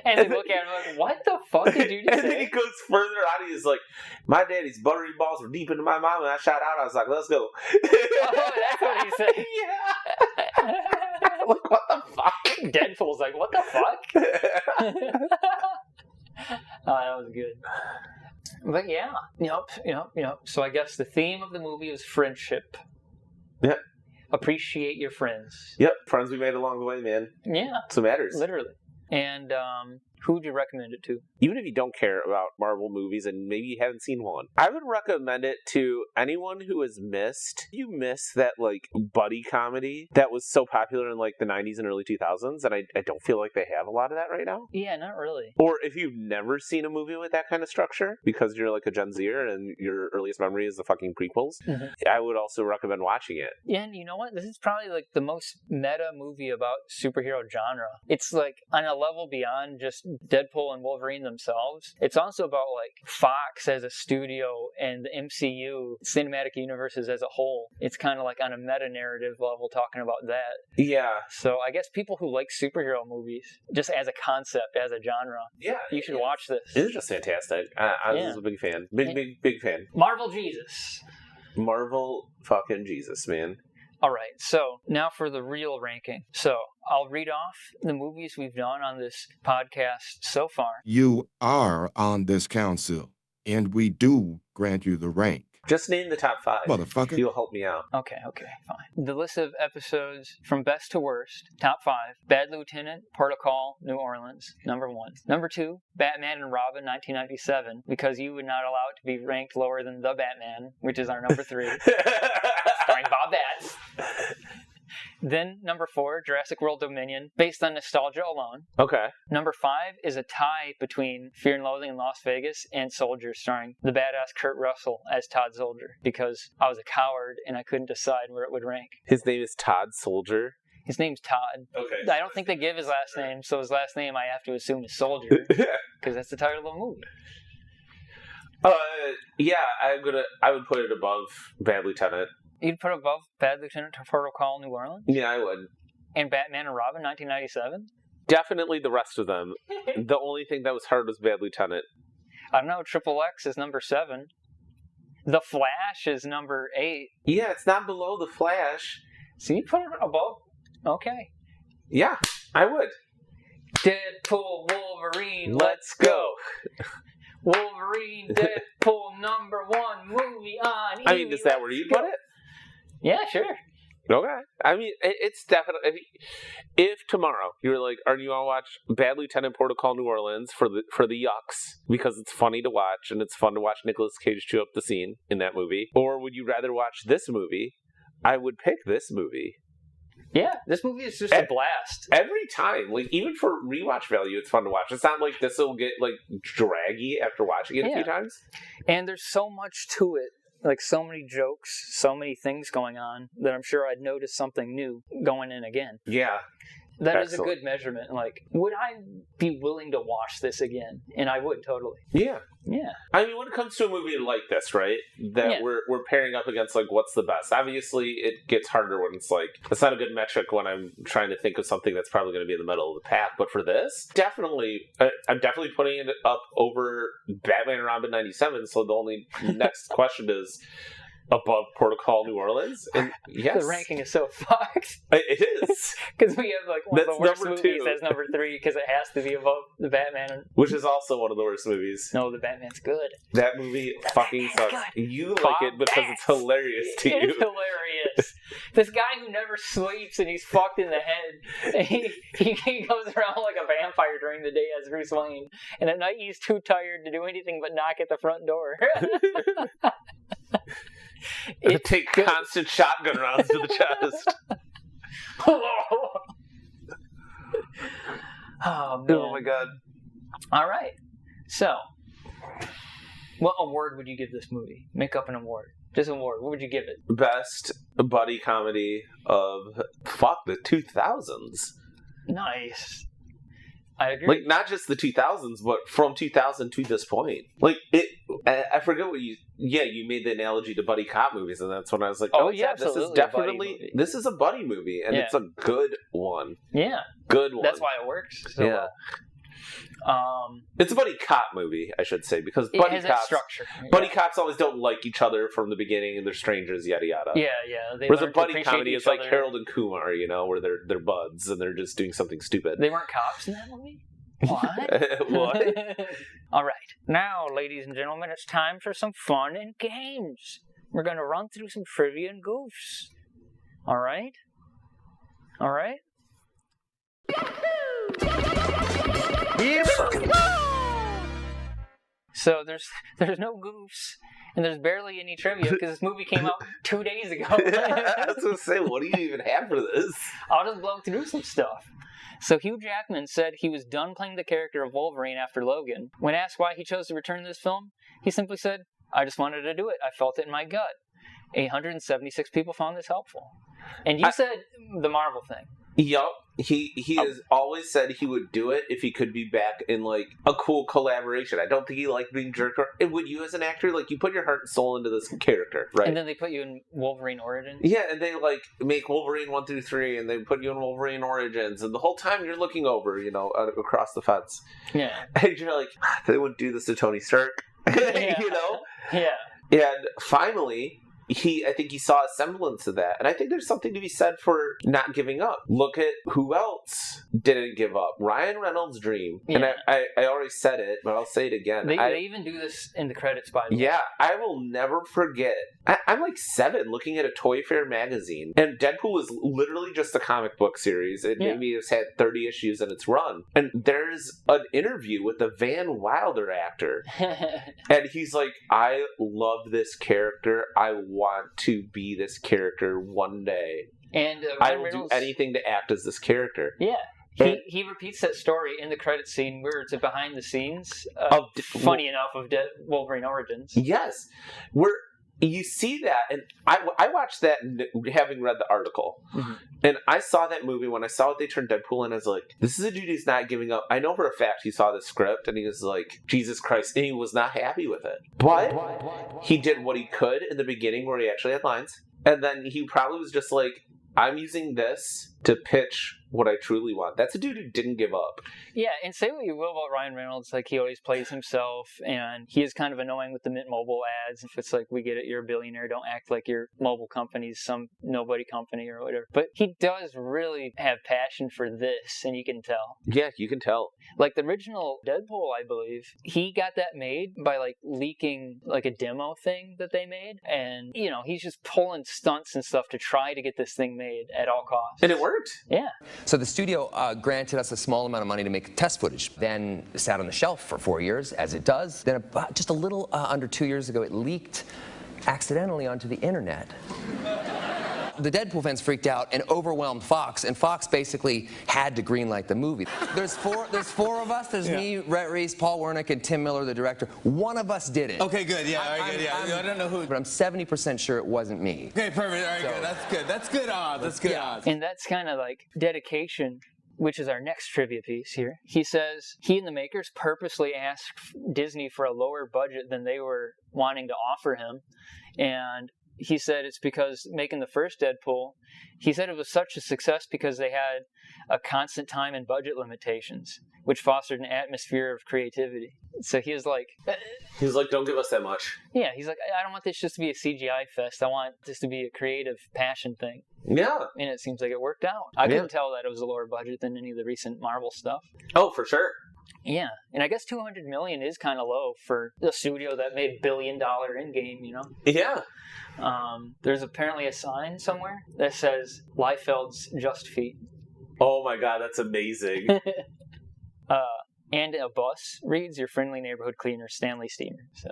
And they look at him like, "What the fuck did you just say?" And then he goes further on. He's like, "My daddy's buttery balls were deep into my mom, and I shot out. I was like, let's go." Oh, that's what he said. Yeah. Like, what the fuck? Deadpool's like, what the fuck? Oh, that was good. But yeah, yep. So I guess the theme of the movie is friendship. Yep. Appreciate your friends. Yep, friends we made along the way, man. Yeah. That's what matters. Literally. And who would you recommend it to? Even if you don't care about Marvel movies and maybe you haven't seen one, I would recommend it to anyone who has missed. You miss that, like, buddy comedy that was so popular in, like, the 90s and early 2000s, and I don't feel like they have a lot of that right now. Yeah, not really. Or if you've never seen a movie with that kind of structure, because you're, like, a Gen Zer and your earliest memory is the fucking prequels, I would also recommend watching it. Yeah, and you know what? This is probably, like, the most meta movie about superhero genre. It's, like, on a level beyond just Deadpool and Wolverine themselves. It's also about, like, Fox as a studio and the MCU cinematic universes as a whole. It's kind of like on a meta-narrative level talking about that. Yeah. So I guess people who like superhero movies, just as a concept, as a genre, you should watch this. It's just fantastic. I was a big fan. Big fan. Marvel Jesus. Marvel fucking Jesus, man. All right, so now for the real ranking. So I'll read off the movies we've done on this podcast so far. You are on this council, and we do grant you the rank. Just name the top 5. Motherfucker. You'll help me out. Okay, fine. The list of episodes from best to worst, top 5. Bad Lieutenant, Protocol, New Orleans, number 1. Number 2, Batman and Robin, 1997, because you would not allow it to be ranked lower than The Batman, which is our number 3. Starring Bob Batts. Then number 4, Jurassic World Dominion, based on nostalgia alone. Okay. Number 5 is a tie between Fear and Loathing in Las Vegas and Soldier, starring the badass Kurt Russell as Todd Soldier, because I was a coward and I couldn't decide where it would rank. His name is Todd Soldier? His name's Todd. Okay. I don't think they give his last name, so his last name I have to assume is Soldier, because that's the title of the movie. Yeah, I would put it above Bad Lieutenant. You'd put above Bad Lieutenant Protocol, New Orleans? Yeah, I would. And Batman and Robin, 1997? Definitely the rest of them. The only thing that was hard was Bad Lieutenant. I don't know. Triple X is number 7. The Flash is number 8. Yeah, it's not below The Flash. So you put it above? Okay. Yeah, I would. Deadpool, Wolverine, let's go. Wolverine, Deadpool, number 1 movie on I mean, is that where you put it? Yeah, sure. Okay. I mean, it's definitely... If tomorrow you were like, Arden, you want to watch Bad Lieutenant Protocol New Orleans for the yucks, because it's funny to watch, and it's fun to watch Nicolas Cage chew up the scene in that movie, or would you rather watch this movie? I would pick this movie. Yeah, this movie is just a blast. Every time. Like, even for rewatch value, it's fun to watch. It's not like this will get, like, draggy after watching it a few times. And there's so much to it. Like, so many jokes, so many things going on, that I'm sure I'd notice something new going in again. Yeah. That is a good measurement. Like, would I be willing to watch this again? And I would, totally. Yeah. Yeah. I mean, when it comes to a movie like this, right, that we're pairing up against, like, what's the best? Obviously, it gets harder when it's like, it's not a good metric when I'm trying to think of something that's probably going to be in the middle of the pack. But for this, definitely, I'm definitely putting it up over Batman and Robin 97. So the only next question is, above Protocol New Orleans? And yes. The ranking is so fucked. It is. Because we have like one of the worst number movies 2. as number 3 because it has to be above the Batman. Which is also one of the worst movies. No, the Batman's good. That movie fucking sucks. You like it because it's hilarious to you. It's hilarious. This guy who never sleeps and he's fucked in the head. And he goes around like a vampire during the day as Bruce Wayne. And at night he's too tired to do anything but knock at the front door. Take constant shotgun rounds to the chest. Oh, man. Oh, my God. All right. So, what award would you give this movie? Make up an award. Just an award. What would you give it? Best buddy comedy of, the 2000s. Nice. I agree. Like, not just the 2000s, but from 2000 to this point. Like, I forget what you made the analogy to buddy cop movies, and that's when I was like, oh yeah, this is definitely, this is a buddy movie, and it's a good one. Yeah. Good one. That's why it works so well. It's a buddy cop movie, I should say, because it buddy has cops, that structure. Buddy cops always don't like each other from the beginning, and they're strangers, yada yada. Yeah. Whereas a buddy comedy is like Harold and Kumar, where they're buds and they're just doing something stupid. They weren't cops in that movie? What? What? All right. Now, ladies and gentlemen, it's time for some fun and games. We're going to run through some trivia and goofs. All right? All right? So there's no goofs and there's barely any trivia because this movie came out 2 days ago. I was going to say, what do you even have for this? I'll just blow through some stuff. So Hugh Jackman said he was done playing the character of Wolverine after Logan. When asked why he chose to return to this film, he simply said, I just wanted to do it. I felt it in my gut. 176 people found this helpful. And you said the Marvel thing. Yup. He has always said he would do it if he could be back in, like, a cool collaboration. I don't think he liked being jerked around. And would you, as an actor, like, you put your heart and soul into this character, right? And then they put you in Wolverine Origins? Yeah, and they, like, make Wolverine 1 through 3, and they put you in Wolverine Origins, and the whole time you're looking over, across the fence. Yeah. And you're like, they wouldn't do this to Tony Stark. Yeah. Yeah. And finally, I think he saw a semblance of that. And I think there's something to be said for not giving up. Look at who else didn't give up. Ryan Reynolds' dream. Yeah. And I already said it, but I'll say it again. They even do this in the credits, by the way. Yeah, I will never forget. I'm like 7 looking at a Toy Fair magazine. And Deadpool is literally just a comic book series. It maybe has had 30 issues in its run. And there's an interview with the Van Wilder actor. And he's like, I love this character. I want to be this character one day. And I will do anything to act as this character. Yeah. He repeats that story in the credit scene where it's a behind the scenes, funny enough, of Wolverine Origins. Yes. You see that, and I watched that having read the article. Mm-hmm. And I saw that movie when I saw what they turned Deadpool in. I was like, this is a dude who's not giving up. I know for a fact he saw the script and he was like, Jesus Christ, and he was not happy with it. But he did what he could in the beginning where he actually had lines. And then he probably was just like, I'm using this to pitch what I truly want. That's a dude who didn't give up. Yeah, and say what you will about Ryan Reynolds, like, he always plays himself, and he is kind of annoying with the Mint Mobile ads. If it's like, we get it, you're a billionaire, don't act like your mobile company's some nobody company or whatever. But he does really have passion for this, and you can tell. Yeah, you can tell. Like, the original Deadpool, I believe, he got that made by, like, leaking, like, a demo thing that they made. And, he's just pulling stunts and stuff to try to get this thing made at all costs. And it worked. Yeah. So the studio granted us a small amount of money to make test footage, then sat on the shelf for 4 years, as it does. Then about just a little under 2 years ago, it leaked accidentally onto the internet. The Deadpool fans freaked out and overwhelmed Fox, and Fox basically had to greenlight the movie. There's four of us. There's me, Rhett Reese, Paul Wernick, and Tim Miller, the director. One of us did it. Okay, good. Yeah, all right, good. Yeah, I don't know who. But I'm 70% sure it wasn't me. Okay, perfect. All right, good. That's good. That's good odds. That's good odds. And that's kind of like dedication which is our next trivia piece here. He says he and the makers purposely asked Disney for a lower budget than they were wanting to offer him. And he said it's because making the first Deadpool, he said it was such a success because they had a constant time and budget limitations, which fostered an atmosphere of creativity. So he was like... He's like, don't give us that much. Yeah, he's like, I don't want this just to be a CGI fest. I want this to be a creative passion thing. Yeah. And it seems like it worked out. I couldn't tell that it was a lower budget than any of the recent Marvel stuff. Oh, for sure. Yeah, and I guess $200 million is kind of low for a studio that made $1 billion in-game, you know? Yeah. There's apparently a sign somewhere that says Liefeld's Just Feet. Oh my god, that's amazing. And a bus reads Your Friendly Neighborhood Cleaner, Stanley Steamer. So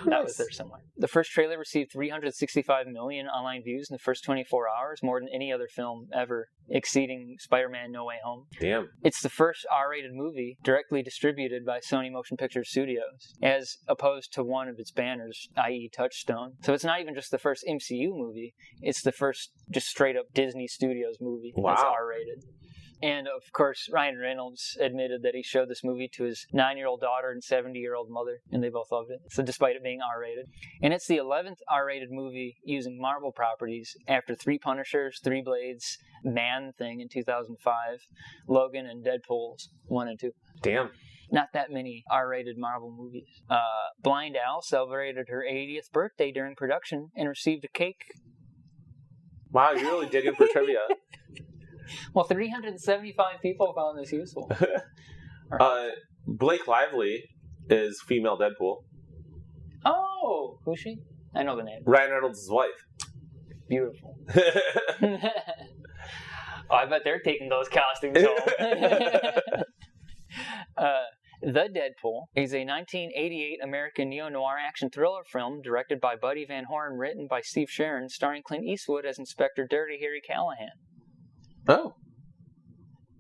that was there somewhere. The first trailer received 365 million online views in the first 24 hours, more than any other film ever, exceeding Spider-Man No Way Home. Damn. It's the first R-rated movie directly distributed by Sony Motion Picture Studios, as opposed to one of its banners, i.e. Touchstone. So it's not even just the first MCU movie, it's the first just straight-up Disney Studios movie that's R-rated. And, of course, Ryan Reynolds admitted that he showed this movie to his 9-year-old daughter and 70-year-old mother, and they both loved it. So despite it being R-rated. And it's the 11th R-rated movie using Marvel properties after 3 Punishers, 3 Blades, Man-Thing in 2005, Logan, and Deadpool's 1 and 2. Damn. Not that many R-rated Marvel movies. Blind Al celebrated her 80th birthday during production and received a cake. Wow, you're really digging for trivia. Well, 375 people found this useful. Blake Lively is female Deadpool. Oh, who's she? I know the name. Ryan Reynolds' wife. Beautiful. I bet they're taking those costumes home. The Deadpool is a 1988 American neo-noir action thriller film directed by Buddy Van Horn, written by Steve Sharon, starring Clint Eastwood as Inspector Dirty Harry Callahan. Oh.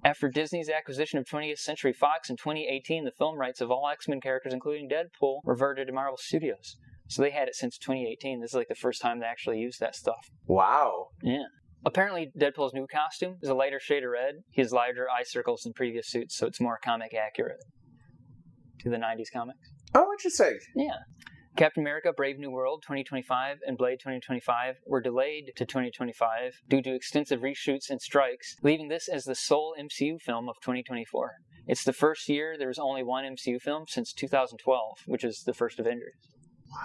After Disney's acquisition of 20th Century Fox in 2018, the film rights of all X-Men characters, including Deadpool, reverted to Marvel Studios. So they had it since 2018. This is like the first time they actually used that stuff. Wow. Yeah. Apparently, Deadpool's new costume is a lighter shade of red. He has larger eye circles than previous suits, so it's more comic accurate to the 90s comics. Oh, interesting. Yeah. Captain America Brave New World 2025 and Blade 2025 were delayed to 2025 due to extensive reshoots and strikes, leaving this as the sole MCU film of 2024. It's the first year there was only one MCU film since 2012, which is the first Avengers. Wow.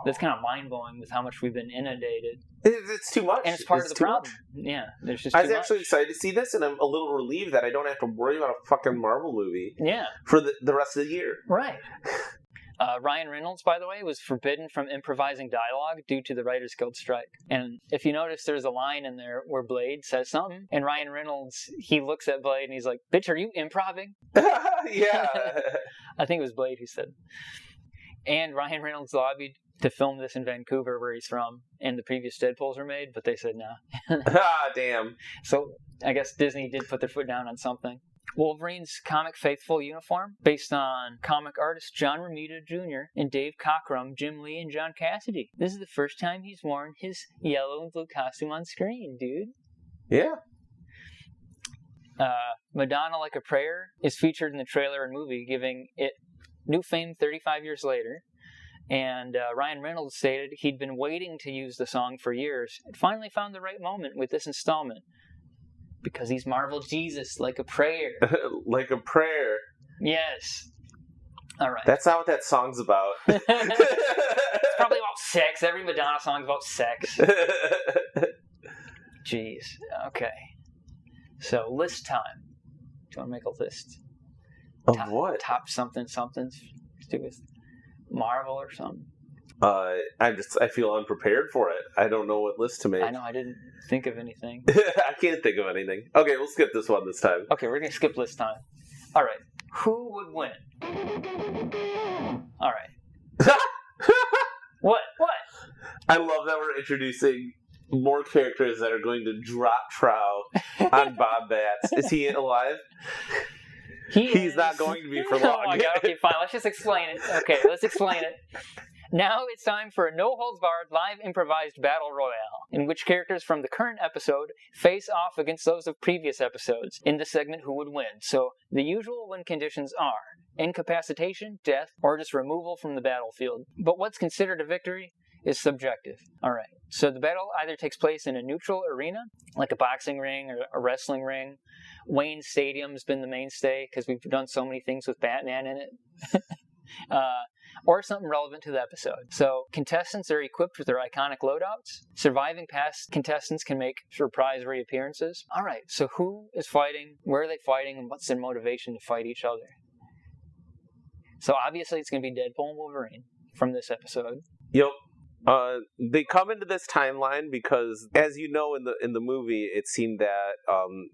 That's kind of mind-blowing with how much we've been inundated. It's too much. And it's part of the problem. Yeah, there's just too I was much. actually excited to see this, and I'm a little relieved that I don't have to worry about a fucking Marvel movie for the rest of the year. Right. Ryan Reynolds, by the way, was forbidden from improvising dialogue due to the Writers Guild strike. And if you notice, there's a line in there where Blade says something, and Ryan Reynolds, he looks at Blade and he's like, "Bitch, are you improving?" Yeah. I think it was Blade who said. And Ryan Reynolds lobbied to film this in Vancouver, where he's from, and the previous Deadpools were made, but they said no. Damn. So I guess Disney did put their foot down on something. Wolverine's comic faithful uniform, based on comic artists John Romita Jr. and Dave Cockrum, Jim Lee, and John Cassidy. This is the first time he's worn his yellow and blue costume on screen, dude. Yeah. Madonna Like a Prayer is featured in the trailer and movie, giving it new fame 35 years later. And Ryan Reynolds stated he'd been waiting to use the song for years and finally found the right moment with this installment. Because he's Marvel Jesus, like a prayer. Like a prayer. Yes. All right. That's not what that song's about. It's probably about sex. Every Madonna song's about sex. Jeez. Okay. So, list time. Do you want to make a list? Of what? Top something-somethings to do with Marvel or something. I feel unprepared for it. I don't know what list to make. I know, I didn't think of anything. I can't think of anything. Okay, we'll skip this one this time. Okay, we're going to skip list time. All right. Who would win? All right. What? I love that we're introducing more characters that are going to drop trow on Bob Batts. Is he alive? He's not going to be for long. Oh my God. Okay, fine. Let's just explain it. Okay, let's explain it. Now it's time for a no-holds-barred live improvised battle royale, in which characters from the current episode face off against those of previous episodes in the segment Who Would Win. So the usual win conditions are incapacitation, death, or just removal from the battlefield. But what's considered a victory is subjective. Alright, so the battle either takes place in a neutral arena, like a boxing ring or a wrestling ring. Wayne Stadium's been the mainstay because we've done so many things with Batman in it. Or something relevant to the episode. So contestants are equipped with their iconic loadouts. Surviving past contestants can make surprise reappearances. Alright, so who is fighting, where are they fighting, and what's their motivation to fight each other? So obviously it's going to be Deadpool and Wolverine from this episode. Yep. They come into this timeline because, as you know, in the movie, it seemed that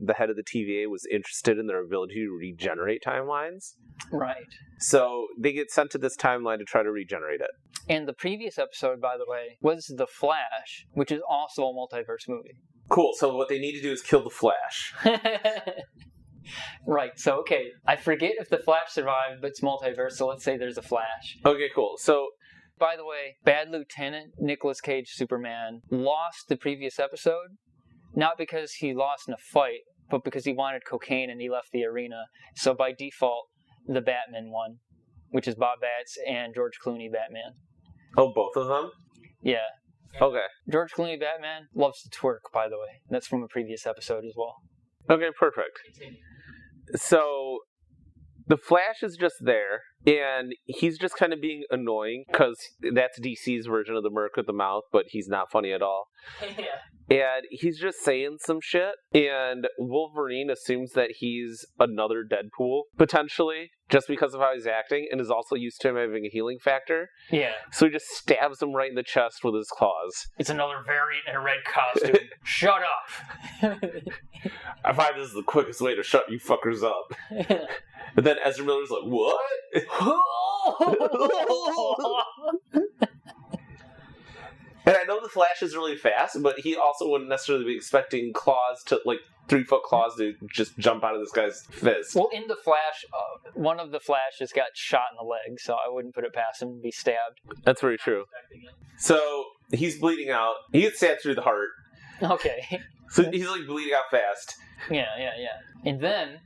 the head of the TVA was interested in their ability to regenerate timelines. Right. So they get sent to this timeline to try to regenerate it. And the previous episode, by the way, was The Flash, which is also a multiverse movie. Cool. So what they need to do is kill the Flash. Right. So, okay. I forget if the Flash survived, but it's multiverse, so let's say there's a Flash. Okay, cool. So, by the way, Bad Lieutenant, Nicolas Cage Superman, lost the previous episode, not because he lost in a fight, but because he wanted cocaine and he left the arena. So by default, the Batman won, which is Bob Batz and George Clooney Batman. Oh, both of them? Yeah. Okay. George Clooney Batman loves to twerk, by the way. That's from a previous episode as well. Okay, perfect. So, the Flash is just there, and he's just kind of being annoying, because that's DC's version of the Merc with the mouth, but he's not funny at all. Yeah. And he's just saying some shit, and Wolverine assumes that he's another Deadpool, potentially, just because of how he's acting, and is also used to him having a healing factor. Yeah. So he just stabs him right in the chest with his claws. It's another variant in a red costume. Shut up! I find this is the quickest way to shut you fuckers up. And then Ezra Miller's like, what? And I know the Flash is really fast, but he also wouldn't necessarily be expecting claws to, 3-foot claws to just jump out of this guy's fist. Well, in the Flash, one of the Flashes got shot in the leg, so I wouldn't put it past him to be stabbed. That's very true. So, he's bleeding out. He gets stabbed through the heart. Okay. So he's, bleeding out fast. Yeah. And then,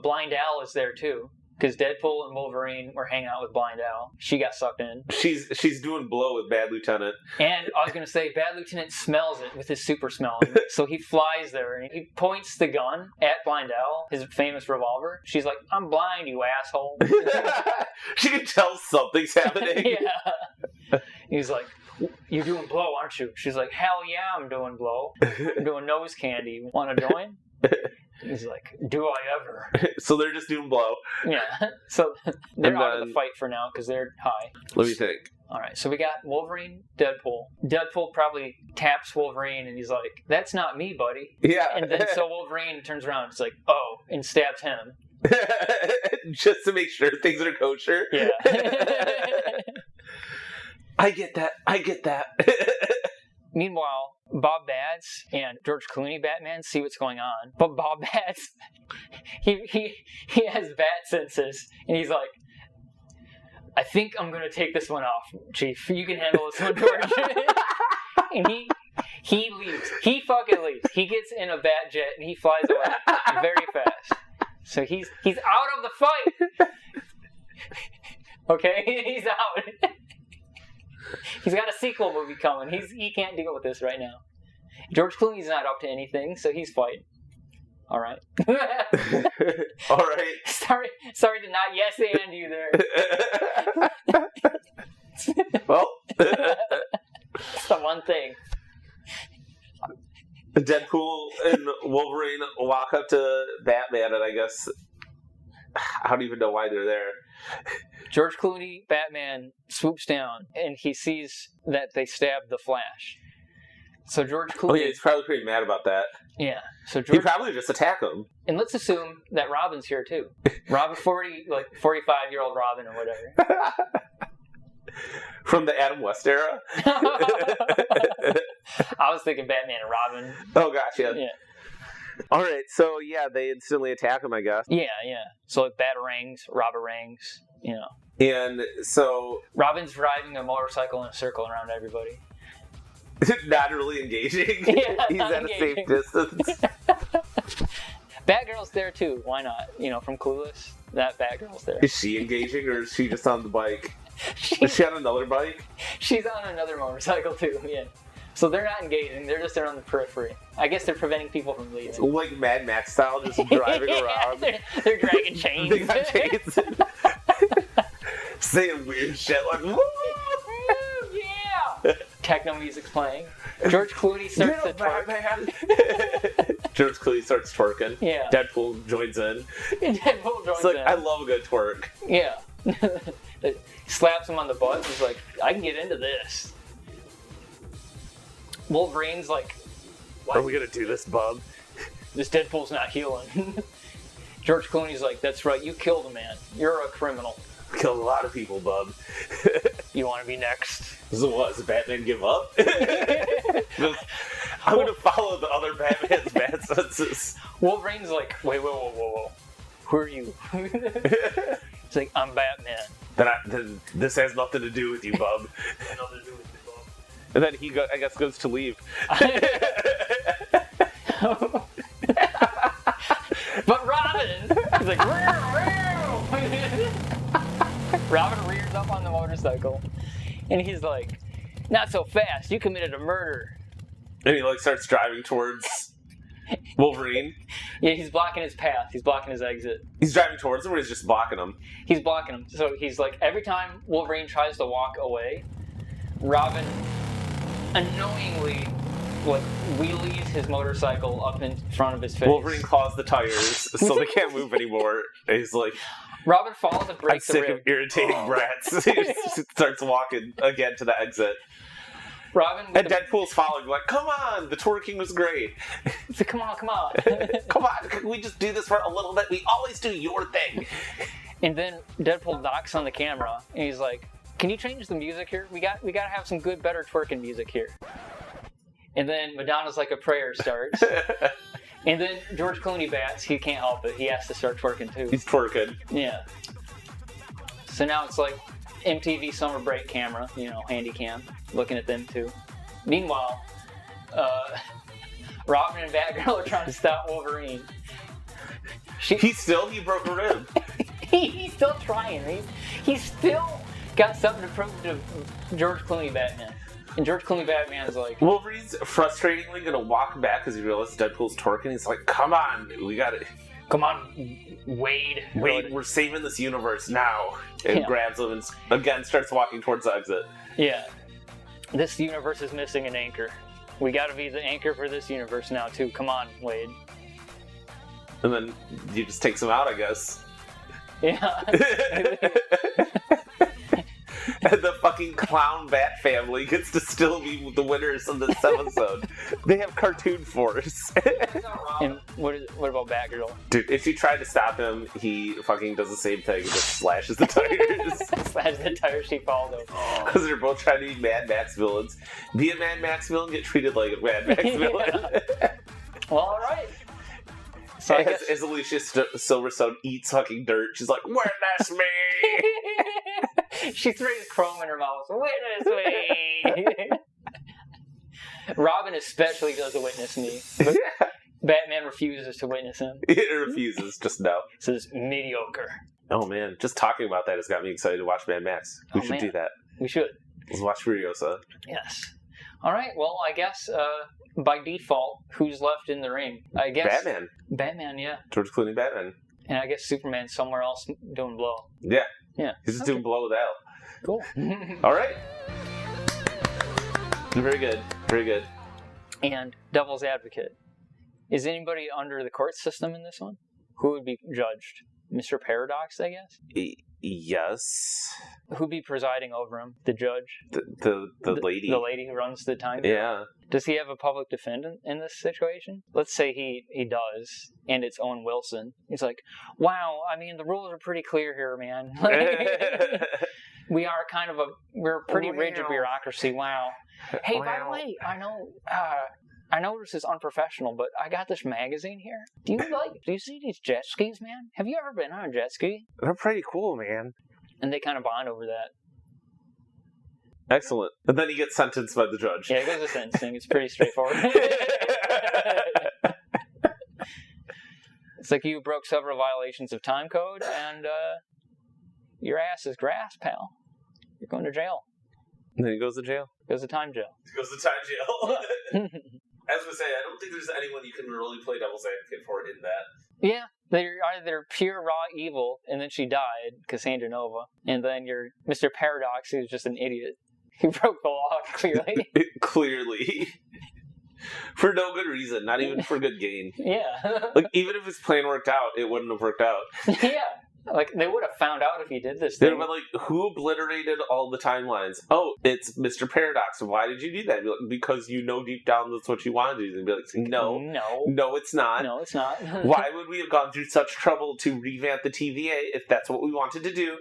Blind Al is there, too. Because Deadpool and Wolverine were hanging out with Blind Al. She got sucked in. She's doing blow with Bad Lieutenant. And I was going to say, Bad Lieutenant smells it with his super smell. So he flies there and he points the gun at Blind Al, his famous revolver. She's like, I'm blind, you asshole. She can tell something's happening. Yeah. He's like, you're doing blow, aren't you? She's like, hell yeah, I'm doing blow. I'm doing nose candy. Want to join? He's like, do I ever? So they're just doing blow. Yeah. So they're out of the fight for now because they're high. Let me think. All right. So we got Wolverine, Deadpool. Deadpool probably taps Wolverine and he's like, that's not me, buddy. Yeah. And then so Wolverine turns around and it's like, oh, and stabs him. Just to make sure things are kosher. Yeah. I get that. Meanwhile, Bob Batz and George Clooney Batman see what's going on. But Bob Batz, he has bat senses. And he's like, I think I'm going to take this one off, Chief. You can handle this one, George. And he leaves. He fucking leaves. He gets in a bat jet and he flies away very fast. So he's out of the fight. Okay? He's out. He's got a sequel movie coming. He can't deal with this right now. George Clooney's not up to anything, so he's fighting. All right. All right. Sorry to not yes and you there. Well, it's the one thing. Deadpool and Wolverine walk up to Batman, and I guess I don't even know why they're there. George Clooney, Batman, swoops down, and he sees that they stabbed the Flash. So George Clooney... Oh yeah, he's probably pretty mad about that. Yeah. So George... He'd probably just attack him. And let's assume that Robin's here, too. Robin, 45-year-old Robin or whatever. From the Adam West era? I was thinking Batman and Robin. Oh, gotcha. Yeah. All right, so yeah, they instantly attack him, I guess. Yeah. So like batarangs, robberangs, And so Robin's riding a motorcycle in a circle around everybody. not really engaging. Yeah, He's not at engaging. a safe distance. Batgirl's there too. Why not? From Clueless, that Batgirl's there. Is she engaging, or is she just on the bike? Is she on another bike? She's on another motorcycle too. Yeah. So they're not engaging. They're just there on the periphery. I guess they're preventing people from leaving. Like Mad Max style, just driving around. They're dragging chains. They got chains. Saying weird shit like, woo! Yeah! Techno music's playing. George Clooney starts to twerk. George Clooney starts twerking. Yeah. Deadpool joins in. Deadpool joins It's like, in. I love a good twerk. Yeah. Slaps him on the butt. He's like, I can get into this. Wolverine's like, what? Are we gonna do this, bub? This Deadpool's not healing. George Clooney's like, that's right, you killed a man. You're a criminal. Killed a lot of people, bub. You want to be next? So what, does Batman give up? I'm gonna follow the other Batman's bad senses. Wolverine's like, wait, whoa. Who are you? It's like, I'm Batman. Then this has nothing to do with you, bub. And then he, I guess, goes to leave. But Robin, he's like, Robin rears up on the motorcycle, and he's like, not so fast, you committed a murder. And he starts driving towards Wolverine. Yeah, he's blocking his path. He's blocking his exit. He's driving towards him, or he's just blocking him? He's blocking him. So he's like, every time Wolverine tries to walk away, Robin unknowingly wheelies his motorcycle up in front of his face. Wolverine claws the tires so they can't move anymore. And he's like, Robin falls and breaks I'm sick of irritating brats. He just starts walking again to the exit. Robin and Deadpool's following, like, come on, the twerking was great. So come on. Come on, can we just do this for a little bit? We always do your thing. And then Deadpool knocks on the camera, and he's like, can you change the music here? We got to have some good, better twerking music here. And then Madonna's Like a Prayer starts. And then George Clooney bats. He can't help it. He has to start twerking too. He's twerking. Yeah. So now it's like MTV summer break camera, handy cam, looking at them too. Meanwhile, Robin and Batgirl are trying to stop Wolverine. He broke a rib. He's still trying. He's still got something to prove to George Clooney Batman. And George Clooney Batman's like... Wolverine's frustratingly going to walk back because he realizes Deadpool's twerking. He's like, come on, we got it. Come on, Wade. Wade, we're saving this universe now. And grabs him and again starts walking towards the exit. Yeah. This universe is missing an anchor. We got to be the anchor for this universe now, too. Come on, Wade. And then he just takes him out, I guess. Yeah. And the fucking clown bat family gets to still be the winners of this episode. They have cartoon force. And what about Batgirl? Dude, if you try to stop him, he fucking does the same thing and just slashes the tires. Slashes the tires, she falls over. Because they're both trying to be Mad Max villains. Be a Mad Max villain, get treated like a Mad Max villain. Well, alright. So as Alicia Silverstone eats fucking dirt, she's like, witness me! She throws chrome in her mouth. Witness me! Robin especially does a witness me. But Batman refuses to witness him. He refuses, just no. Says mediocre. Oh man, just talking about that has got me excited to watch Mad Max. We should do that. We should. Let's watch Furiosa. Yes. Alright, well, I guess by default, who's left in the ring? I guess Batman. Batman, yeah. George Clooney Batman. And I guess Superman's somewhere else doing blow. Yeah. Yeah. He's just doing blow with Al. Cool. Alright. Very good. Very good. And Devil's Advocate. Is anybody under the court system in this one? Who would be judged? Mr. Paradox, I guess? Yes. Who'd be presiding over him? The judge? The lady. The lady who runs the time? Yeah. Does he have a public defendant in this situation? Let's say he does, and it's Owen Wilson. He's like, wow, I mean, the rules are pretty clear here, man. We are we're a pretty rigid bureaucracy. Wow. Hey, by the way, I know this is unprofessional, but I got this magazine here. Do you see these jet skis, man? Have you ever been on a jet ski? They're pretty cool, man. And they kind of bond over that. Excellent. And then he gets sentenced by the judge. Yeah, it goes to sentencing. It's pretty straightforward. It's like you broke several violations of time code, and your ass is grass, pal. You're going to jail. And then he goes to jail. Goes to time jail. He goes to time jail. As we say, I don't think there's anyone you can really play devil's advocate for in that. Yeah, they're either pure raw evil, and then she died, Cassandra Nova, and then you're Mr. Paradox, who's just an idiot. He broke the law, clearly. Clearly. For no good reason, not even for good gain. Yeah. Like, even if his plan worked out, it wouldn't have worked out. Yeah. Like, they would have found out if he did this They'd thing. have been like, who obliterated all the timelines? Oh, it's Mr. Paradox. Why did you do that? Be like, because you know deep down that's what you want to do. And be like, no, it's not. No, it's not. Why would we have gone through such trouble to revamp the TVA if that's what we wanted to do?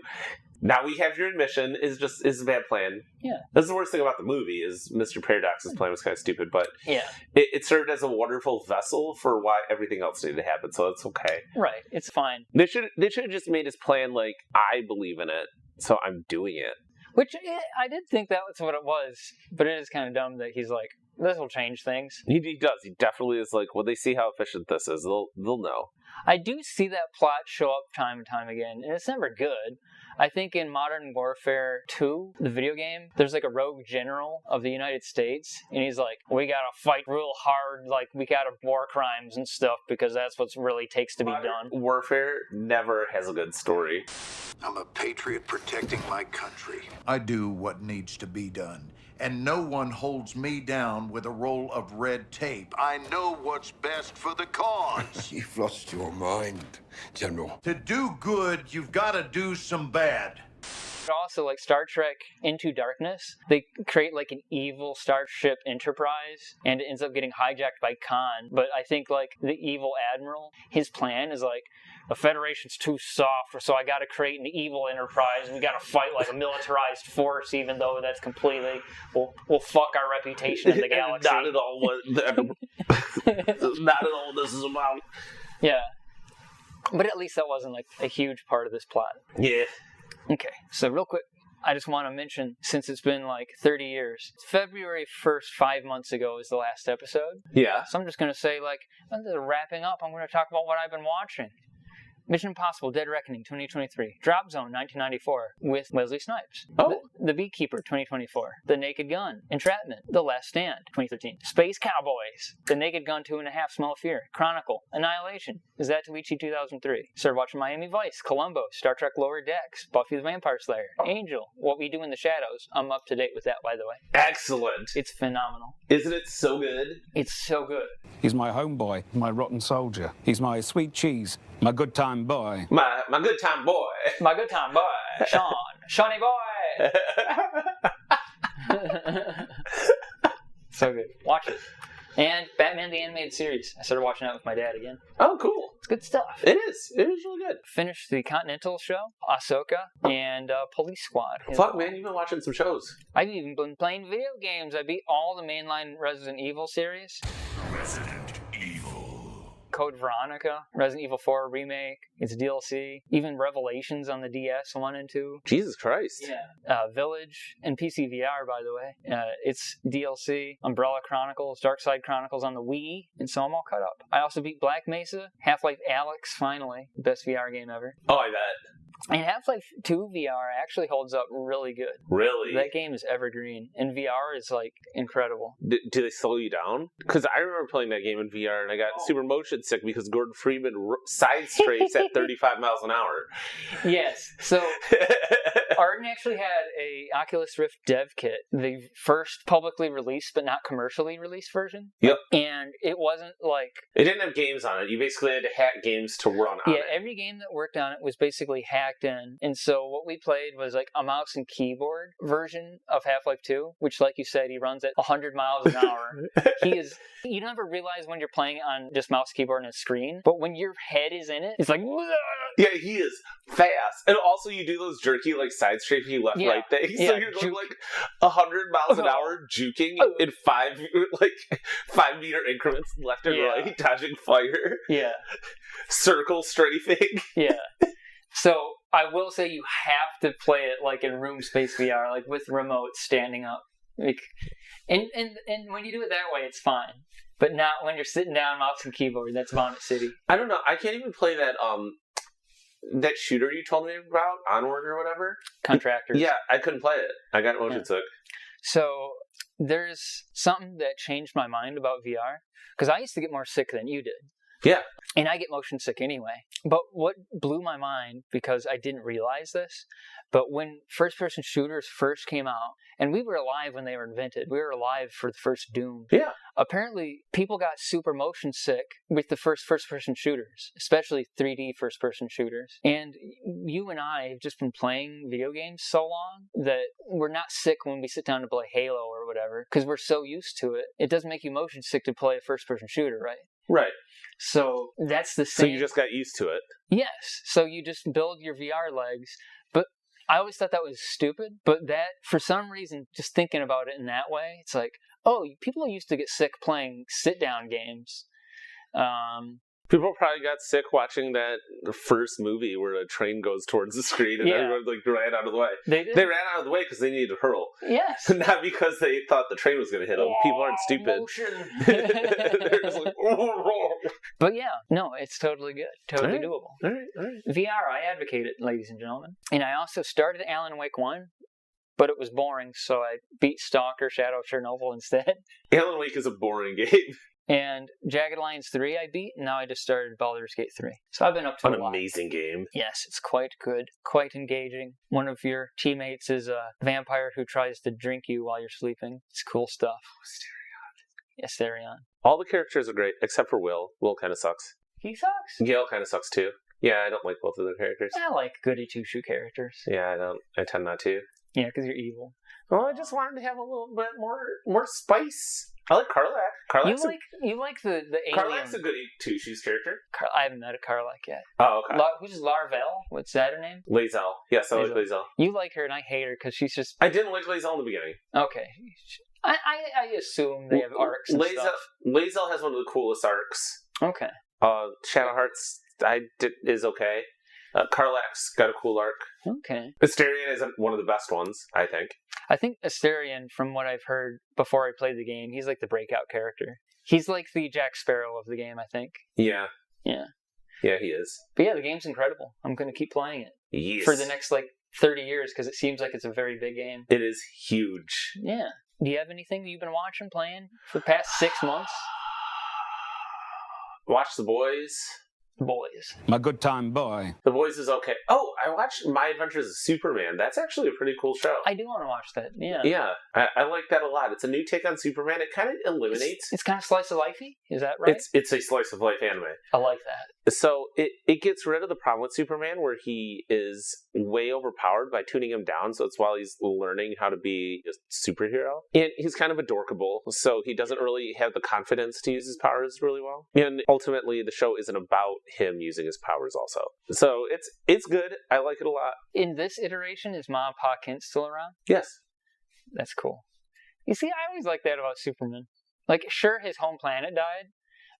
Now we have your admission is a bad plan. Yeah. That's the worst thing about the movie is Mr. Paradox's plan was kind of stupid, but yeah, it served as a wonderful vessel for why everything else needed to happen, so it's okay. Right, it's fine. They should have just made his plan like, I believe in it, so I'm doing it. Which, I did think that was what it was, but it is kind of dumb that he's like, this will change things. He does. He definitely is like, when they see how efficient this is, they'll know. I do see that plot show up time and time again, and it's never good. I think in Modern Warfare 2, the video game, there's like a rogue general of the United States, and he's like, we gotta fight real hard, like we gotta war crimes and stuff, because that's what really takes to be done. Warfare never has a good story. I'm a patriot protecting my country. I do what needs to be done, and no one holds me down with a roll of red tape. I know what's best for the cause. You've lost your mind, General. To do good, you've got to do some bad. Also, like Star Trek Into Darkness, they create like an evil Starship Enterprise, and it ends up getting hijacked by Khan. But I think like the evil admiral, his plan is like, the Federation's too soft, so I gotta create an evil enterprise, and we gotta fight like a militarized force, even though that's completely, will fuck our reputation in the galaxy. Not at all not at all what this is about. Yeah. But at least that wasn't like a huge part of this plot. Yeah. Okay, so real quick, I just want to mention, since it's been like 30 years, February 1st, 5 months ago is the last episode. Yeah. So I'm just going to say, like, when they're wrapping up, I'm going to talk about what I've been watching. Mission Impossible Dead Reckoning 2023, Drop Zone 1994 with Wesley Snipes, the Beekeeper 2024, The Naked Gun, Entrapment, The Last Stand 2013, Space Cowboys, The Naked Gun 2.5, Smell of Fear, Chronicle, Annihilation, Is That IWHI 2003, started watching Miami Vice, Columbo, Star Trek Lower Decks, Buffy the Vampire Slayer, Angel, What We Do in the Shadows. I'm up to date with that, by the way. Excellent. It's phenomenal. Isn't it so good? It's so good. He's my homeboy, my rotten soldier. He's my sweet cheese, my good time boy. My good time boy. My good time boy. Sean. Shawnee boy. So good. Watch it. And Batman the Animated Series. I started watching that with my dad again. Oh, cool. It's good stuff. It is. It is really good. Finished the Continental show, Ahsoka, and Police Squad. Fuck, man, you've been watching some shows. I've even been playing video games. I beat all the mainline Resident Evil series. Resident Evil. Code Veronica, Resident Evil 4 remake, it's DLC, even Revelations on the DS 1 and 2. Jesus Christ. Yeah. Village and PC VR, by the way. It's DLC, Umbrella Chronicles, Darkside Chronicles on the Wii, and so I'm all caught up. I also beat Black Mesa, Half-Life Alyx, finally, best VR game ever. Oh, I bet. And Half-Life 2 VR actually holds up really good. Really? That game is evergreen, and VR is, like, incredible. Do they slow you down? Because I remember playing that game in VR, and I got super motion sick because Gordon Freeman side strafes at 35 miles an hour. Yes. So, Arden actually had a Oculus Rift dev kit, the first publicly released but not commercially released version. Yep. And it wasn't like... It didn't have games on it. You basically had to hack games to run on it. Yeah, every game that worked on it was basically hacked in. And so what we played was like a mouse and keyboard version of Half-Life 2, which, like you said, he runs at 100 miles an hour. You never realize when you're playing on just mouse, keyboard, and a screen, but when your head is in it, it's like... Yeah, he is fast. And also you do those jerky, like, side strafing left-right things. Yeah, so you're going like 100 miles an hour juking in 5 meter increments left and right, dodging fire. Yeah. Circle strafing. Yeah. So I will say you have to play it like in room space VR, like with remote standing up. Like, and when you do it that way, it's fine. But not when you're sitting down, mouse and keyboard. That's Vomit City. I don't know. I can't even play that that shooter you told me about, Onward or whatever. Contractors. Yeah, I couldn't play it. I got motion sick. So there's something that changed my mind about VR. Because I used to get more sick than you did. Yeah. And I get motion sick anyway. But what blew my mind, because I didn't realize this, but when first-person shooters first came out, and we were alive when they were invented. We were alive for the first Doom. Yeah. Apparently, people got super motion sick with the first-person shooters, especially 3D first-person shooters. And you and I have just been playing video games so long that we're not sick when we sit down to play Halo or whatever, because we're so used to it. It doesn't make you motion sick to play a first-person shooter, right? Right. So that's the same. So you just got used to it. Yes. So you just build your VR legs. But I always thought that was stupid. But that, for some reason, just thinking about it in that way, it's like, oh, people used to get sick playing sit-down games. People probably got sick watching that first movie where a train goes towards the screen and everyone ran out of the way. They did. They ran out of the way because they needed to hurl. Yes. Not because they thought the train was going to hit them. People aren't stupid. They're just like, But yeah, no, it's totally good. Totally doable. All right. VR, I advocate it, ladies and gentlemen. And I also started Alan Wake 1, but it was boring, so I beat Stalker, Shadow of Chernobyl instead. Alan Wake is a boring game. And Jagged Alliance 3 I beat, and now I just started Baldur's Gate 3. So I've been up to An a lot. amazing game. Yes, it's quite good, quite engaging. One of your teammates is a vampire who tries to drink you while you're sleeping. It's cool stuff. Asterion. All the characters are great, except for Will. Will kind of sucks. He sucks? Gale kind of sucks too. Yeah, I don't like both of their characters. I like goody two-shoe characters. Yeah, I tend not to. Yeah, because you're evil. Well, I just wanted to have a little bit more spice. I like Karlach. You like the alien. Karlach's a goody two-shoes character. I haven't met a Karlach yet. Oh, okay. Who's Larvel? What's that her name? Lae'zel. Yes, I like Lae'zel. You like her, and I hate her because she's just. I didn't like Lae'zel in the beginning. Okay. I assume they have arcs and stuff. Lae'zel has one of the coolest arcs. Okay. Shadowheart's is okay. Karlach's got a cool arc. Okay. Asterion is one of the best ones, I think. I think Asterion, from what I've heard before I played the game, he's like the breakout character. He's like the Jack Sparrow of the game, I think. Yeah. Yeah. Yeah, he is. But yeah, the game's incredible. I'm going to keep playing it. Yes. For the next 30 years, because it seems like it's a very big game. It is huge. Yeah. Do you have anything that you've been watching, playing for the past 6 months? Watch The Boys. Boys. My good time boy. The Boys is okay. Oh, I watched My Adventures of Superman. That's actually a pretty cool show. I do want to watch that, yeah. Yeah, I like that a lot. It's a new take on Superman. It kind of eliminates... It's kind of slice of life-y, is that right? It's a slice of life anime. I like that. So it gets rid of the problem with Superman where he is way overpowered by tuning him down. So it's while he's learning how to be a superhero. And he's kind of adorkable. So he doesn't really have the confidence to use his powers really well. And ultimately the show isn't about him using his powers also. So it's good. I like it a lot. In this iteration, is Ma Pa Kent still around? Yes. That's cool. You see, I always like that about Superman. Sure, his home planet died.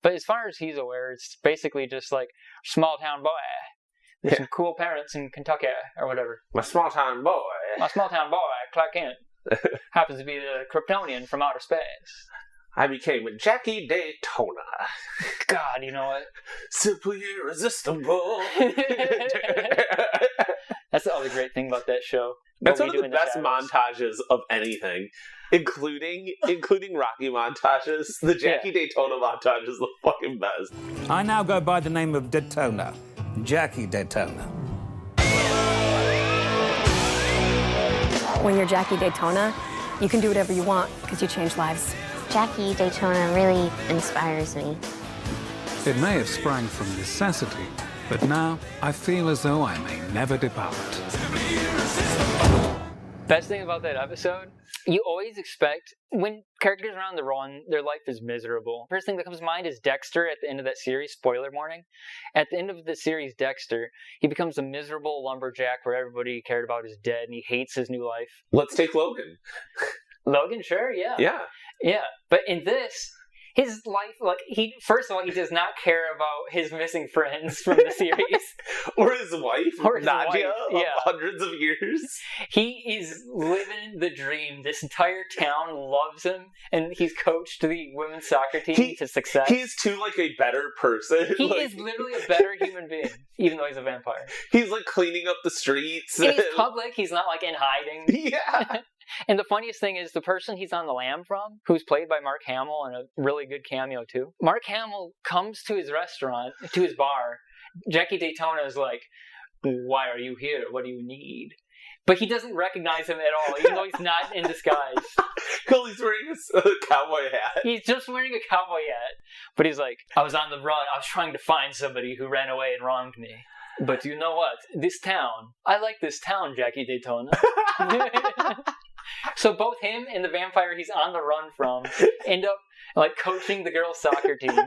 But as far as he's aware, it's basically just small town boy. There's some cool parents in Kentucky or whatever. My small town boy. My small town boy, Clark Kent, happens to be the Kryptonian from outer space. I became a Jackie Daytona. God, you know what? Simply irresistible. That's the other great thing about that show. That's one of the best montages of anything, including Rocky montages. The Jackie Daytona montage is the fucking best. I now go by the name of Daytona. Jackie Daytona. When you're Jackie Daytona, you can do whatever you want because you change lives. Jackie Daytona really inspires me. It may have sprang from necessity, but now I feel as though I may never depart. Best thing about that episode, you always expect, when characters are on the run, their life is miserable. First thing that comes to mind is Dexter at the end of that series, spoiler warning. At the end of the series, Dexter, he becomes a miserable lumberjack where everybody he cared about is dead and he hates his new life. Let's take Logan. Logan, sure, yeah. Yeah. Yeah, but in this, his life, first of all, he does not care about his missing friends from the series. Or his wife, Nadia, of hundreds of years. He is living the dream. This entire town loves him, and he's coached the women's soccer team to success. He's too, a better person. He is literally a better human being, even though he's a vampire. He's, cleaning up the streets. And he's public. He's not, in hiding. Yeah. And the funniest thing is the person he's on the lam from, who's played by Mark Hamill in a really good cameo too. Mark Hamill comes to his restaurant, to his bar. Jackie Daytona is like, "Why are you here? What do you need?" But he doesn't recognize him at all, even though he's not in disguise. Cool, he's wearing a cowboy hat. He's just wearing a cowboy hat. But he's like, "I was on the run. I was trying to find somebody who ran away and wronged me. But you know what? This town, I like this town, Jackie Daytona." So both him and the vampire he's on the run from end up coaching the girls' soccer team.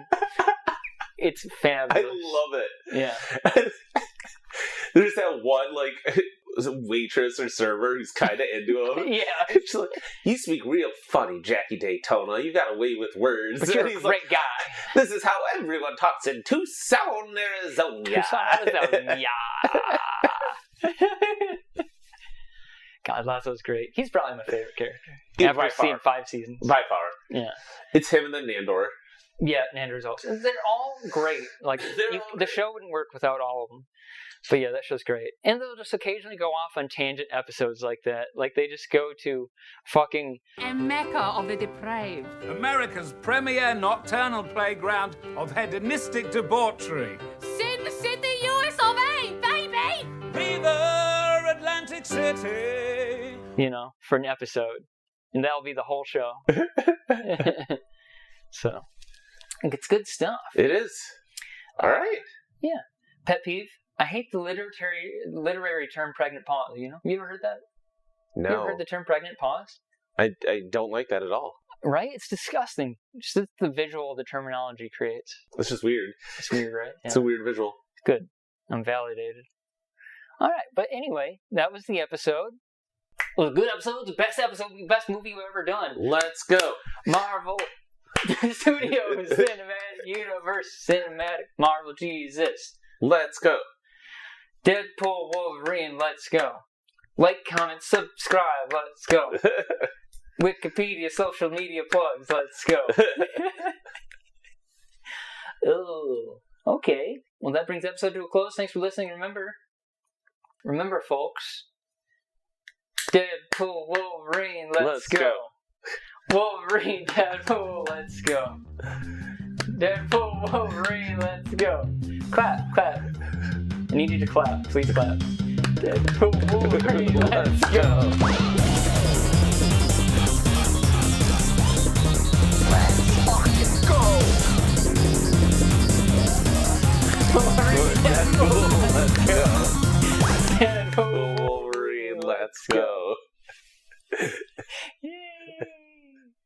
It's fabulous. I love it. Yeah. There's that one waitress or server who's kind of into him. Yeah. She's like, "You speak real funny, Jackie Daytona. You got a way with words." But you're a great guy. "This is how everyone talks in Tucson, Arizona." God, Lasso's great. He's probably my favorite character. Yeah, After seeing 5 seasons. By far. Yeah. It's him and then Nandor. Yeah, Nandor's also. They're all great. The show wouldn't work without all of them. But yeah, that show's great. And they'll just occasionally go off on tangent episodes like that. They just go to fucking... A mecca of the depraved. America's premier nocturnal playground of hedonistic debauchery. Sin City, US of A, baby! Viva Atlantic City! For an episode. And that'll be the whole show. So, it's good stuff. It is. All right. Yeah. Pet peeve? I hate the literary term pregnant pause, You ever heard that? No. You ever heard the term pregnant pause? I don't like that at all. Right? It's disgusting. Just the visual the terminology creates. It's just weird. It's weird, right? Yeah. It's a weird visual. Good. I'm validated. All right. But anyway, that was the episode. It was a good episode. The best episode. The best movie we've ever done. Let's go. Marvel Studios Cinematic Universe Cinematic Marvel Jesus. Let's go. Deadpool Wolverine. Let's go. Like, comment, subscribe. Let's go. Wikipedia, social media plugs. Let's go. Oh, okay. Well, that brings the episode to a close. Thanks for listening. Remember, folks. Deadpool, Wolverine, let's go. Wolverine, Deadpool, let's go. Deadpool, Wolverine, let's go. Clap. I need you to clap. Please clap. Deadpool, Wolverine, let's go.